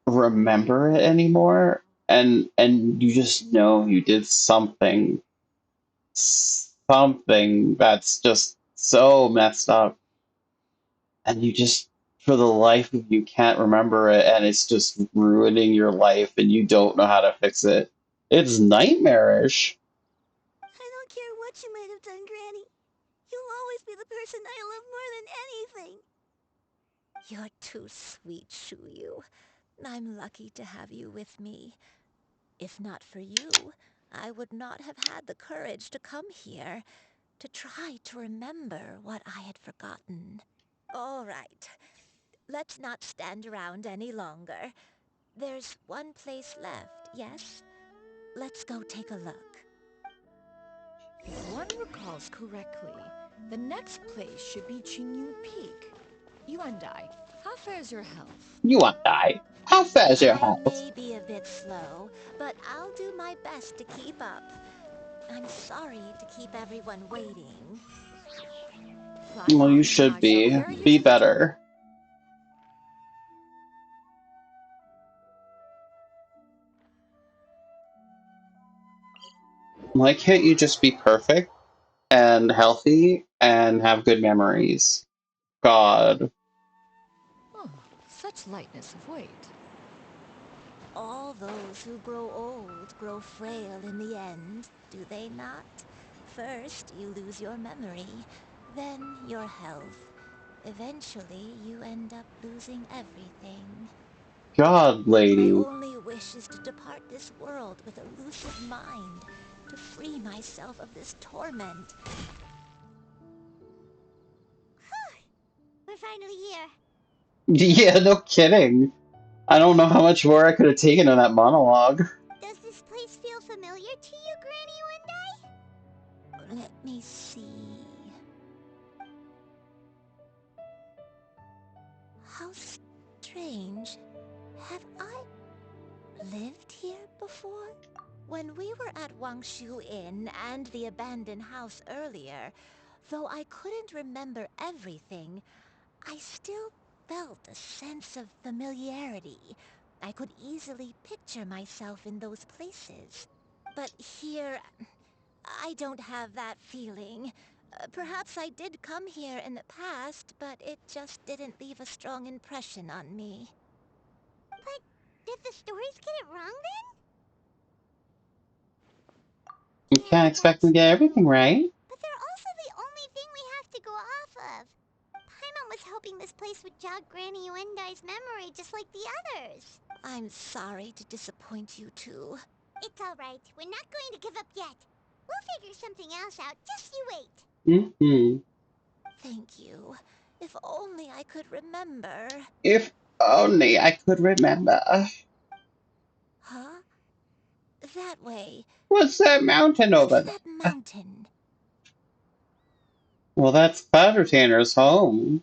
remember it anymore, and you just know you did something that's just so messed up, and you just for the life of you can't remember it, and it's just ruining your life and you don't know how to fix it. It's nightmarish. I don't care what you might have done, Granny. You'll always be the person I love more than anything. You're too sweet, Xianyun. I'm lucky to have you with me. If not for you, I would not have had the courage to come here, to try to remember what I had forgotten. All right, let's not stand around any longer. There's one place left, yes? Let's go take a look. If one recalls correctly, the next place should be Xianyun Peak. Yuandai, how fares your health? You want to die. How fast your I house? may be a bit slow, but I'll do my best to keep up. I'm sorry to keep everyone waiting. Climb Well, you on and should I shall be. carry you Be to the top. better. Why can't you just be perfect and healthy and have good memories? God. Oh, such lightness of weight. All those who grow old grow frail in the end, do they not? First, you lose your memory, then your health. Eventually, you end up losing everything. God, My lady. only wish is to depart this world with a lucid mind, to free myself of this torment. We're finally here. Yeah, no kidding. I don't know how much more I could have taken in that monologue. Does this place feel familiar to you, Granny Wendai? Let me see. How strange. Have I lived here before? When we were at Wangshu Inn and the abandoned house earlier, though I couldn't remember everything, I still felt a sense of familiarity. I could easily picture myself in those places. But here, I don't have that feeling. Perhaps I did come here in the past, but it just didn't leave a strong impression on me. But did the stories get it wrong then? You can't expect me to get everything right. But they're also the only thing we have to go off of. Paimon was hoping this place would jog Granny Wendai's memory just like the others. I'm sorry to disappoint you too. It's alright. We're not going to give up yet. We'll figure something else out. Just you wait. Mm-hmm. Thank you. If only I could remember. If only I could remember. Huh? That way. What's that mountain over What's there? that mountain? Well, that's Cloud Retainer's home.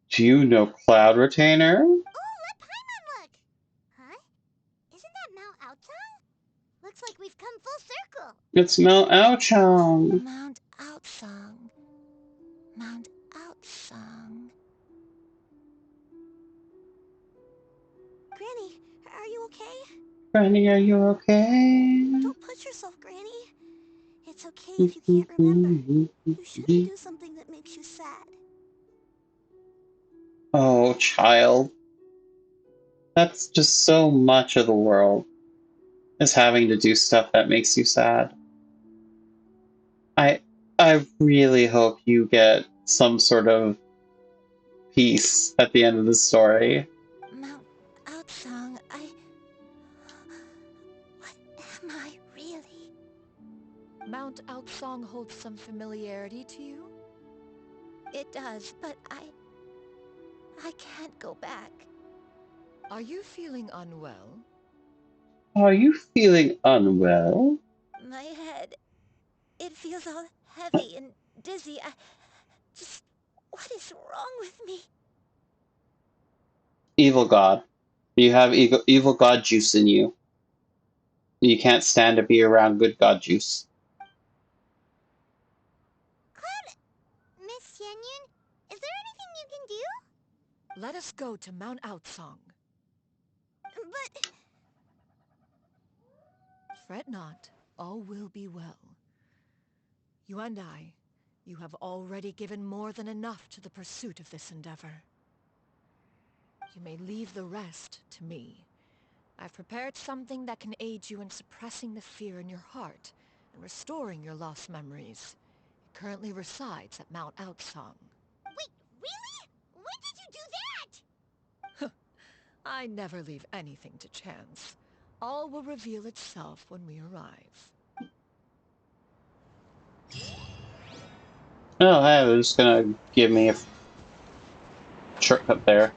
Do you know Cloud Retainer? Oh, let Paimon look! Huh? Isn't that Mount Aocang? Looks like we've come full circle. It's Mount Aocang. Mount Aocang. Mount Aocang. Granny, are you okay? Granny, are you okay? Don't push yourself, Granny. It's okay if you can't remember. You shouldn't do something that makes you sad. Oh, child. That's just so much of the world, is having to do stuff that makes you sad. I really hope you get some sort of peace at the end of the story. Mount Aocang, What am I, really? Mount Aocang holds some familiarity to you? It does, but I can't go back. Are you feeling unwell? Are you feeling unwell? My head, it feels all heavy and dizzy. What is wrong with me? Evil God. You have evil God juice in you. You can't stand to be around good God juice. Cloud... Miss Xianyun, is there anything you can do? Let us go to Mount Aocang. But... Fret not, all will be well. You and I, you have already given more than enough to the pursuit of this endeavor. You may leave the rest to me. I've prepared something that can aid you in suppressing the fear in your heart and restoring your lost memories. It currently resides at Mount Aocang. Wait, really? When did you do that? I never leave anything to chance. All will reveal itself when we arrive. Oh, hey, they're just gonna give me a shortcut there.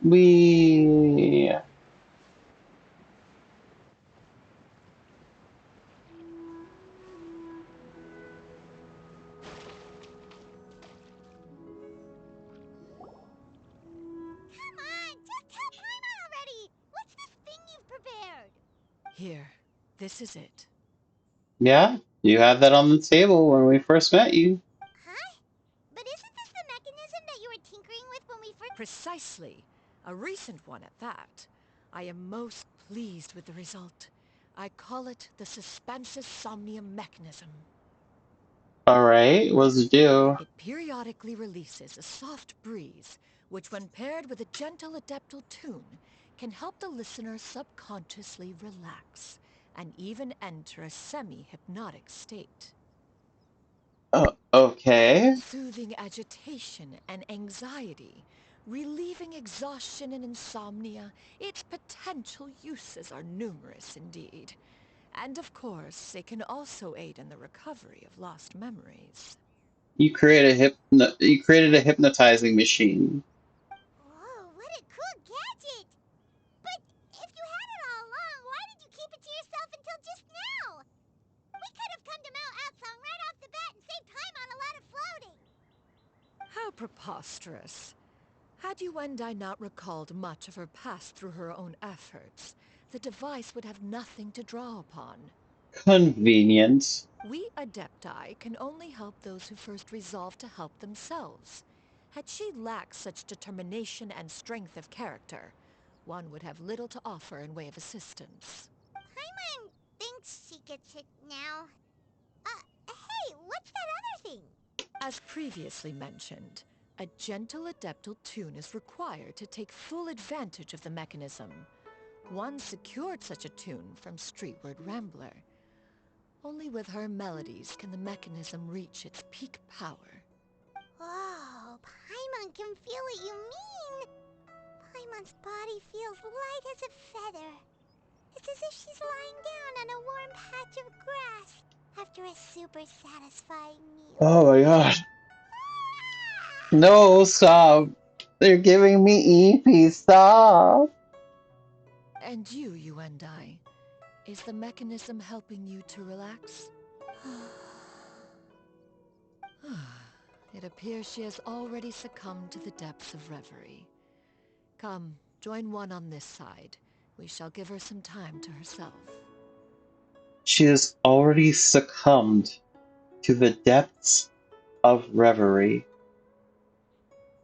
We... Come on, just tell Paimon already! What's this thing you've prepared? Here, this is it. Yeah, you had that on the table when we first met you. Huh? But isn't this the mechanism that you were tinkering with when we first... Precisely. A recent one at that. I am most pleased with the result. I call it the Suspensus Somnium mechanism. Alright, what does it do? It periodically releases a soft breeze, which when paired with a gentle adeptal tune, can help the listener subconsciously relax, and even enter a semi-hypnotic state. Okay. Soothing agitation and anxiety, Relieving exhaustion and insomnia, its potential uses are numerous indeed. And of course, it can also aid in the recovery of lost memories. You created a hypnotizing machine. Whoa, what a cool gadget! But if you had it all along, why did you keep it to yourself until just now? We could have come to Mount Atsong right off the bat and saved time on a lot of floating. How preposterous. Had Yuendai not recalled much of her past through her own efforts, the device would have nothing to draw upon. Convenient. We Adepti can only help those who first resolve to help themselves. Had she lacked such determination and strength of character, one would have little to offer in way of assistance. Paimon thinks she gets it now. Hey, what's that other thing? As previously mentioned, a gentle adeptal tune is required to take full advantage of the mechanism. One secured such a tune from Streetward Rambler. Only with her melodies can the mechanism reach its peak power. Oh, Paimon can feel what you mean. Paimon's body feels light as a feather. It's as if she's lying down on a warm patch of grass after a super satisfying meal. Oh my god. No, stop. They're giving me EP, stop. And you and I, is the mechanism helping you to relax? It appears she has already succumbed to the depths of reverie. Come, join one on this side. We shall give her some time to herself. She has already succumbed to the depths of reverie.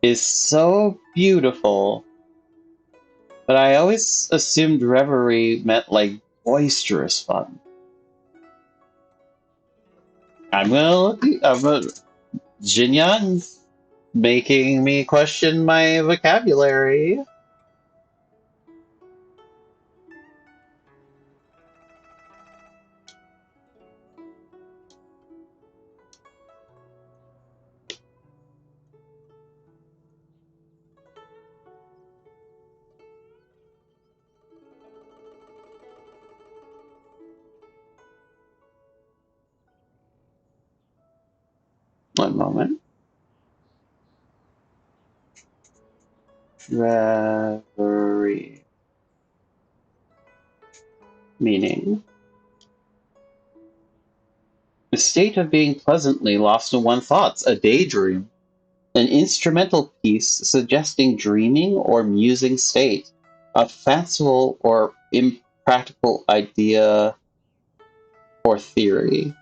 Is so beautiful. But I always assumed reverie meant like boisterous fun. I'm a Xianyun's making me question my vocabulary. One moment. Reverie. Meaning. The state of being pleasantly lost in one's thoughts, a daydream. An instrumental piece suggesting dreaming or musing state, a fanciful or impractical idea or theory.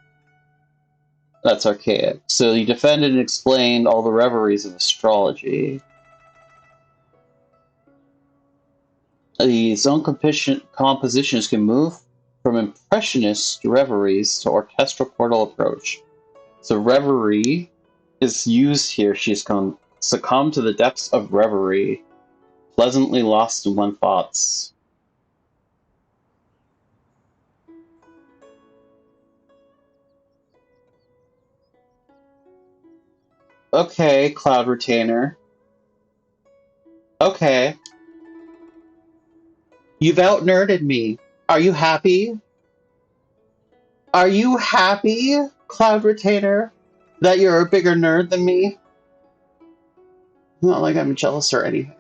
That's archaic. So you defended and explained all the reveries of astrology. The zone compositions can move from impressionist reveries to orchestral chordal approach. So reverie is used here. She's succumbed to the depths of reverie, pleasantly lost in one's thoughts. Okay, Cloud Retainer. Okay. You've out-nerded me. Are you happy? Are you happy, Cloud Retainer, that you're a bigger nerd than me? Not like I'm jealous or anything.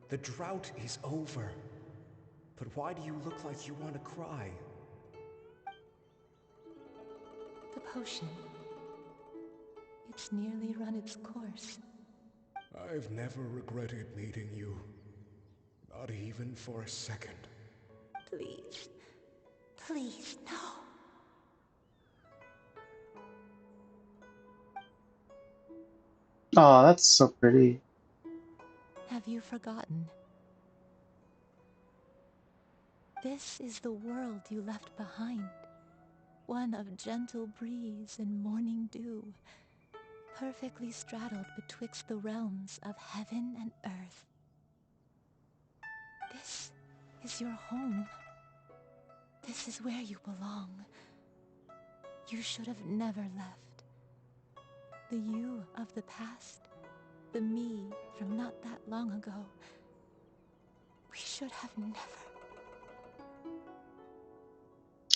The drought is over. But why do you look like you want to cry? The potion. It's nearly run its course. I've never regretted meeting you. Not even for a second. Please. Please, no. Oh, that's so pretty. Have you forgotten? This is the world you left behind. One of gentle breeze and morning dew, perfectly straddled betwixt the realms of heaven and earth. This is your home. This is where you belong. You should have never left. The you of the past, the me from not that long ago, we should have never.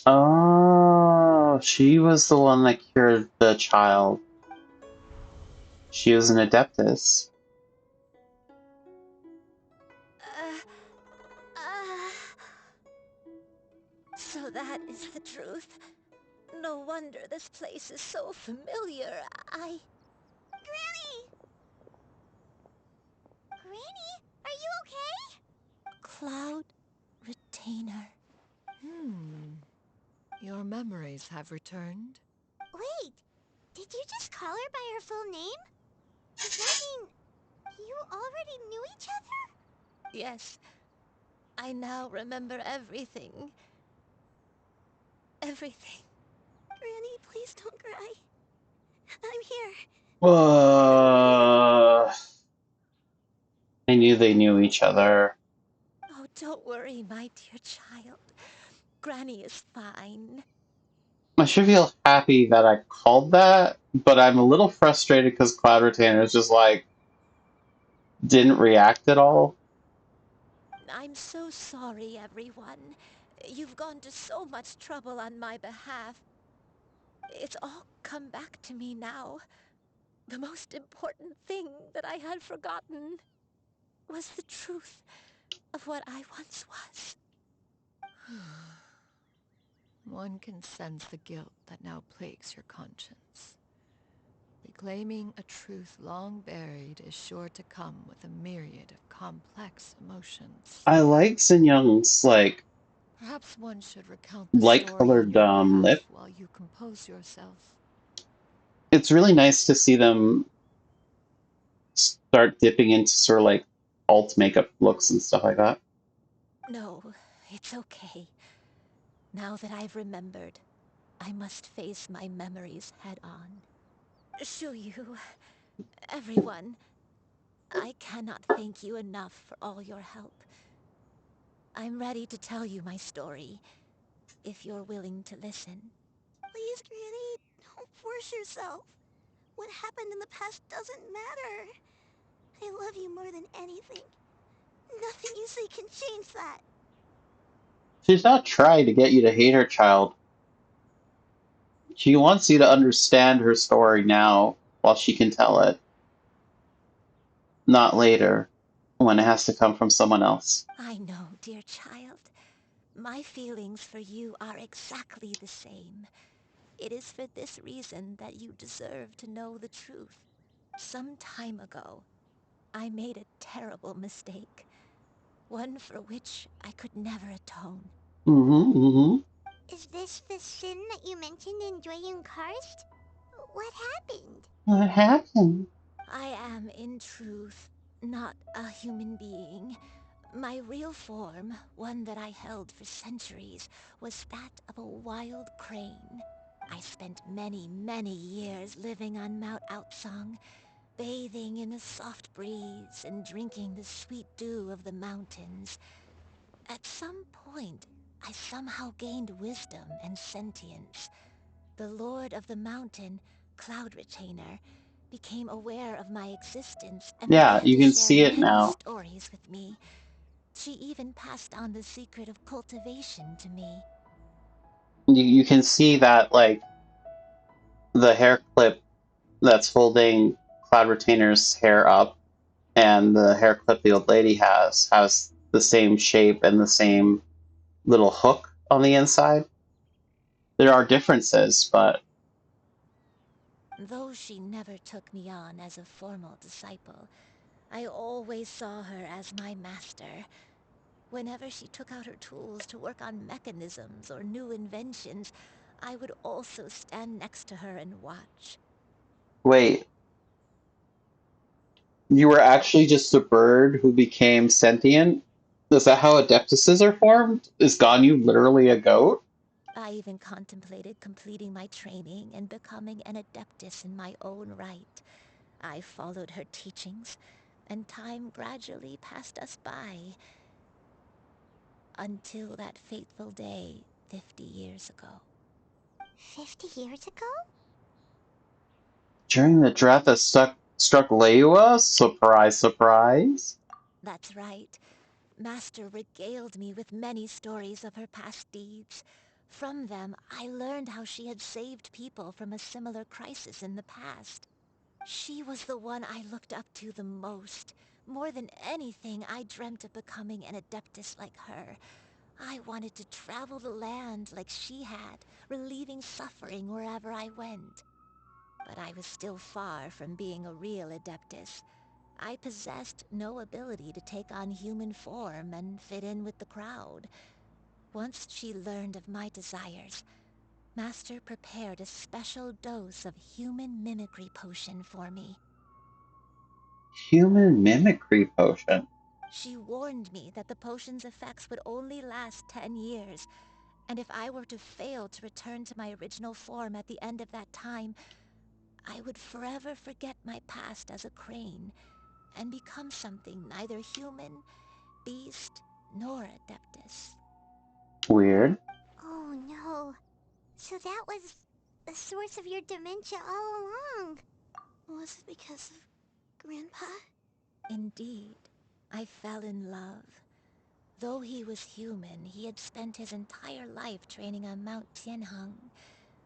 Oh, she was the one that cured the child. She was an adeptus. So that is the truth. No wonder this place is so familiar. Granny! Granny, are you okay? Cloud Retainer. Your memories have returned? Wait, did you just call her by her full name? Does that mean you already knew each other? Yes. I now remember everything. Everything. Granny, please don't cry. I'm here. I knew they knew each other. Oh, don't worry, my dear child. Granny is fine. I should feel happy that I called that, but I'm a little frustrated because Cloud Retainer is just like, didn't react at all. I'm so sorry, everyone. You've gone to so much trouble on my behalf. It's all come back to me now. The most important thing that I had forgotten was the truth of what I once was. One can sense the guilt that now plagues your conscience. Reclaiming a truth long buried is sure to come with a myriad of complex emotions. I like Xianyun's, like, Perhaps one should recount the story on light-colored your behalf lip. while you compose yourself. It's really nice to see them start dipping into sort of like alt makeup looks and stuff like that. No, it's okay. Now that I've remembered, I must face my memories head on. Shuyu, everyone, I cannot thank you enough for all your help. I'm ready to tell you my story, if you're willing to listen. Please, Granny, don't force yourself. What happened in the past doesn't matter. I love you more than anything. Nothing you say can change that. She's not trying to get you to hate her child. She wants you to understand her story now while she can tell it, not later when it has to come from someone else. I know, dear child. My feelings for you are exactly the same. It is for this reason that you deserve to know the truth. Some time ago, I made a terrible mistake. One for which I could never atone. Is this the sin that you mentioned in Jueyun Karst? What happened? What happened? I am, in truth, not a human being. My real form, one that I held for centuries, was that of a wild crane. I spent many, many years living on Mount Aopsong, bathing in the soft breeze and drinking the sweet dew of the mountains. At some point, I somehow gained wisdom and sentience. The Lord of the Mountain, Cloud Retainer, became aware of my existence and Yeah, began you to can share see it many now. stories with me. She even passed on the secret of cultivation to me. You can see that, like, the hair clip that's holding Cloud Retainer's hair up and the hair clip the old lady has the same shape and the same little hook on the inside. There are differences, but Though she never took me on as a formal disciple, I always saw her as my master. Whenever she took out her tools to work on mechanisms or new inventions, I would also stand next to her and watch. wait, you were actually just a bird who became sentient? Is that how adeptuses are formed? Is Ganyu literally a goat? I even contemplated completing my training and becoming an adeptus in my own right. I followed her teachings, and time gradually passed us by. until that fateful day 50 years ago. 50 years ago? During the drought that struck Leua? Surprise, surprise. That's right. Master regaled me with many stories of her past deeds. From them, I learned how she had saved people from a similar crisis in the past. She was the one I looked up to the most. More than anything, I dreamt of becoming an adeptus like her. I wanted to travel the land like she had, relieving suffering wherever I went. But I was still far from being a real adeptus. I possessed no ability to take on human form and fit in with the crowd. Once she learned of my desires, Master prepared a special dose of human mimicry potion for me. Human mimicry potion? She warned me that the potion's effects would only last 10 years, and if I were to fail to return to my original form at the end of that time, I would forever forget my past as a crane and become something neither human, beast, nor adeptus. Weird. Oh no. So that was the source of your dementia all along. Was it because of Grandpa? Indeed, I fell in love. Though he was human, he had spent his entire life training on Mount Tianheng.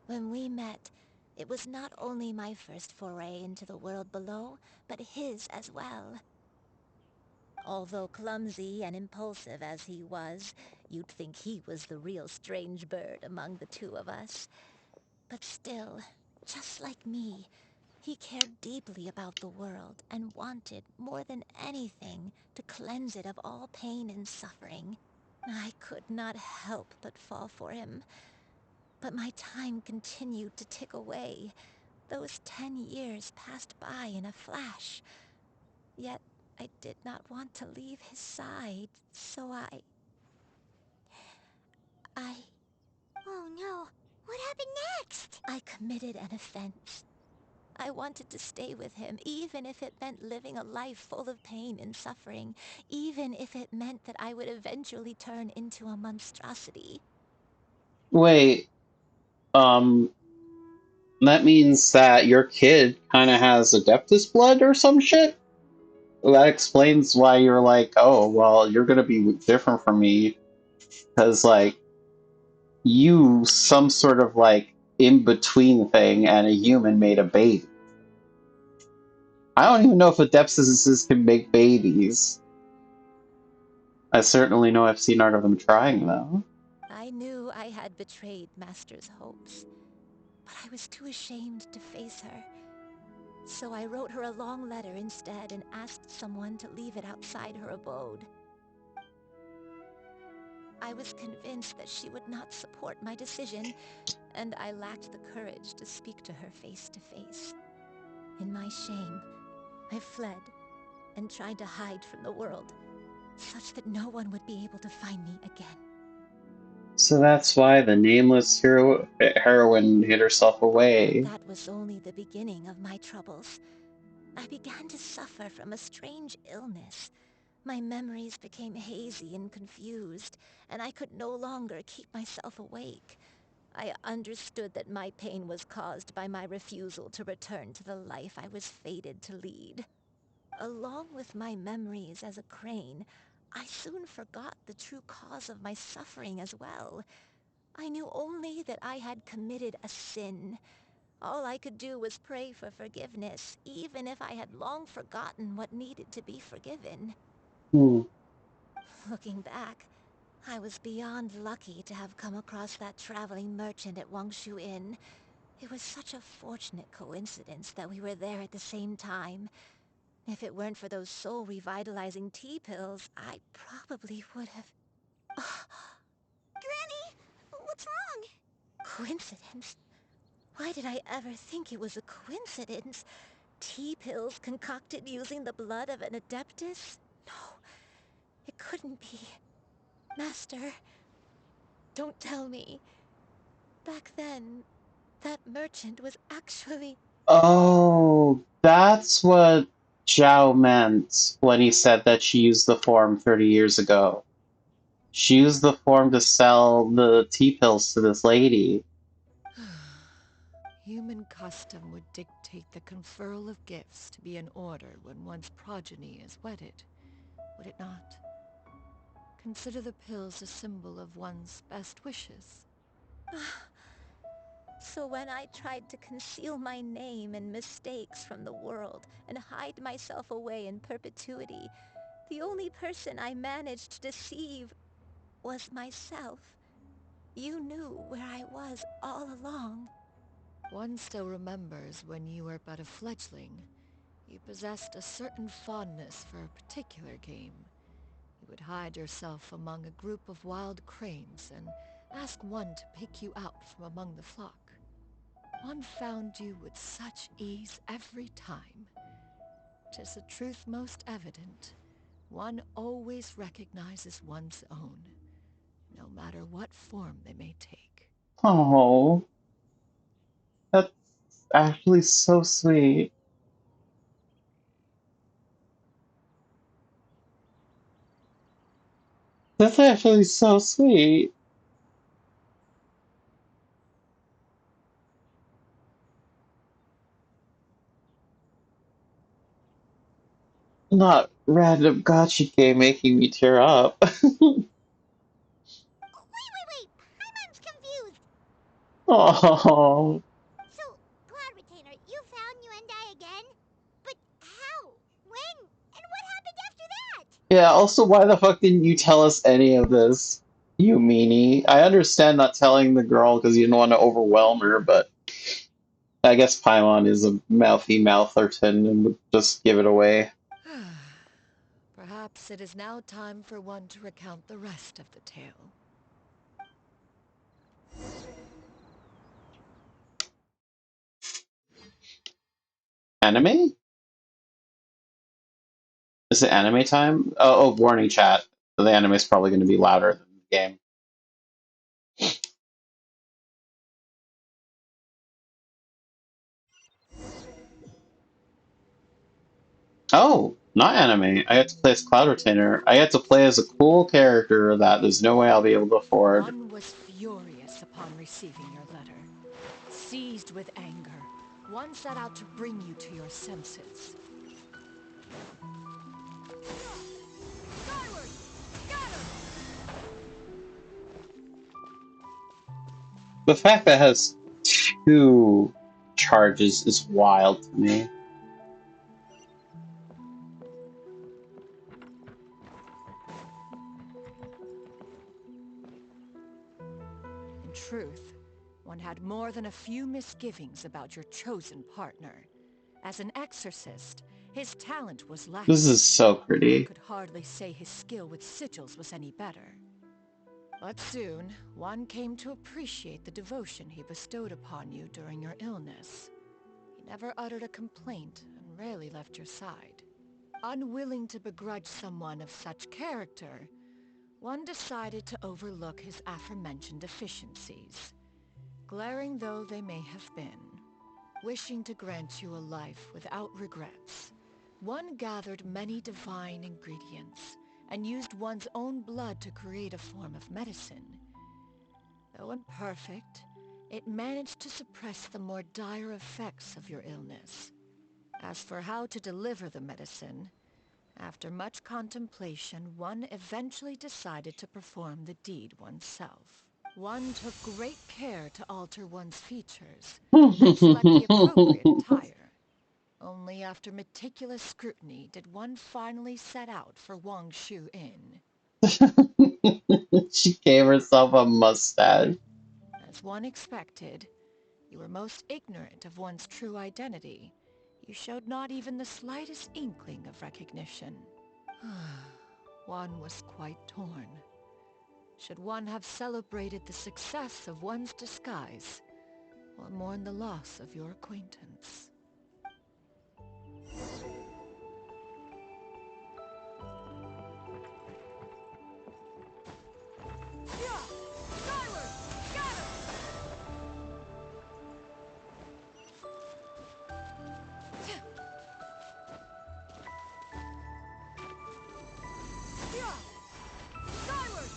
When we met, it was not only my first foray into the world below, but his as well. Although clumsy and impulsive as he was, you'd think he was the real strange bird among the two of us. But still, just like me, he cared deeply about the world and wanted, more than anything, to cleanse it of all pain and suffering. I could not help but fall for him. But my time continued to tick away. Those 10 years passed by in a flash. Yet I did not want to leave his side, so I... Oh no. What happened next? I committed an offense. I wanted to stay with him, even if it meant living a life full of pain and suffering, even if it meant that I would eventually turn into a monstrosity. Wait, that means that your kid kind of has Adeptus blood or some shit? That explains why you're like, oh, well, you're gonna be different from me, because, like, you, some sort of, like, in-between thing, and a human made a baby. I don't even know if Adeptuses can make babies. I certainly know I've seen art of them trying, though. I knew I had betrayed Master's hopes, but I was too ashamed to face her. So I wrote her a long letter instead and asked someone to leave it outside her abode. I was convinced that she would not support my decision, and I lacked the courage to speak to her face to face. In my shame, I fled and tried to hide from the world, such that no one would be able to find me again. So that's why the nameless heroine hid herself away. That was only the beginning of my troubles. I began to suffer from a strange illness. My memories became hazy and confused, and I could no longer keep myself awake. I understood that my pain was caused by my refusal to return to the life I was fated to lead. Along with my memories as a crane, I soon forgot the true cause of my suffering as well. I knew only that I had committed a sin. All I could do was pray for forgiveness, even if I had long forgotten what needed to be forgiven. Looking back, I was beyond lucky to have come across that traveling merchant at Wangshu Inn. It was such a fortunate coincidence that we were there at the same time. If it weren't for those soul-revitalizing tea pills, I probably would have... Granny! What's wrong? Coincidence? Why did I ever think it was a coincidence? Tea pills concocted using the blood of an adeptus? No, it couldn't be. Master, don't tell me. Back then, that merchant was actually... Oh, that's what Zhao meant when he said that she used the form 30 years ago. She used the form to sell the T-pills to this lady. Human custom would dictate the conferral of gifts to be in order when one's progeny is wedded, would it not? Consider the pills a symbol of one's best wishes. So when I tried to conceal my name and mistakes from the world and hide myself away in perpetuity, the only person I managed to deceive was myself. You knew where I was all along. One still remembers when you were but a fledgling. You possessed a certain fondness for a particular game. You would hide yourself among a group of wild cranes and ask one to pick you out from among the flock. One found you with such ease every time. 'Tis a truth most evident. One always recognizes one's own, no matter what form they may take. Oh, that's actually so sweet. That's actually so sweet. Not random gotcha game making me tear up. Wait! Paimon's confused! Oh. So, Cloud Retainer, you found Yuendai again? But how? When? And what happened after that? Yeah, also, why the fuck didn't you tell us any of this? You meanie. I understand not telling the girl because you didn't want to overwhelm her, but I guess Paimon is a mouthy moutherton and would just give it away. Perhaps it is now time for one to recount the rest of the tale. Anime? Is it anime time? Oh, warning chat. The anime is probably going to be louder than the game. Oh, not anime. I get to play as Cloud Retainer. I get to play as a cool character that there's no way I'll be able to afford. One was furious upon receiving your letter. Seized with anger, one set out to bring you to your senses. Skyward! Scatter! The fact that it has 2 charges is wild to me. In truth, one had more than a few misgivings about your chosen partner. As an exorcist, his talent was lacking. This is so pretty. One could hardly say his skill with sigils was any better. But soon, one came to appreciate the devotion he bestowed upon you during your illness. He never uttered a complaint and rarely left your side. Unwilling to begrudge someone of such character, one decided to overlook his aforementioned deficiencies, glaring though they may have been. Wishing to grant you a life without regrets, one gathered many divine ingredients and used one's own blood to create a form of medicine. Though imperfect, it managed to suppress the more dire effects of your illness. As for how to deliver the medicine, after much contemplation, one eventually decided to perform the deed oneself. One took great care to alter one's features and select the appropriate attire. Only after meticulous scrutiny did one finally set out for Wangshu Inn. She gave herself a mustache. As one expected, you were most ignorant of one's true identity. You showed not even the slightest inkling of recognition. One was quite torn. Should one have celebrated the success of one's disguise, or mourn the loss of your acquaintance? Skyward! Scatter! Skyward!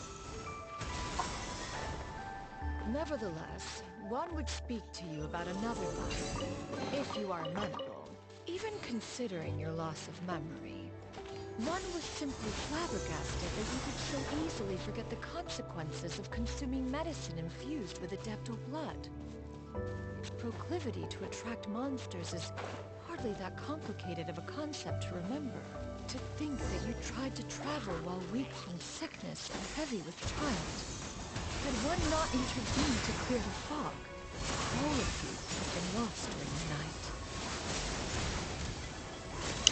Nevertheless, one would speak to you about another life, if you are amenable. Even considering your loss of memory, one was simply flabbergasted that you could so easily forget the consequences of consuming medicine infused with Adeptal blood. Its proclivity to attract monsters is hardly that complicated of a concept to remember. To think that you tried to travel while weak from sickness and heavy with child. Had one not intervened to clear the fog, all of you would have been lost during the night.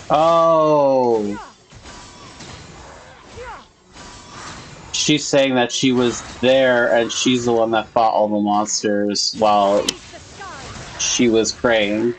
Oh. She's saying that she was there and she's the one that fought all the monsters while she was praying.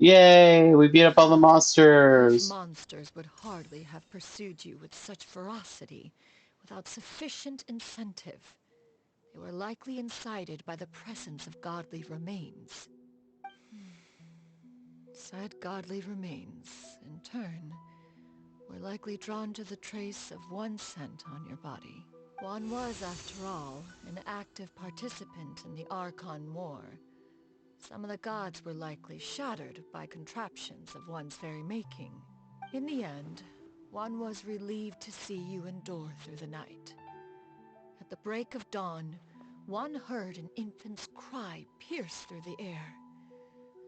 Yay, we beat up all the Those monsters. monsters would hardly have pursued you with such ferocity without sufficient incentive. They were likely incited by the presence of godly remains. Said godly remains, in turn, were likely drawn to the trace of one scent on your body. One was, after all, an active participant in the Archon War. Some of the gods were likely shattered by contraptions of one's very making. In the end, one was relieved to see you endure through the night. At the break of dawn, one heard an infant's cry pierce through the air,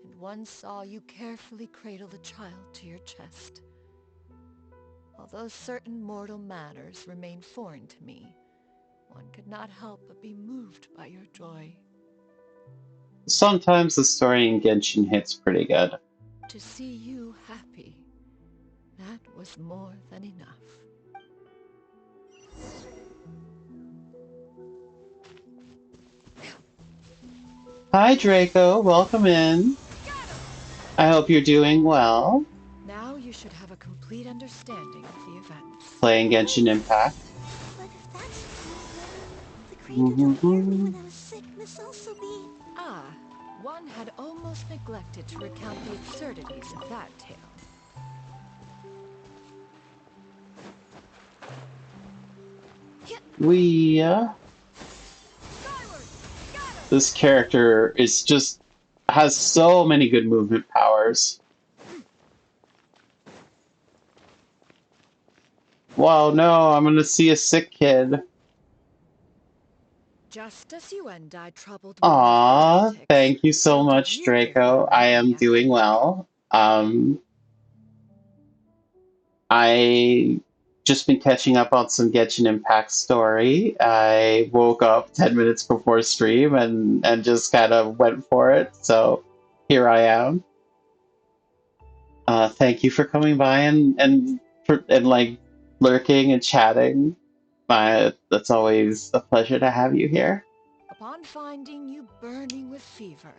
and one saw you carefully cradle the child to your chest. Although certain mortal matters remain foreign to me, one could not help but be moved by your joy. Sometimes the story in Genshin hits pretty good. To see you happy, that was more than enough. Hi Draco, welcome in. I hope you're doing well. Now you should have a complete understanding of the events. Playing Genshin Impact. But if that's true, the crane who took care of me when I was sick must also be... Ah, one had almost neglected to recount the absurdities of that tale. This character is just has so many good movement powers. Wow, no, I'm gonna see a sick kid. Just as you and I troubled me with Aw, heretics, thank you so so did much, you give Draco. your I am memory a doing headache. well. I just been catching up on some Genshin Impact story. I woke up 10 minutes before stream and just kind of went for it. So here I am. Thank you for coming by and like lurking and chatting. That's always a pleasure to have you here. Upon finding you burning with fever,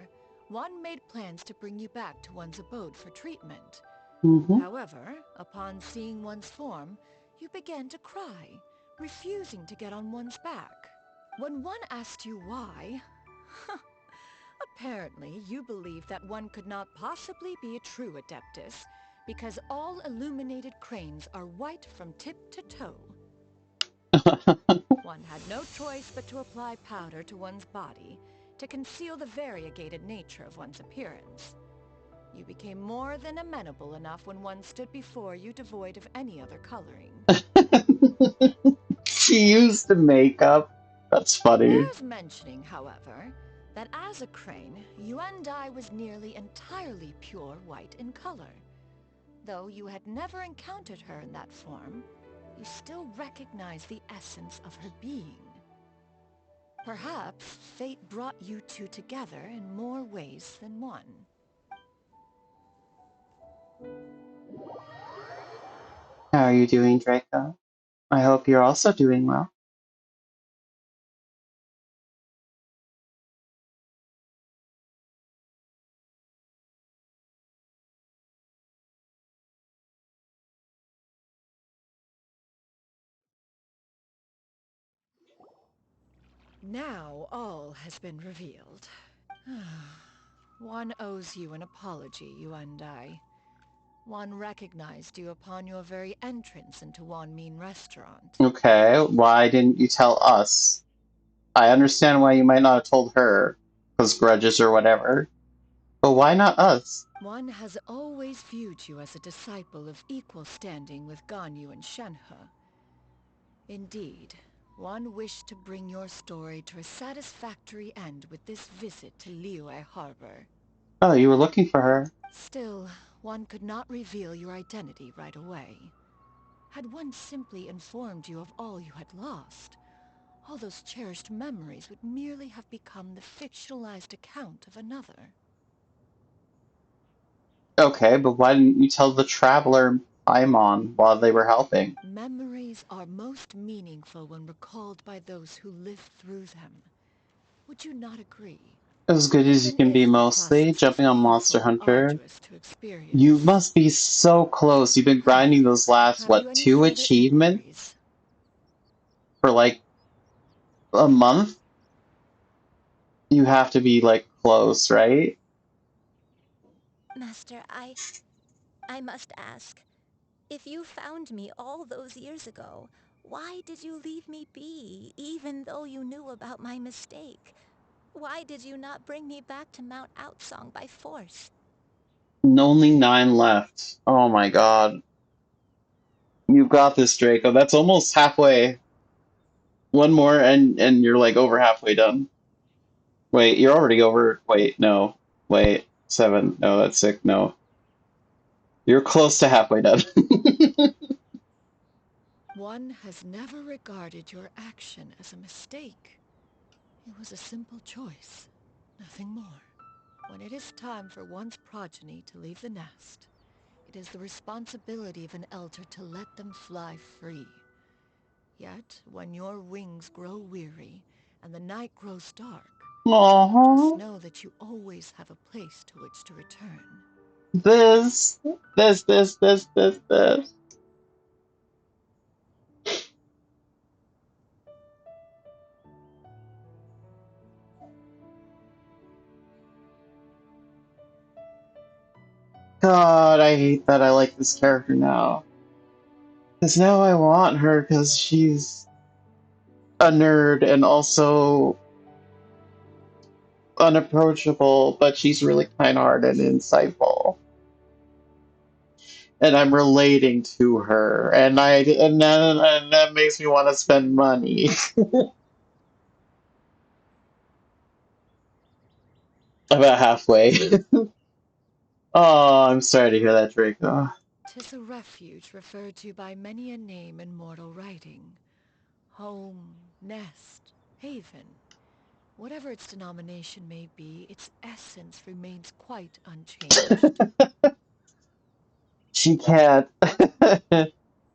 one made plans to bring you back to one's abode for treatment. Mm-hmm. However, upon seeing one's form, you began to cry, refusing to get on one's back. When one asked you why, apparently you believed that one could not possibly be a true Adeptus because all illuminated cranes are white from tip to toe. One had no choice but to apply powder to one's body to conceal the variegated nature of one's appearance. You became more than amenable enough when one stood before you devoid of any other coloring. She used the makeup. That's It funny. bears mentioning, however, that as a crane, Yuandai was nearly entirely pure white in color. Though you had never encountered her in that form, you still recognized the essence of her being. Perhaps fate brought you two together in more ways than one. How are you doing, Draco? I hope you're also doing well. Now all has been revealed. One owes you an apology, Yuandai. One recognized you upon your very entrance into Wanmin restaurant. Okay, why didn't you tell us? I understand why you might not have told her, because grudges or whatever. But why not us? One has always viewed you as a disciple of equal standing with Ganyu and Shenhe. Indeed, one wished to bring your story to a satisfactory end with this visit to Liyue Harbor. Oh, you were looking for her. Still, one could not reveal your identity right away. Had one simply informed you of all you had lost, all those cherished memories would merely have become the fictionalized account of another. Okay, but why didn't you tell the traveler Paimon while they were helping? Memories are most meaningful when recalled by those who lived through them. Would you not agree? As good as you Even can be if the mostly, process is jumping on Monster painful and Hunter. arduous to You experience. must be so close. You've been grinding those last, Have you what, any 2 further achievements? inquiries? For like a month? You have to be like close, right? Master, I must ask. If you found me all those years ago, why did you leave me be, even though you knew about my mistake? Why did you not bring me back to Mount Outsong by force? Only 9 left. Oh my god. You've got this, Draco. That's almost halfway. One more and you're like over halfway done. Wait, you're already over. Wait, no. Wait, 7. No, that's 6. No. You're close to halfway done. One has never regarded your action as a mistake. It was a simple choice, nothing more. When it is time for one's progeny to leave the nest, it is the responsibility of an elder to let them fly free. Yet, when your wings grow weary and the night grows dark, just Aww. know that you always have a place to which to return. This. God, I hate that I like this character now. Because now I want her because she's a nerd and also unapproachable, but she's really kind-hearted and insightful. And I'm relating to her, and that makes me want to spend money. About halfway. Oh, I'm sorry to hear that, Draco. 'Tis a refuge referred to by many a name in mortal writing. Home, nest, haven. Whatever its denomination may be, its essence remains quite unchanged. She can't.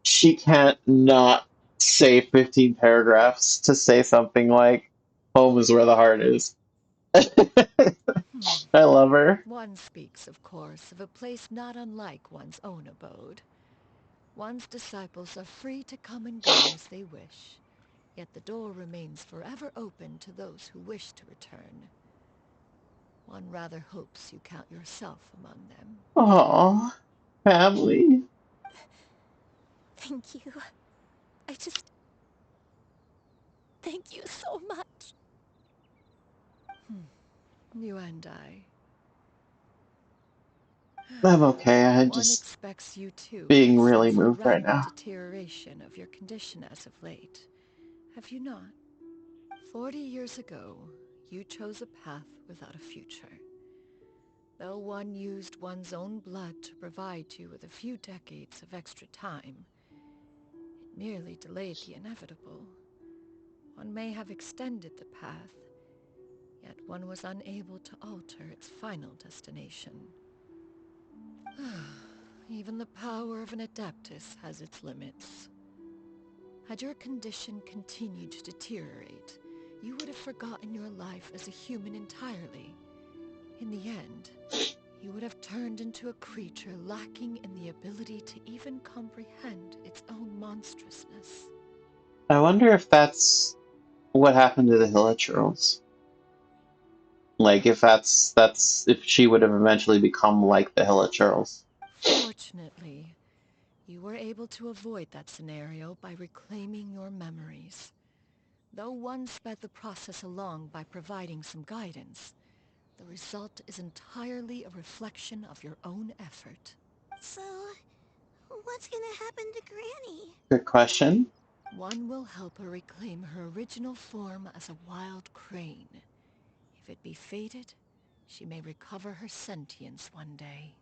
She can't not say 15 paragraphs to say something like, home is where the heart is. I love her. One speaks, of course, of a place not unlike one's own abode. One's disciples are free to come and go as they wish, yet the door remains forever open to those who wish to return. One rather hopes you count yourself among them. Aw, family. Thank you. Thank you so much. You and I. I'm okay. I'm One just expects you too being have really sensed the moved right rapid now. deterioration of your condition as of late. Have you not? 40 years ago, you chose a path without a future. Though one used one's own blood to provide you with a few decades of extra time, it merely delayed the inevitable. One may have extended the path, yet one was unable to alter its final destination. Even the power of an Adeptus has its limits. Had your condition continued to deteriorate, you would have forgotten your life as a human entirely. In the end, you would have turned into a creature lacking in the ability to even comprehend its own monstrousness. I wonder if that's what happened to the Hilichurls. Like, if if she would have eventually become like the Hilichurls. Fortunately, you were able to avoid that scenario by reclaiming your memories. Though one sped the process along by providing some guidance, the result is entirely a reflection of your own effort. So, what's gonna happen to Granny? Good question. One will help her reclaim her original form as a wild crane. If it be fated, she may recover her sentience one day.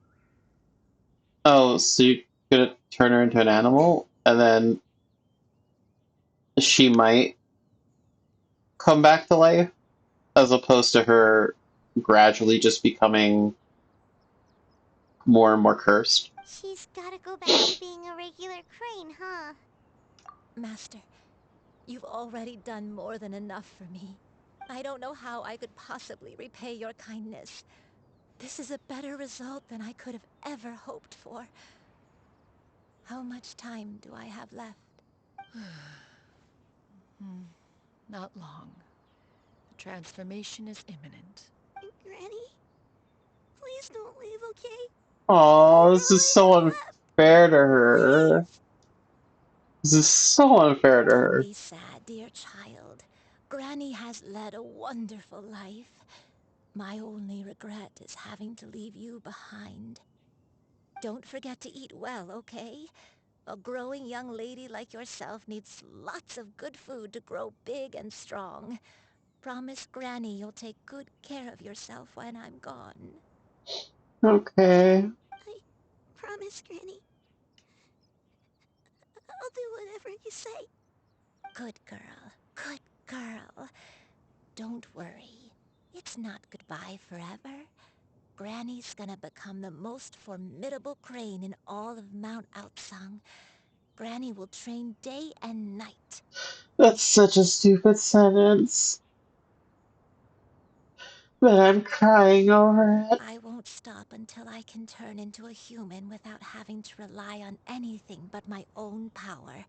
Oh, so you're gonna turn her into an animal, and then she might come back to life, as opposed to her gradually just becoming more and more cursed. She's gotta go back to being a regular crane, huh? Master, you've already done more than enough for me. I don't know how I could possibly repay your kindness. This is a better result than I could have ever hoped for. How much time do I have left? Not long. The transformation is imminent. Granny? Please don't leave, okay? Oh, You this is only so have left. unfair to her. Please. This is so unfair to Don't her. be sad, dear child. Granny has led a wonderful life. My only regret is having to leave you behind. Don't forget to eat well, okay? A growing young lady like yourself needs lots of good food to grow big and strong. Promise Granny you'll take good care of yourself when I'm gone. Okay. I promise, Granny. I'll do whatever you say. Good girl. Good girl. Don't worry. It's not goodbye forever. Granny's gonna become the most formidable crane in all of Mount Outsung. Granny will train day and night. That's such a stupid sentence. But I'm crying over it. I won't stop until I can turn into a human without having to rely on anything but my own power.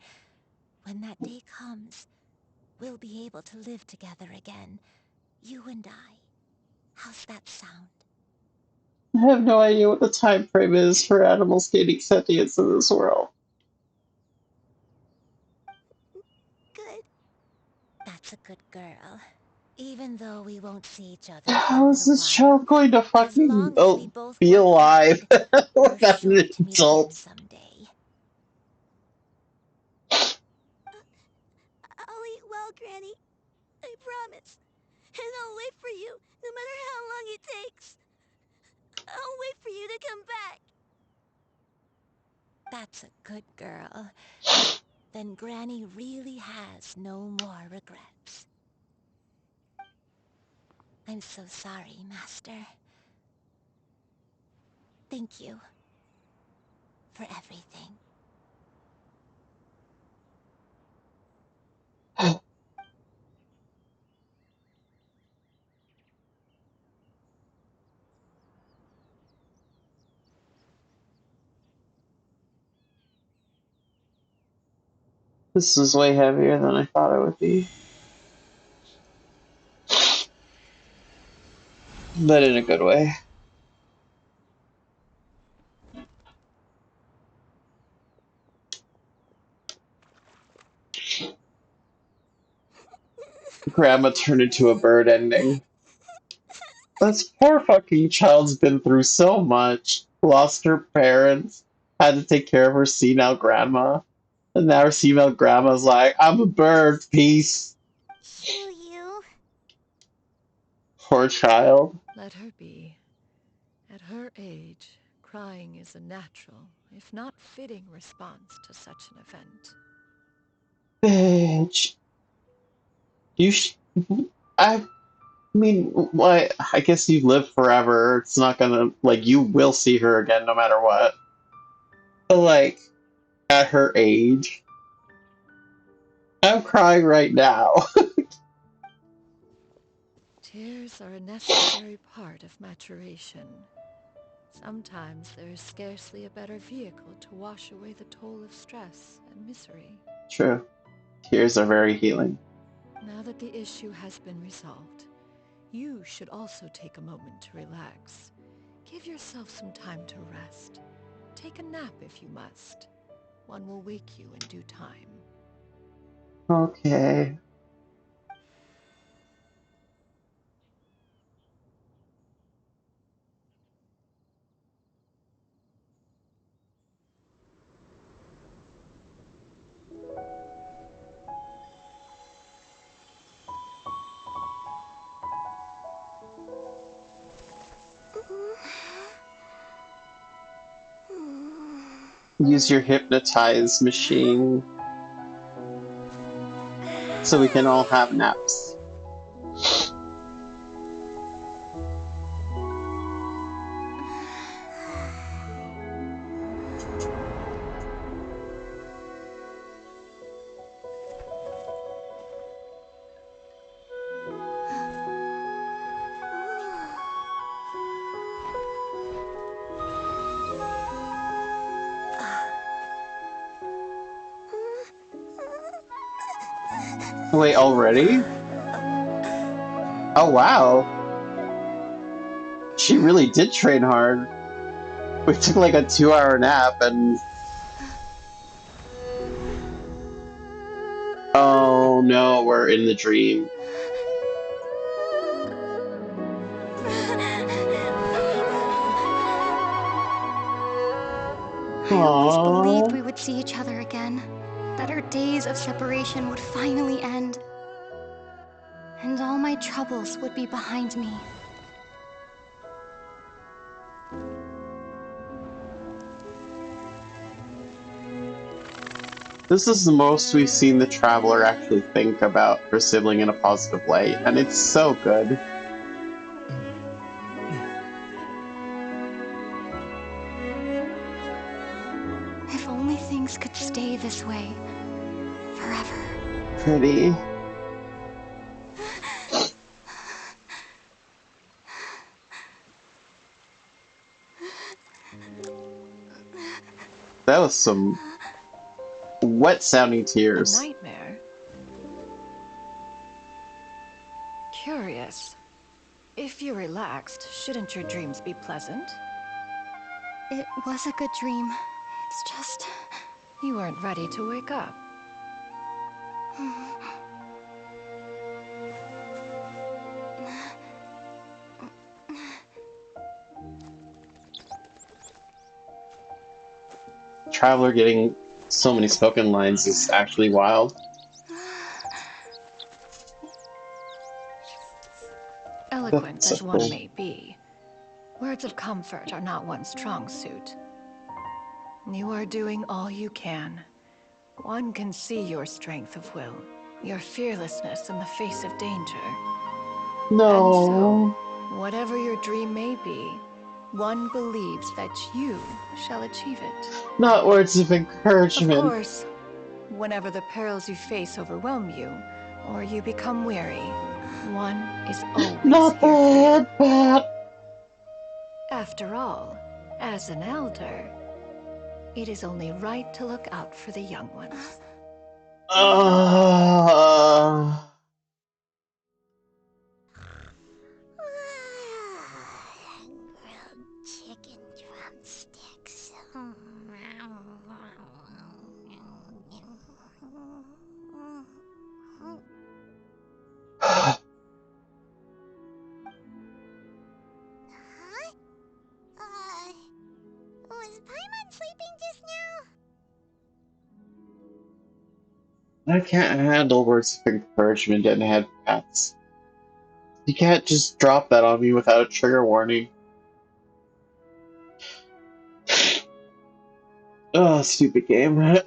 When that day comes, we'll be able to live together again. You and I. How's that sound? I have no idea what the time frame is for animals gaining sentience in this world. Good. That's a good girl. Even though we won't see each other for a How is little this while, child going to as fucking long as we both be work alive hard, we're without sure an to meet again adult? someday. I'll eat well, Granny. I promise. And I'll wait for you, no matter how long it takes. I'll wait for you to come back. That's a good girl. Then Granny really has no more regrets. I'm so sorry, Master. Thank you for everything. This is way heavier than I thought it would be. But in a good way. Grandma turned into a bird ending. This poor fucking child's been through so much. Lost her parents, had to take care of her senile grandma. And now her senile grandma's like, I'm a bird, peace. Xianyun. Poor child. Let her be. At her age, crying is a natural, if not fitting, response to such an event. Bitch. You I mean, why? I guess you live forever. It's not gonna, like, you will see her again no matter what. But like, at her age, I'm crying right now. Tears are a necessary part of maturation. Sometimes there is scarcely a better vehicle to wash away the toll of stress and misery. True. Tears are very healing. Now that the issue has been resolved, you should also take a moment to relax. Give yourself some time to rest. Take a nap if you must. One will wake you in due time. Okay. Use your hypnotize machine so we can all have naps. Wait, already? Oh wow. She really did train hard. We took like a 2-hour nap and... Oh no, we're in the dream. I always believed Aww. we would see each other again, that our days of separation would finally end, and all my troubles would be behind me. This is the most we've seen the Traveler actually think about her sibling in a positive way, and it's so good. If only things could stay this way forever. Pretty. That was some wet-sounding tears. A nightmare? Curious. If you're relaxed, shouldn't your dreams be pleasant? It was a good dream. It's just... You weren't ready to wake up. Traveler getting so many spoken lines is actually wild. Eloquent So as one cool. may be, words of comfort are not one's strong suit. You are doing all you can. One can see your strength of will, your fearlessness in the face of danger. No. And so, whatever your dream may be, one believes that you shall achieve it. Not words of encouragement. Of course, whenever the perils you face overwhelm you, or you become weary, one is always Not here for you. the headbat. After all, as an elder, it is only right to look out for the young ones. Grilled chicken drumsticks. Huh? Was Paimon sleeping just now? I can't handle words of encouragement and headbats. You can't just drop that on me without a trigger warning. Oh, stupid game.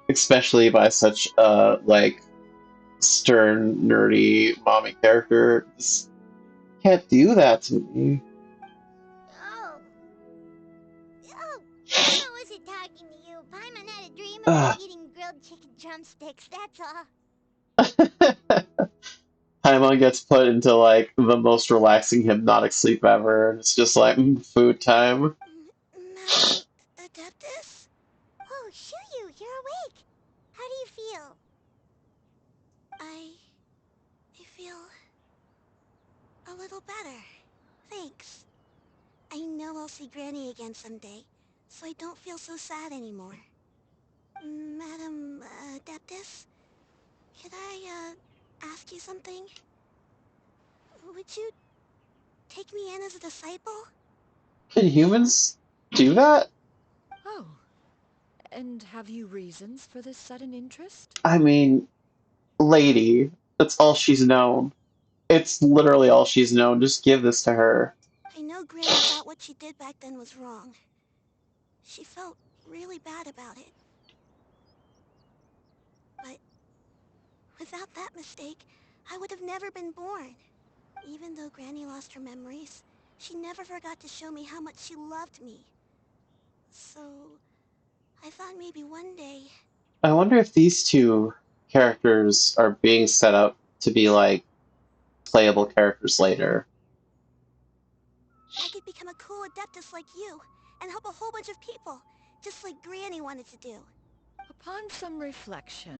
Especially by such like stern, nerdy mommy character. Can't do that to me. Oh. Oh, Paimon wasn't talking to you. Paimon had a dream of Ugh. you eating grilled chicken drumsticks, that's all. Paimon gets put into like the most relaxing hypnotic sleep ever, and it's just like food time. Madam Adeptus? Oh, Xianyun, you're awake. How do you feel? I feel a little better. Thanks. I know I'll see Granny again someday, so I don't feel so sad anymore. Madam Adeptus, could I ask you something? Would you take me in as a disciple? Can humans do that? Oh, and have you reasons for this sudden interest? I mean, lady, that's all she's known. It's literally all she's known. Just give this to her. I know Granny thought what she did back then was wrong. She felt really bad about it. But without that mistake, I would have never been born. Even though Granny lost her memories, she never forgot to show me how much she loved me. So, I thought maybe one day I wonder if these two characters are being set up to be like playable characters later. I could become a cool adeptus like you and help a whole bunch of people, just like Granny wanted to do. Upon some reflection,